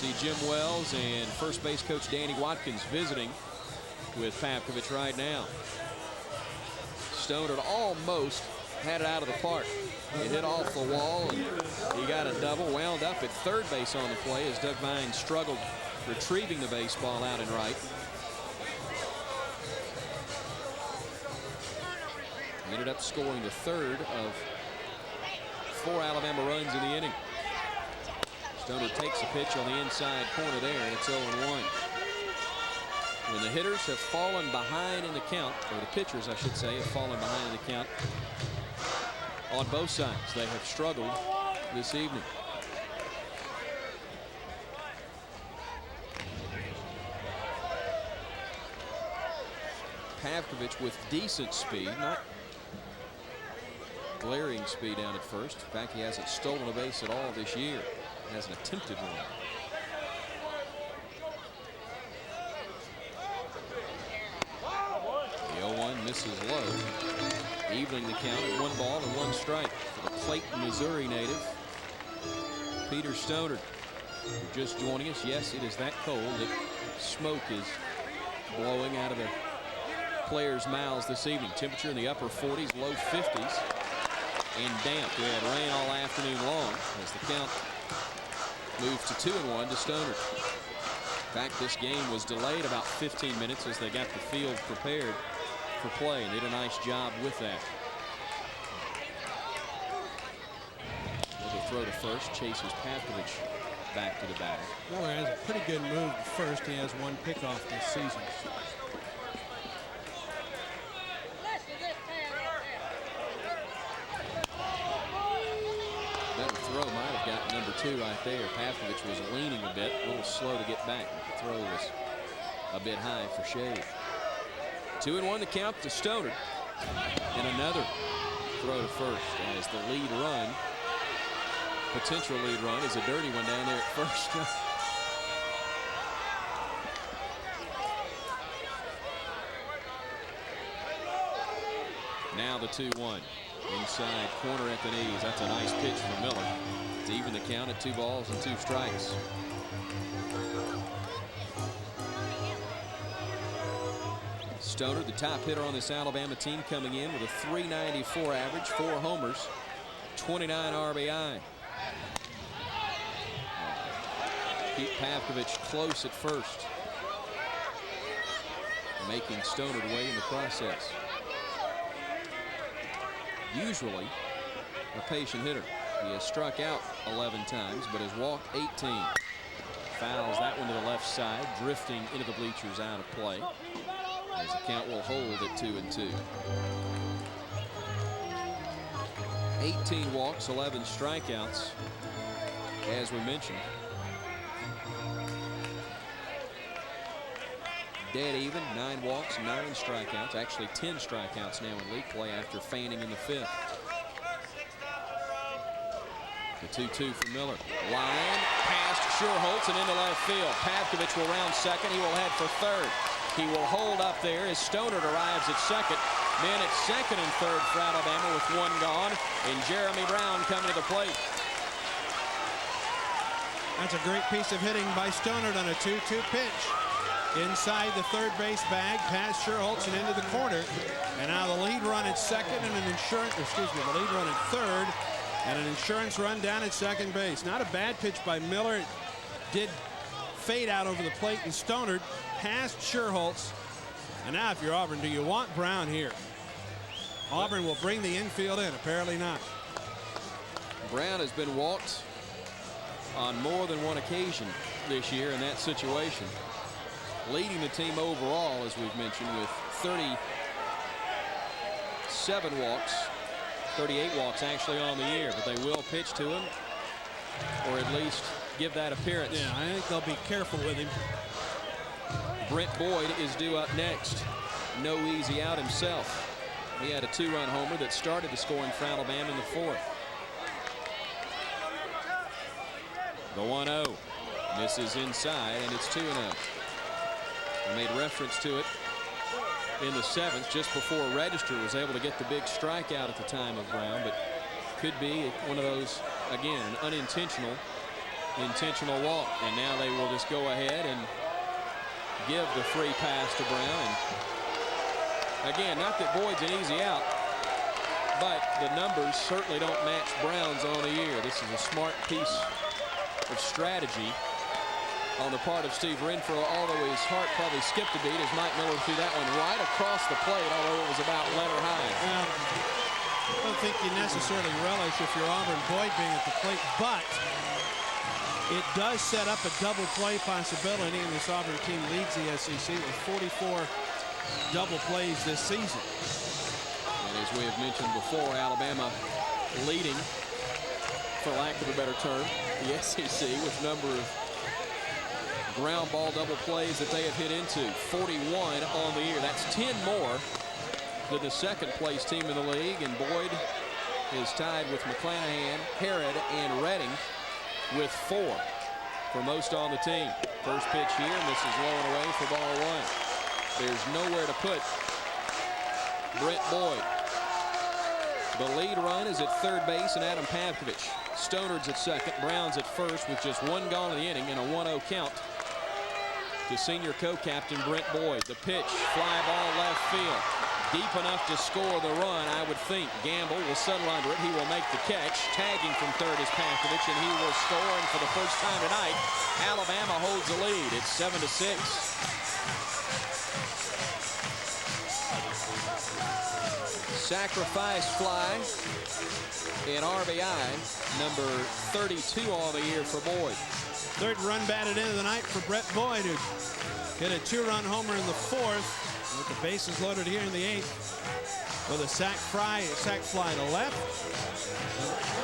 See Jim Wells and first base coach Danny Watkins visiting with Pavkovich right now. Stoner almost had it out of the park. It hit off the wall, and he got a double, wound up at third base on the play as Doug Vine struggled retrieving the baseball out and right. He ended up scoring the 3rd of 4 Alabama runs in the inning. Stoner takes a pitch on the inside corner there, and it's 0-1. When the hitters have fallen behind in the count, or the pitchers, I should say, have fallen behind in the count on both sides, they have struggled this evening. Pavkovich with decent speed, not glaring speed down at first. In fact, he hasn't stolen a base at all this year. Hasn't attempted one. The 0-1 misses low, evening the count at 1 ball and 1 strike for the Clayton, Missouri native, Peter Stoner. If you're just joining us, yes, it is that cold that smoke is blowing out of the players' mouths this evening. Temperature in the upper 40s, low 50s, and damp. We had rain all afternoon long as the count moves to 2-1 to Stoner. In fact, this game was delayed about 15 minutes as they got the field prepared for play, and they did a nice job with that. Another throw to first, chases Pavkovich back to the batter. Miller has a pretty good move to first. He has 1 pickoff this season. Throw might have got number 2 right there. Pavkovich was leaning a bit, a little slow to get back. The throw was a bit high for shade. 2-1 the count to Stoner. And another throw to first as the lead run, potential lead run, is a dirty one down there at first. Now the 2-1. Inside corner at the knees. That's a nice pitch for Miller to even the count at 2 balls and 2 strikes. Stoner, the top hitter on this Alabama team, coming in with a .394 average, 4 homers, 29 RBI. Keep Pavkovich close at first, making Stoner wait in the process. Usually a patient hitter. He has struck out 11 times, but has walked 18. Fouls that one to the left side, drifting into the bleachers out of play, as the count will hold at 2-2. 18 walks, 11 strikeouts, as we mentioned. Dead even, 9 walks, 9 strikeouts. Actually 10 strikeouts now in league play after feigning in the 5th. The 2-2 for Miller. Line past Schuerholz and into left field. Pavkovich will round second. He will head for third. He will hold up there as Stonard arrives at second. Men at second and third for Alabama with one gone, and Jeremy Brown coming to the plate. That's a great piece of hitting by Stonard on a 2-2 pitch. Inside the third base bag, past Sherholtz and into the corner. And now the lead run at second and the lead run at third and an insurance run down at second base. Not a bad pitch by Miller. It did fade out over the plate, and Stonard past Sherholtz. And now if you're Auburn, do you want Brown here? Auburn will bring the infield in. Apparently not. Brown has been walked on more than one occasion this year in that situation. Leading the team overall, as we've mentioned, with 37 walks, 38 walks actually on the year, but they will pitch to him, or at least give that appearance. Yeah, I think they'll be careful with him. Brent Boyd is due up next. No easy out himself. He had a 2-run homer that started the scoring for Alabama in the fourth. The 1-0. Misses inside, and it's 2-0. I made reference to it in the seventh, just before Register was able to get the big strikeout at the time of Brown, but could be one of those, again, an unintentional, intentional walk. And now they will just go ahead and give the free pass to Brown. And again, not that Boyd's an easy out, but the numbers certainly don't match Brown's on the year. This is a smart piece of strategy on the part of Steve Renfroe, although his heart probably skipped a beat as Mike Miller threw that one right across the plate, although it was about letter high. Well, I don't think you necessarily relish, if you're Auburn, Boyd being at the plate, but it does set up a double play possibility, and this Auburn team leads the SEC with 44 double plays this season. And as we have mentioned before, Alabama leading, for lack of a better term, the SEC with number of ground ball double plays that they have hit into. 41 on the year. That's 10 more than the second place team in the league, and Boyd is tied with McClanahan, Herod, and Redding with 4 for most on the team. First pitch here, and this is low and away for ball 1. There's nowhere to put Brent Boyd. The lead run is at third base, and Adam Pavkovich. Stonard's at second, Brown's at first with just 1 gone in the inning and a 1-0 count to senior co-captain Brent Boyd. The pitch, fly ball left field. Deep enough to score the run, I would think. Gamble will settle under it. He will make the catch. Tagging from third is Pavkovich, and he will score. And for the first time tonight, Alabama holds the lead. It's 7-6. Sacrifice fly in RBI, number 32 on the year for Boyd. Third run batted into the night for Brett Boyd, who hit a 2-run homer in the fourth, with the bases loaded here in the 8th, with a sac fly to left.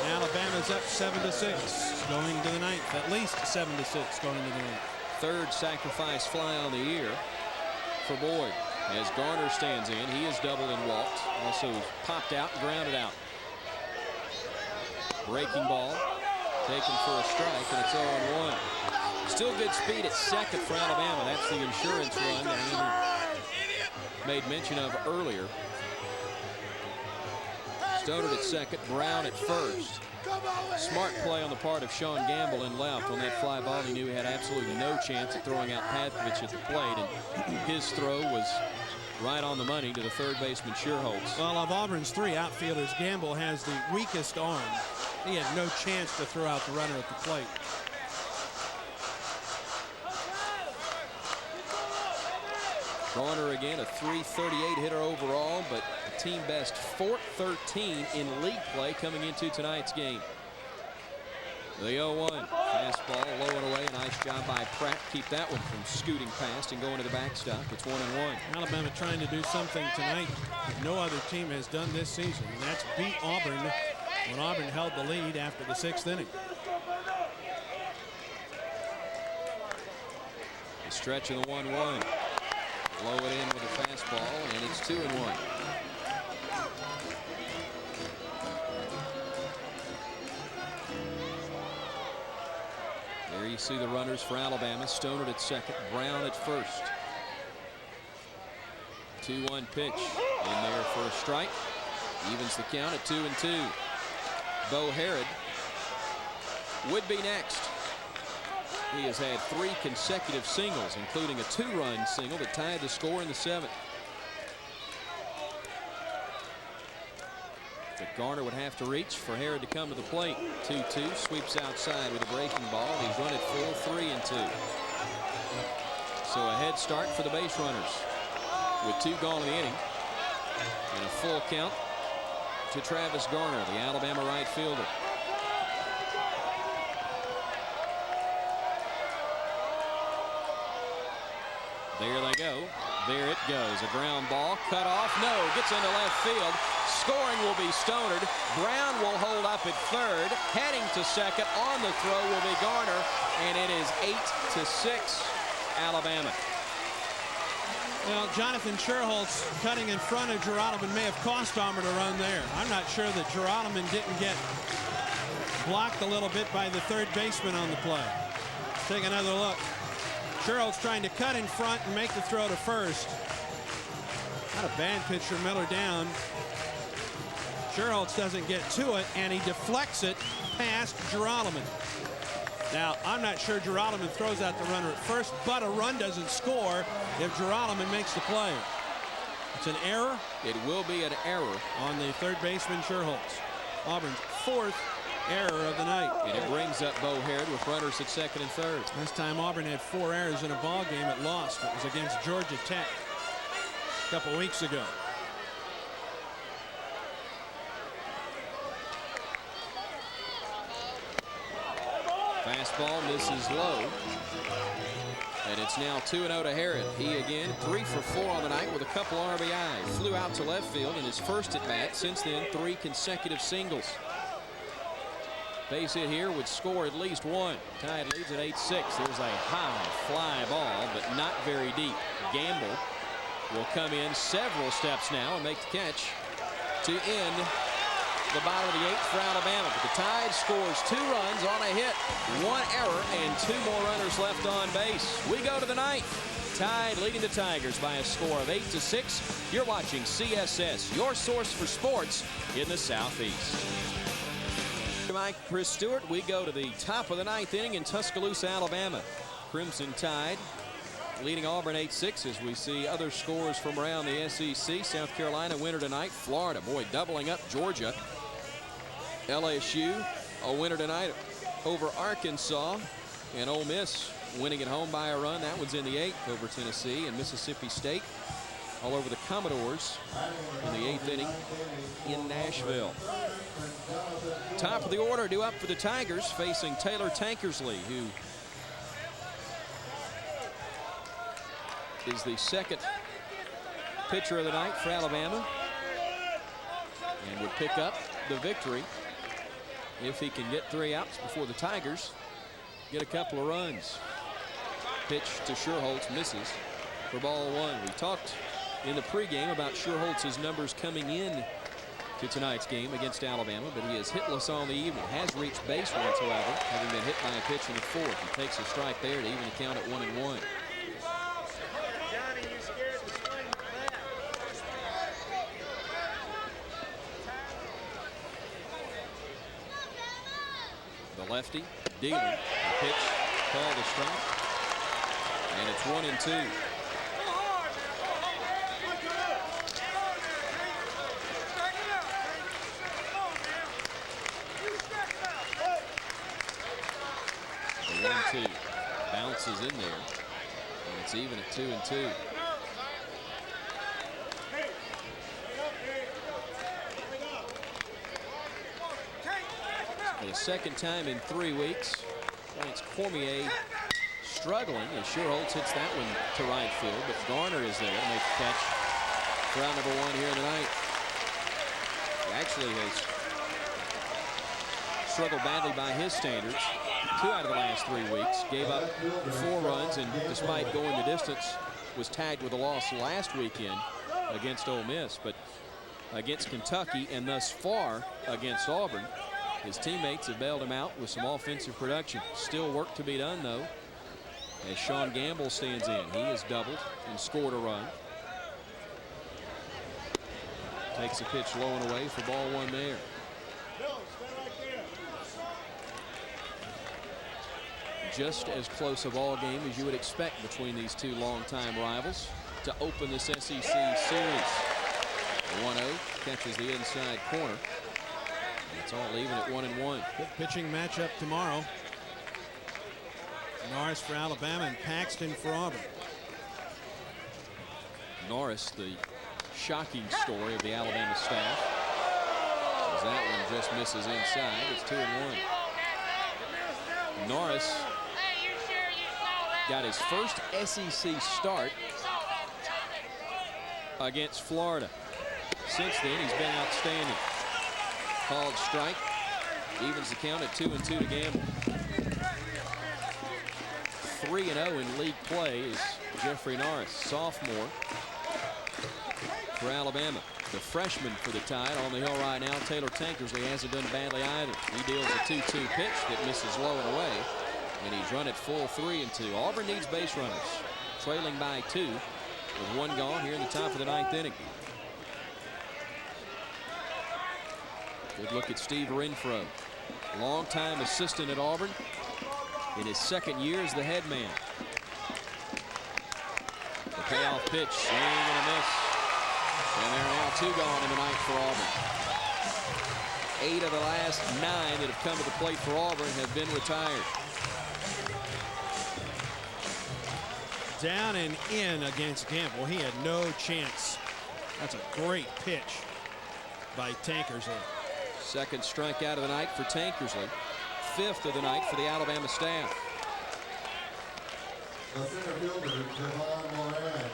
And Alabama's up 7-6 going to the 9th, at least 7-6 going to the 9th. Third sacrifice fly on the year for Boyd. As Garner stands in, he is doubled and walked. Also popped out and grounded out. Breaking ball taken for a strike, and it's 0-1. Still good speed at second for Alabama. That's the insurance run that Amy made mention of earlier. Stonard at second, Brown at first. Smart play on the part of Sean Gamble in left on that fly ball. He knew he had absolutely no chance at throwing out Pavkovich at the plate, and his throw was right on the money to the third baseman Sherholtz. Well, of Auburn's 3 outfielders, Gamble has the weakest arm. He had no chance to throw out the runner at the plate. Garner again, a .338 hitter overall, but a team best .413 in league play coming into tonight's game. The 0-1 fastball low and away. Nice job by Pratt. Keep that one from scooting past and going to the backstop. It's 1-1. Alabama trying to do something tonight that no other team has done this season, and that's beat Auburn when Auburn held the lead after the 6th inning. The stretch of the 1-1. Blow it in with a fastball, and it's 2-1. There you see the runners for Alabama. Stonard at second, Brown at first. 2-1 pitch in there for a strike. Evens the count at 2-2. Bo Herod would be next. He has had 3 consecutive singles, including a 2-run single that tied the score in the 7th. But Garner would have to reach for Herod to come to the plate. 2-2, sweeps outside with a breaking ball. He's run it full 3-2. So a head start for the base runners with 2 gone in the inning. And a full count to Travis Garner, the Alabama right fielder. There they go. There it goes. A ground ball. Cut off. No. Gets into left field. Scoring will be Stonered. Brown will hold up at third. Heading to second. On the throw will be Garner. And it is 8-6 Alabama. Well, Jonathan Sherholtz cutting in front of Giralman may have cost Auburn a run there. I'm not sure that Giralman didn't get blocked a little bit by the third baseman on the play. Let's take another look. Sherholtz trying to cut in front and make the throw to first. Not a bad pitch for Miller down. Sherholtz doesn't get to it, and he deflects it past Giralman. Now, I'm not sure Giralman throws out the runner at first, but a run doesn't score if Giralman makes the play. It's an error. It will be an error on the third baseman, Sherholtz. Auburn's 4th error of the night. And it brings up Bo Herod with runners at second and third. Last time Auburn had 4 errors in a ball game, it lost. It was against Georgia Tech a couple weeks ago. Fastball misses low. And it's now 2-0 to Herod. He again 3 for 4 on the night with a couple RBI. Flew out to left field in his first at bat. Since then, 3 consecutive singles. Base hit here would score at least 1. Tide leads at 8-6. There's a high fly ball, but not very deep. Gamble will come in several steps now and make the catch to end the bottom of the 8th for Alabama. But the Tide scores 2 runs on a hit, 1 error, and 2 more runners left on base. We go to the 9th. Tide leading the Tigers by a score of 8-6. You're watching CSS, your source for sports in the Southeast. Mike, Chris Stewart, we go to the top of the 9th inning in Tuscaloosa, Alabama. Crimson Tide leading Auburn 8-6 as we see other scores from around the SEC. South Carolina winner tonight. Florida, boy, doubling up. Georgia. LSU, a winner tonight over Arkansas. And Ole Miss winning at home by a run. That one's in the 8th over Tennessee. And Mississippi State all over the Commodores in the 8th inning in Nashville. Top of the order due up for the Tigers, facing Taylor Tankersley, who is the 2nd pitcher of the night for Alabama and would pick up the victory if he can get 3 outs before the Tigers get a couple of runs. Pitch to Sherholtz, misses for ball 1. We talked in the pregame about Sherholtz's numbers coming in to tonight's game against Alabama, but he is hitless on the evening. Has reached base once, however, having been hit by a pitch in the 4th. He takes a strike there to even the count at 1-1. The lefty dealing. The pitch called a strike, and it's 1-2. The 1-2 bounces in there, and it's even at 2-2. For the 2nd time in 3 weeks, Lance Cormier struggling as Sherholtz hits that one to right field, but Garner is there to make the catch for out number 1 here in the night. He actually has struggled badly by his standards. 2 out of the last 3 weeks. Gave up 4 runs, and despite going the distance, was tagged with a loss last weekend against Ole Miss. But against Kentucky and thus far against Auburn, his teammates have bailed him out with some offensive production. Still work to be done, though, as Sean Gamble stands in. He has doubled and scored a run. Takes a pitch low and away for ball one there. Just as close a ball game as you would expect between these two longtime rivals to open this SEC series. 1-0 catches the inside corner. It's all even at 1-1. Good pitching matchup tomorrow. Norris for Alabama and Paxton for Auburn. Norris, the shocking story of the Alabama staff, as that one just misses inside. It's 2-1. Norris got his first SEC start against Florida. Since then, he's been outstanding. Called strike, evens the count at 2-2 to Gamble. 3-0 in league play is Jeffrey Norris, sophomore for Alabama. The freshman for the Tide on the hill right now, Taylor Tankersley, hasn't done badly either. He deals a 2-2 pitch that misses low and away, and he's run it full 3-2. Auburn needs base runners, trailing by 2 with 1 gone here in the top of the 9th inning. Good look at Steve Renfroe, longtime assistant at Auburn, in his 2nd year as the head man. The payoff pitch, swing and a miss. And there are now 2 gone in the ninth for Auburn. 8 of the last 9 that have come to the plate for Auburn have been retired. Down and in against Gamble. He had no chance. That's a great pitch by Tankersley. 2nd strikeout of the night for Tankersley. 5th of the night for the Alabama staff. The center fielder, Javon Moran.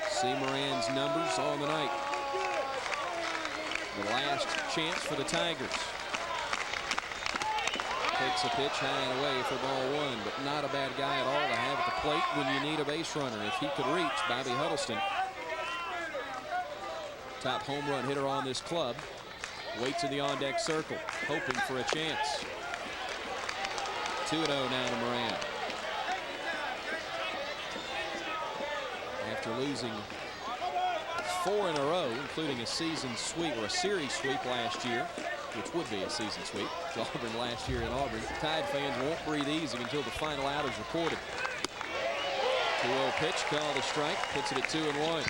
See Moran's numbers on the night. The last chance for the Tigers. Takes a pitch high and away for ball 1, but not a bad guy at all to have at the plate when you need a base runner. If he could reach, Bobby Huddleston, top home run hitter on this club, waits in the on-deck circle, hoping for a chance. 2-0 now to Moran. After losing 4 in a row, including a season sweep or a series sweep last year, which would be a season sweep to Auburn last year in Auburn. Tide fans won't breathe easy until the final out is recorded. 2-0 pitch, called a strike, puts it at 2-1.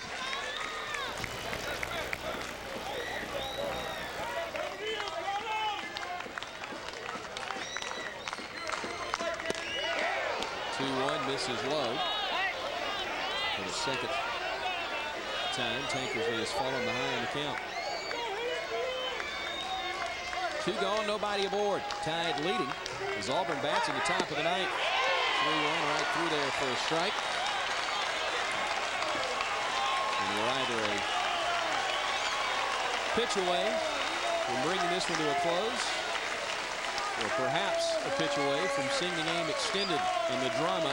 Misses low. For the 2nd time, Tankersley has fallen behind the count. 2 gone, nobody aboard. Tide leading as Auburn bats in the top of the 9th. 3-1 right through there for a strike. And we're either a pitch away from bringing this one to a close, or perhaps a pitch away from seeing the game extended in the drama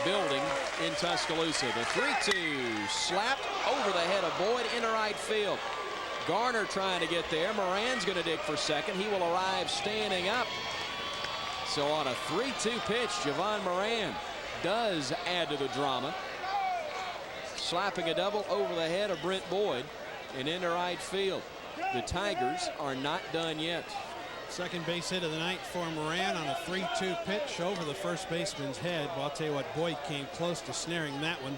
building in Tuscaloosa. The 3-2 slapped over the head of Boyd into right field. Garner trying to get there. Moran's going to dig for 2nd. He will arrive standing up. So on a 3-2 pitch, Javon Moran does add to the drama, slapping a double over the head of Brent Boyd and into right field. The Tigers are not done yet. 2nd base hit of the night for Moran on a 3-2 pitch over the first baseman's head. Well, I'll tell you what, Boyd came close to snaring that one.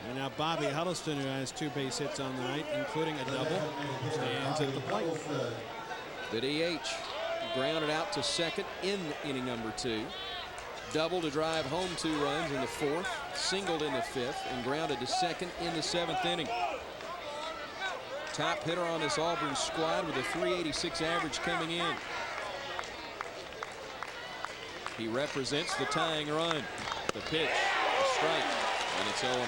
And now Bobby Huddleston, who has 2 base hits on the night, including a double, stands at the plate. The DH grounded out to 2nd in inning number 2. Double to drive home 2 runs in the 4th, singled in the 5th, and grounded to 2nd in the 7th inning. Top hitter on this Auburn squad with a .386 average coming in. He represents the tying run. The pitch, the strike, and it's 0-1.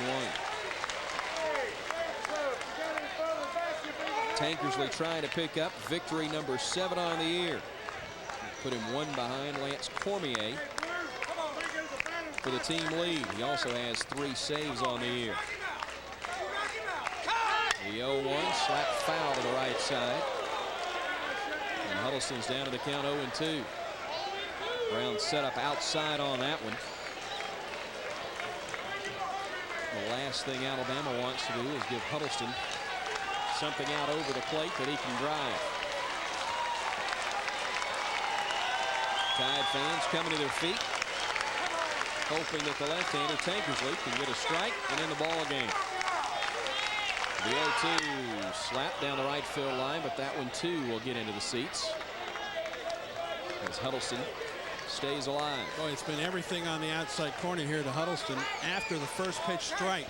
Tankersley trying to pick up victory number 7 on the year. Put him 1 behind Lance Cormier for the team lead. He also has 3 saves on the year. The 0-1 slap foul to the right side. And Huddleston's down to the count 0-2. Brown set up outside on that one. The last thing Alabama wants to do is give Huddleston something out over the plate that he can drive. Tide fans coming to their feet, hoping that the left-hander Tankersley can get a strike and in the ball game. The 0-2 slap down the right field line, but that one too will get into the seats as Huddleston stays alive. Boy, it's been everything on the outside corner here to Huddleston after the first pitch strike.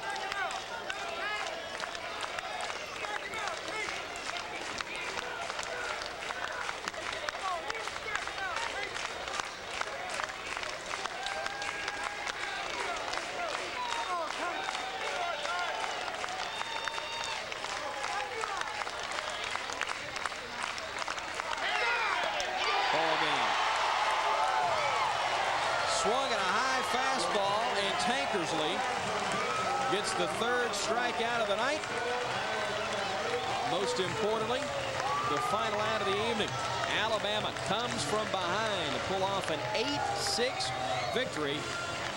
Swung at a high fastball, and Tankersley gets the third strikeout of the night. Most importantly, the final out of the evening. Alabama comes from behind to pull off an 8-6 victory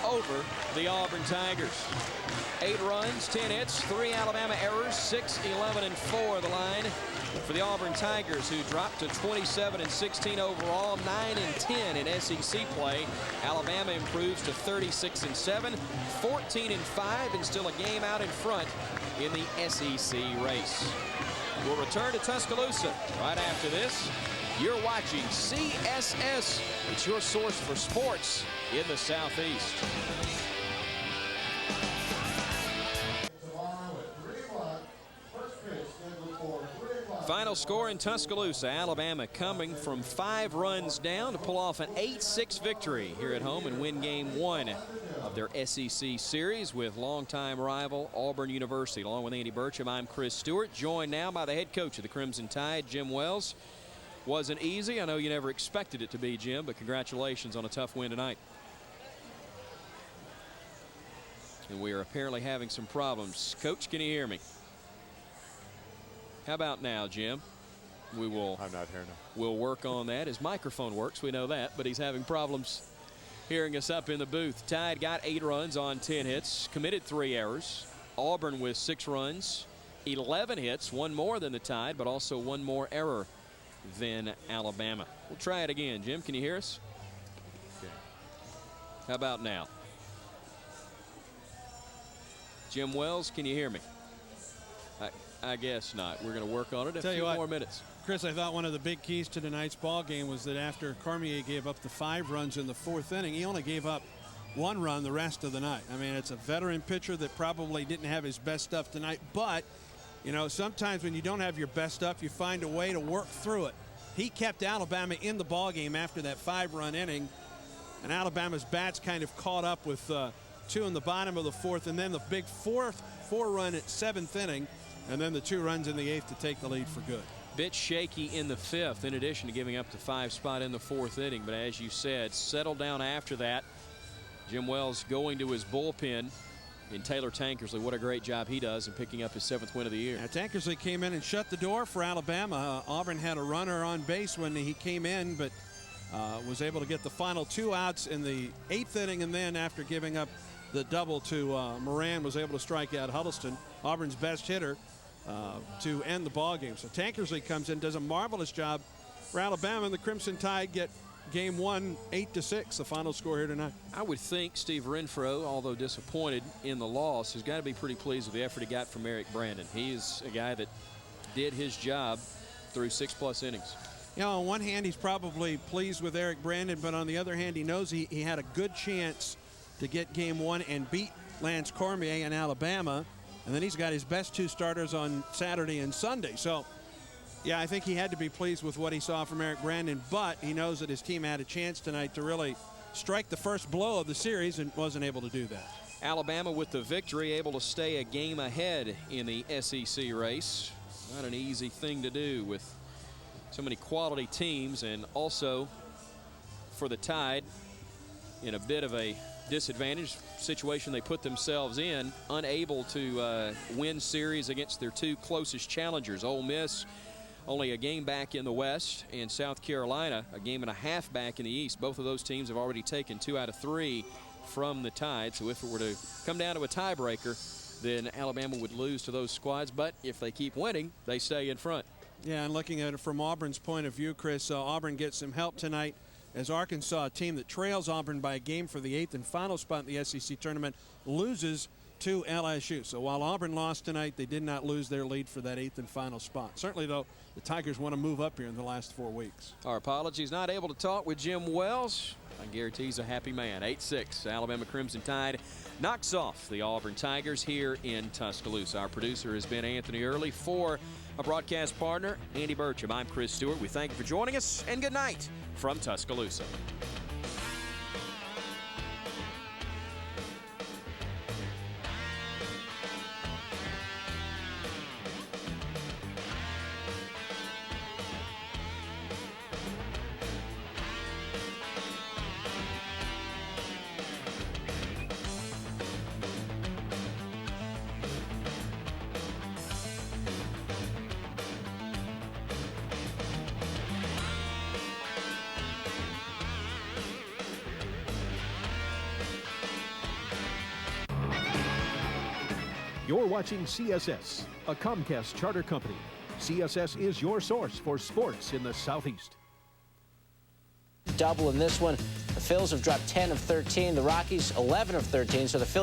over the Auburn Tigers. 8 runs, 10 hits, 3 Alabama errors, 6, 11, and 4 the line for the Auburn Tigers, who dropped to 27-16 overall, 9-10 in SEC play. Alabama improves to 36-7, 14-5, and still a game out in front in the SEC race. We'll return to Tuscaloosa right after this. You're watching CSS. It's your source for sports in the Southeast. Final score in Tuscaloosa, Alabama coming from 5 runs down to pull off an 8-6 victory here at home and win game 1 of their SEC series with longtime rival Auburn University. Along with Andy Burcham, I'm Chris Stewart, joined now by the head coach of the Crimson Tide, Jim Wells. Wasn't easy. I know you never expected it to be, Jim, but congratulations on a tough win tonight. And we are apparently having some problems. Coach, can you hear me? How about now, Jim? We will. I'm not hearing him. We'll work on that. His microphone works, we know that, but he's having problems hearing us up in the booth. Tide got 8 runs on 10 hits, committed 3 errors. Auburn with 6 runs, 11 hits, 1 more than the Tide, but also 1 more error than Alabama. We'll try it again. Jim, can you hear us? Okay. How about now? Jim Wells, can you hear me? I guess not. We're going to work on it a few more minutes. Chris, I thought one of the big keys to tonight's ball game was that after Cormier gave up the 5 runs in the 4th inning, he only gave up 1 run the rest of the night. I mean, it's a veteran pitcher that probably didn't have his best stuff tonight, but, you know, sometimes when you don't have your best stuff, you find a way to work through it. He kept Alabama in the ball game after that 5-run inning, and Alabama's bats kind of caught up with 2 in the bottom of the 4th, and then the big 4-run at 7th inning, and then the 2 runs in the 8th to take the lead for good. Bit shaky in the 5th, in addition to giving up the 5 spot in the 4th inning. But as you said, settled down after that. Jim Wells going to his bullpen in Taylor Tankersley. What a great job he does in picking up his 7th win of the year. Now, Tankersley came in and shut the door for Alabama. Auburn had a runner on base when he came in, but was able to get the final 2 outs in the 8th inning, and then after giving up the double to Moran, was able to strike out Huddleston, Auburn's best hitter, to end the ball game. So Tankersley comes in, does a marvelous job for Alabama, and the Crimson Tide get game 1 8-6, the final score here tonight. I would think Steve Renfroe, although disappointed in the loss, has got to be pretty pleased with the effort he got from Eric Brandon. He is a guy that did his job through 6+ innings. You know, on one hand, he's probably pleased with Eric Brandon, but on the other hand, he knows he had a good chance to get game 1 and beat Lance Cormier in Alabama. And then he's got his best 2 starters on Saturday and Sunday. So, yeah, I think he had to be pleased with what he saw from Eric Brandon, but he knows that his team had a chance tonight to really strike the first blow of the series and wasn't able to do that. Alabama with the victory, able to stay a game ahead in the SEC race. Not an easy thing to do with so many quality teams, and also for the Tide in a bit of a disadvantage situation they put themselves in, unable to win series against their 2 closest challengers. Ole Miss only a game back in the West, and South Carolina a game and a half back in the East. Both of those teams have already taken 2 out of 3 from the Tide. So if it were to come down to a tiebreaker, then Alabama would lose to those squads. But if they keep winning, they stay in front. Yeah, and looking at it from Auburn's point of view, Chris, Auburn gets some help tonight as Arkansas, a team that trails Auburn by a game for the 8th and final spot in the SEC tournament, loses to LSU. So while Auburn lost tonight, they did not lose their lead for that 8th and final spot. Certainly, though, the Tigers want to move up here in the last 4 weeks. Our apologies, not able to talk with Jim Wells. I guarantee he's a happy man. 8-6, Alabama Crimson Tide knocks off the Auburn Tigers here in Tuscaloosa. Our producer has been Anthony Early. For a broadcast partner, Andy Burcham, I'm Chris Stewart. We thank you for joining us, and good night from Tuscaloosa. You're watching CSS, a Comcast charter company. CSS is your source for sports in the Southeast. Double in this one. The Phils have dropped 10 of 13. The Rockies 11 of 13. So the Phillies